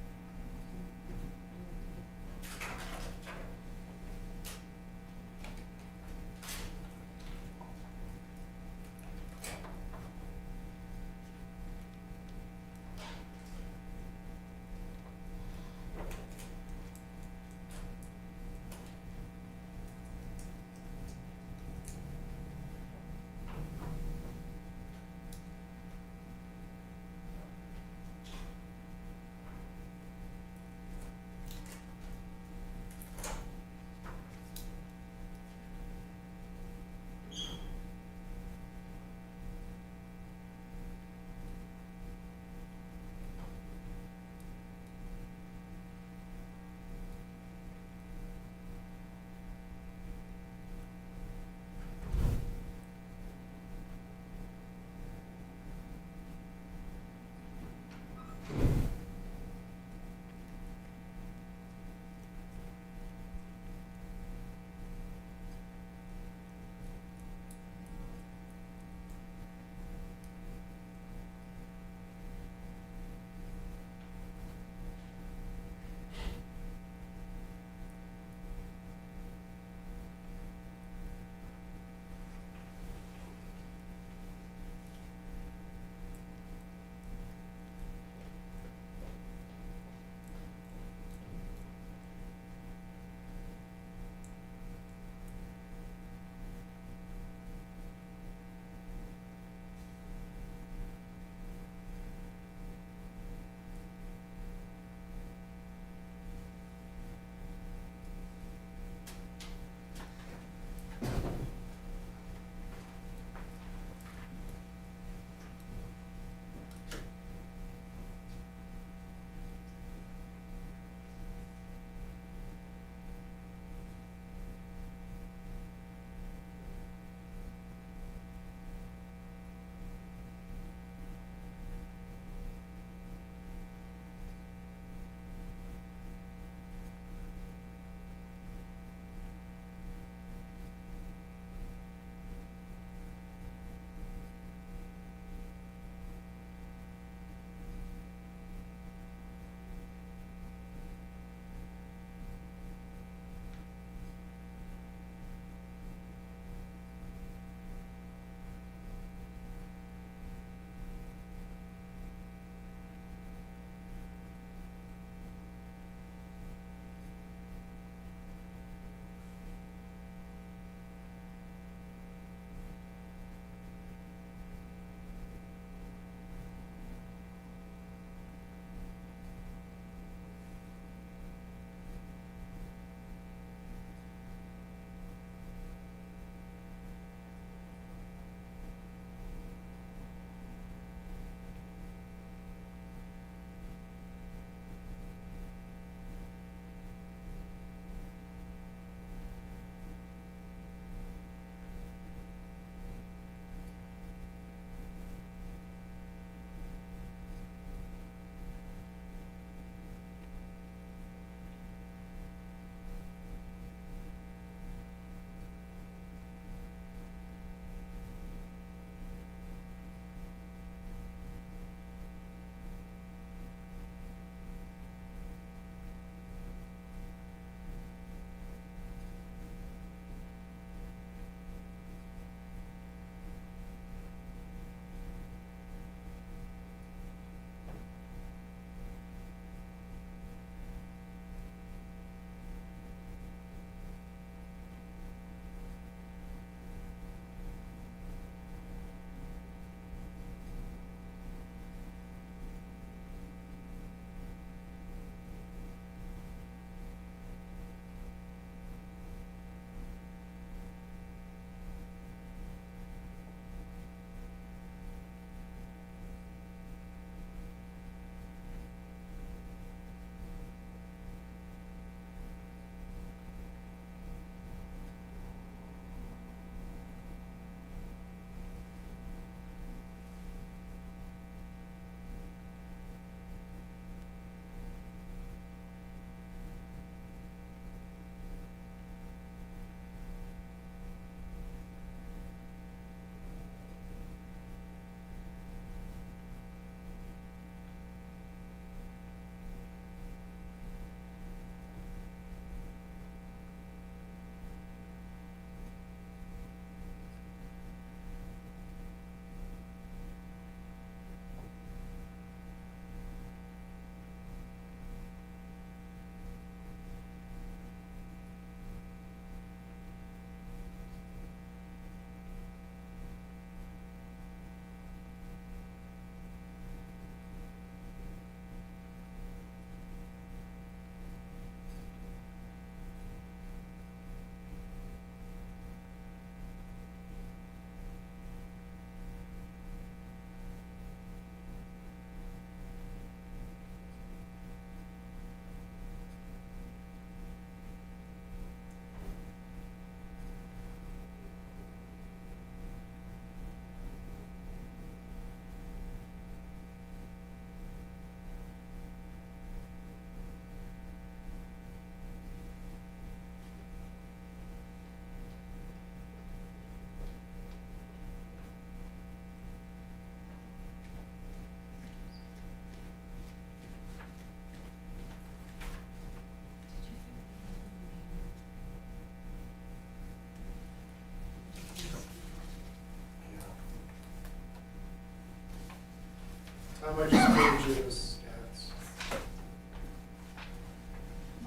Speaker 14: How much is page of the stats?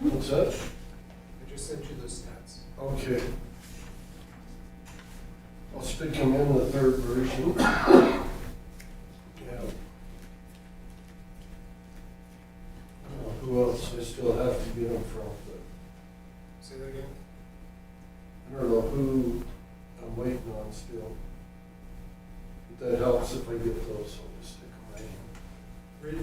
Speaker 6: What's that?
Speaker 14: I just sent you the stats.
Speaker 6: Okay. I'll stick them in the third version. Yeah. Who else I still have to get them from, but
Speaker 14: Say that again?
Speaker 6: I don't know who I'm waiting on still. But that helps if I get those, I'll just stick them right in.
Speaker 14: Rick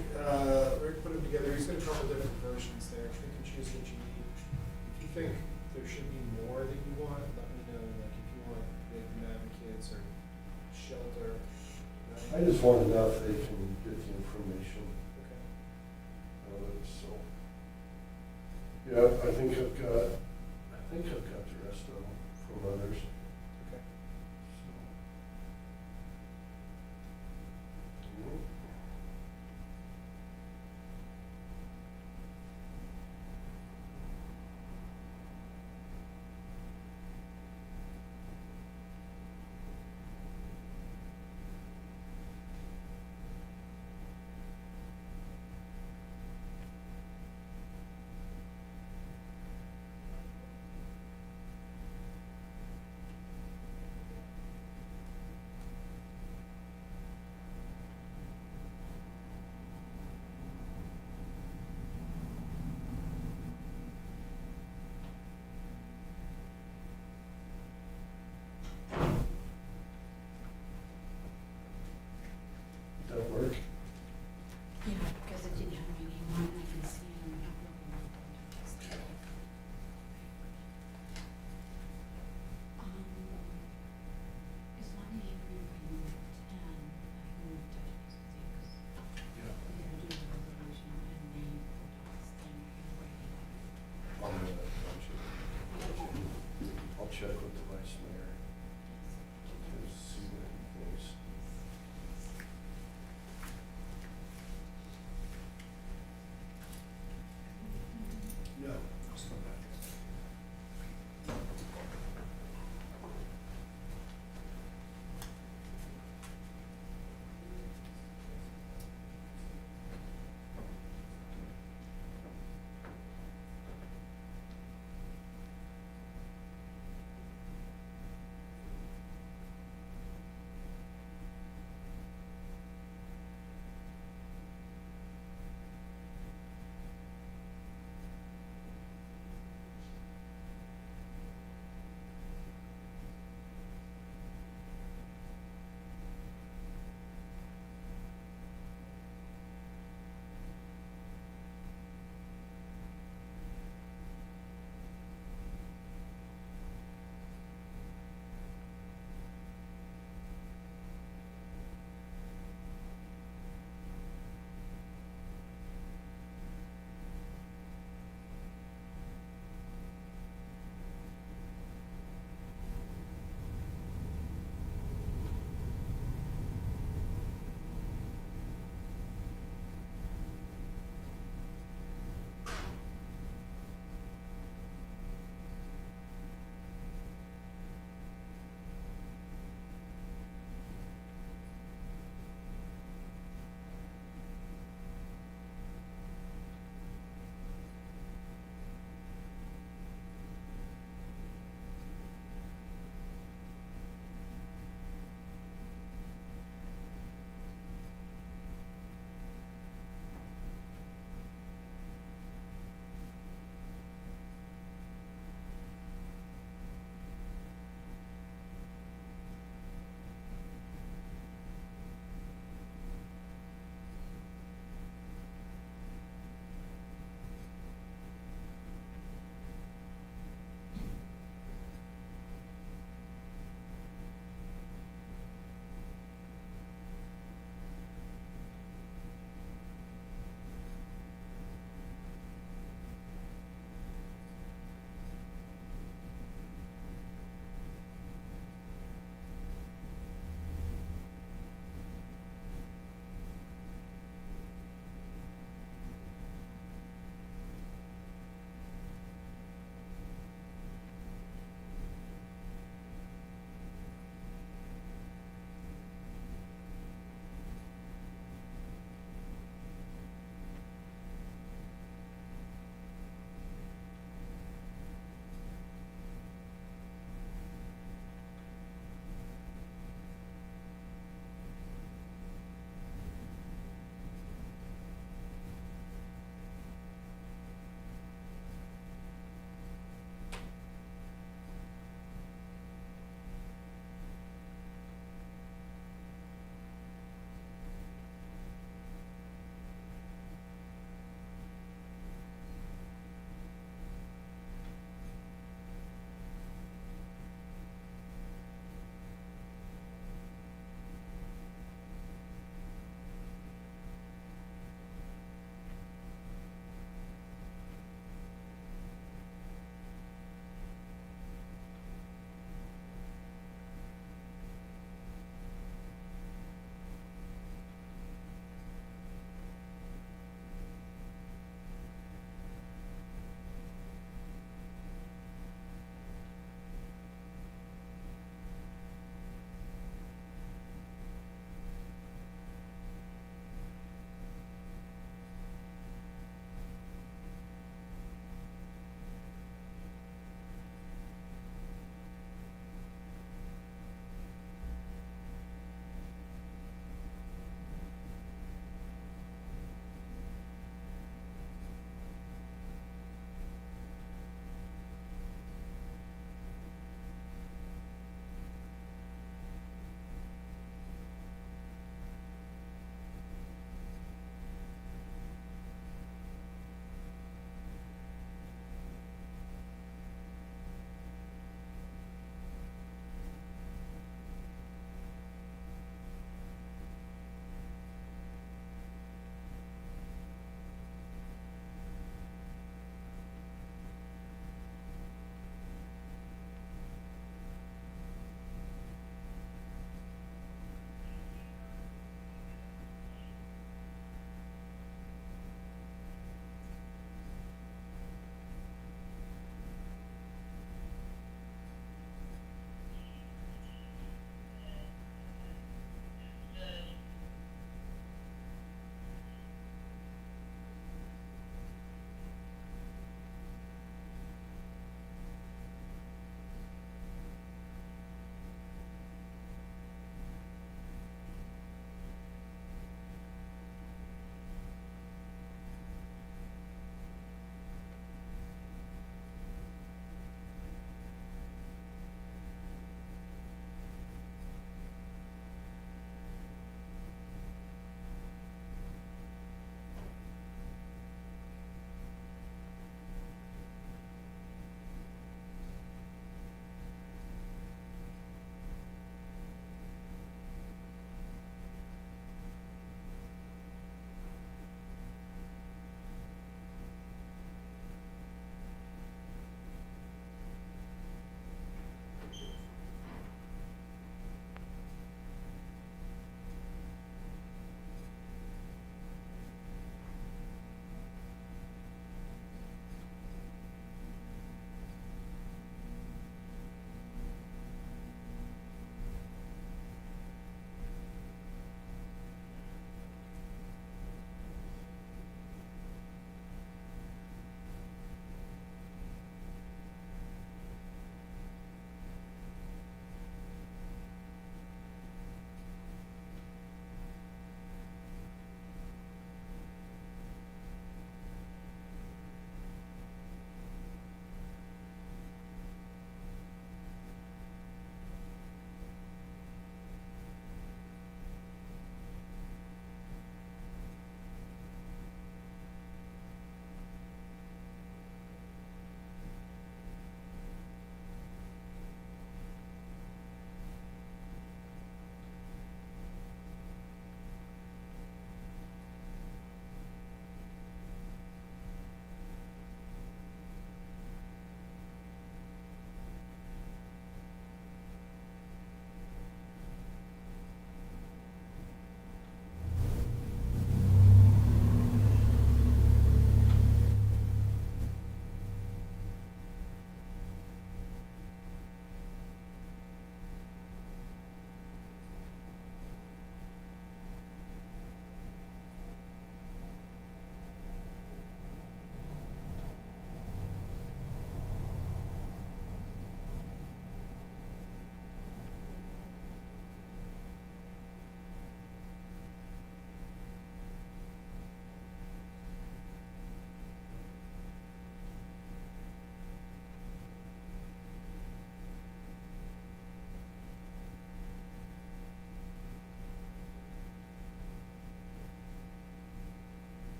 Speaker 14: put them together, he's got a couple different versions there, you can choose what you need. If you think there should be more that you want, let me know, like if you want victim advocates or shelter.
Speaker 6: I just want enough they can get the information
Speaker 14: Okay.
Speaker 6: out of it, so. Yeah, I think I've got the rest of them from others.
Speaker 14: Okay.
Speaker 6: Did that work?
Speaker 3: Yeah, because it didn't have my name on it, I can see it on the as long as you bring by 10, I can touch base with you, because
Speaker 6: Yeah.
Speaker 3: we're gonna do the resolution and the BoardDocs thing in writing.
Speaker 6: I'll check with the vice mayor to see what he thinks.
Speaker 14: No.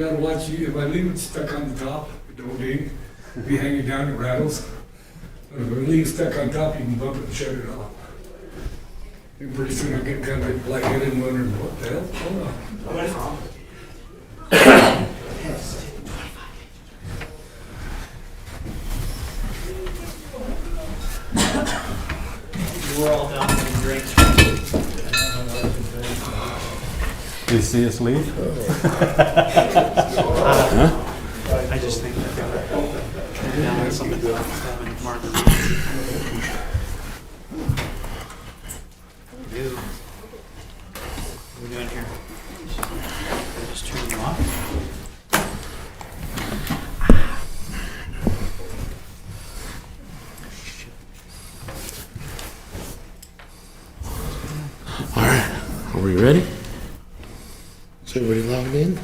Speaker 11: gotta watch you, if I leave it stuck on the top, it don't ding. If you hang it down, it rattles. But if I leave it stuck on top, you can bump it and shut it off. And pretty soon I'll get kind of lightheaded and wondering, what the hell's going on?
Speaker 5: We're all down in great.
Speaker 10: Did you see us leave?
Speaker 5: I just think that they're down on something having margaritas. What are we doing here? Just turn them off.
Speaker 1: All right, are we ready? Is everybody logged in?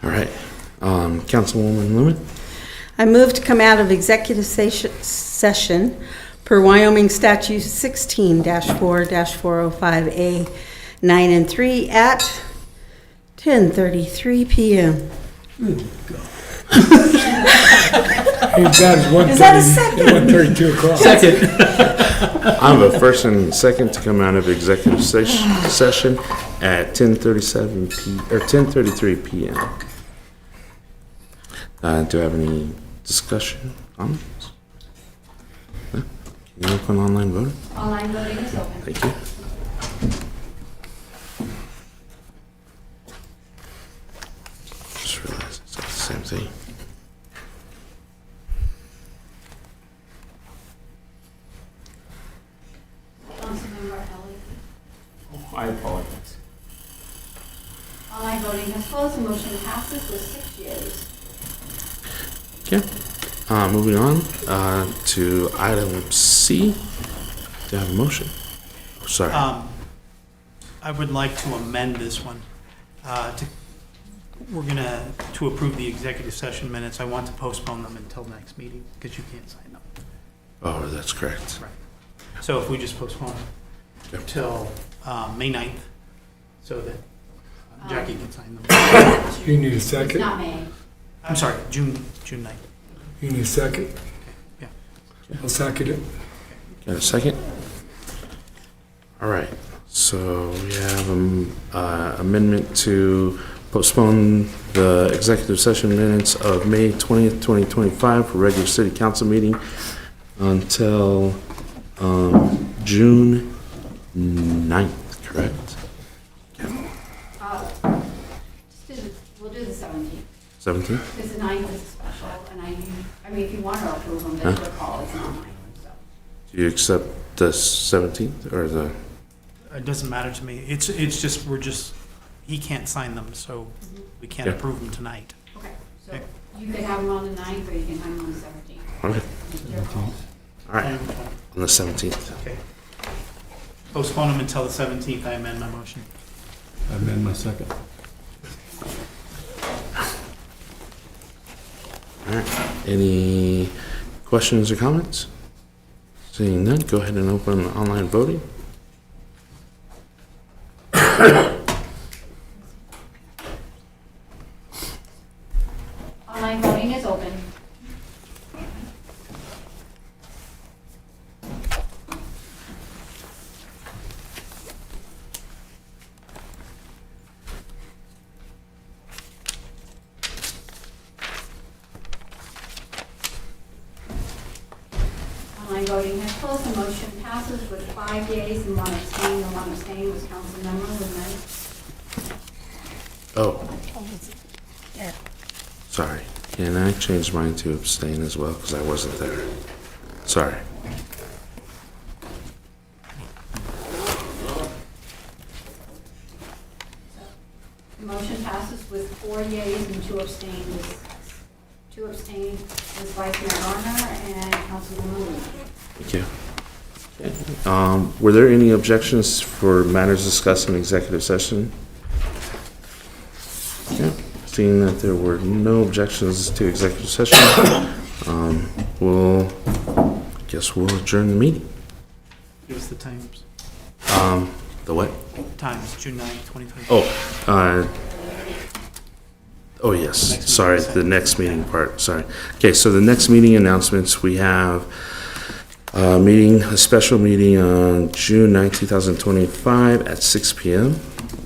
Speaker 1: All right, Councilwoman Lewin?
Speaker 2: I move to come out of executive session per Wyoming Statute 16-4-405A 9 and 3 at 10:33 p.m.
Speaker 11: Is
Speaker 2: that a second?
Speaker 11: 1:32 o'clock.
Speaker 10: Second.
Speaker 1: I have a first and second to come out of executive session at 10:37 or 10:33 p.m. Do I have any discussion on this? No? Can you open online voting?
Speaker 3: Online voting is open.
Speaker 1: Thank you. Just realized it's not the same thing.
Speaker 3: Councilmember Elliott.
Speaker 10: I apologize.
Speaker 3: Online voting has closed. The motion passes with 6 yeas.
Speaker 1: Okay. Moving on to item C. Do I have a motion? Oh, sorry.
Speaker 5: I would like to amend this one. We're gonna, to approve the executive session minutes, I want to postpone them until next meeting because you can't sign them.
Speaker 1: Oh, that's correct.
Speaker 5: Right. So if we just postpone
Speaker 1: Yep.
Speaker 5: till May 9th, so that Jackie can sign them.
Speaker 11: You need a
Speaker 3: It's
Speaker 11: second?
Speaker 3: not May.
Speaker 5: I'm sorry, June 9th.
Speaker 11: You need a second?
Speaker 5: Yeah.
Speaker 11: I'll second it.
Speaker 1: Got a second? All right. So we have amendment to postpone the executive session minutes of May 20th, 2025 for regular city council meeting until June 9th, correct?
Speaker 3: We'll do the 17th.
Speaker 1: 17th?
Speaker 3: Because the 9th is special, and I mean, if you want to approve them, then the call is not mine, so.
Speaker 1: Do you accept the 17th or the?
Speaker 5: It doesn't matter to me. It's just, he can't sign them, so we can't
Speaker 1: Yeah.
Speaker 5: approve them tonight.
Speaker 3: Okay, so
Speaker 5: Okay.
Speaker 3: you could have them on the 9th, or you can have them on the 17th.
Speaker 1: Okay.
Speaker 3: Your call.
Speaker 1: All right. On the 17th.
Speaker 5: Okay. Postpone them until the 17th. I amend my motion.
Speaker 9: I amend my second.
Speaker 1: All right. Any questions or comments? Seeing none, go ahead and open online voting.
Speaker 3: Online voting is open. Online voting has closed. The motion passes with 5 yeas and 1 abstain. The 1 abstain was Councilmember Woodman.
Speaker 1: Oh. Sorry. Can I change mine to abstain as well? Because I wasn't there. Sorry.
Speaker 3: The motion passes with 4 yeas and 2 abstains. 2 abstain was Vice Mayor Garner and Councilwoman Woodman.
Speaker 1: Thank you. Were there any objections for matters discussed in executive session? Yeah. Seeing that there were no objections to executive session, guess we'll adjourn the meeting.
Speaker 5: Give us the times.
Speaker 1: The what?
Speaker 5: Times, June 9th, 2024.
Speaker 1: Oh, yes, sorry, the next meeting part, sorry. Okay, so the next meeting announcements, we have a special meeting on June 9, 2025 at 6 p.m.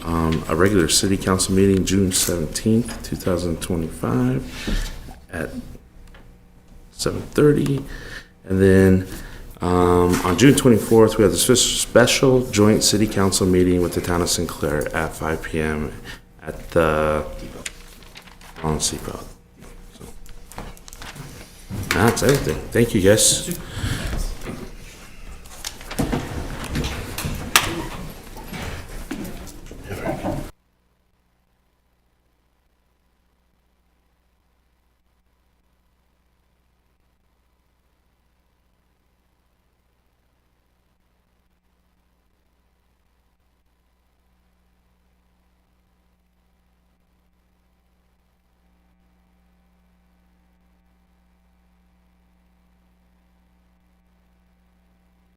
Speaker 1: A regular city council meeting, June 17th, 2025 at 7:30. And then on June 24th, we have the special joint city council meeting with the town of Sinclair at 5 p.m. at the Rawlins City Council. So, that's everything. Thank you, guys.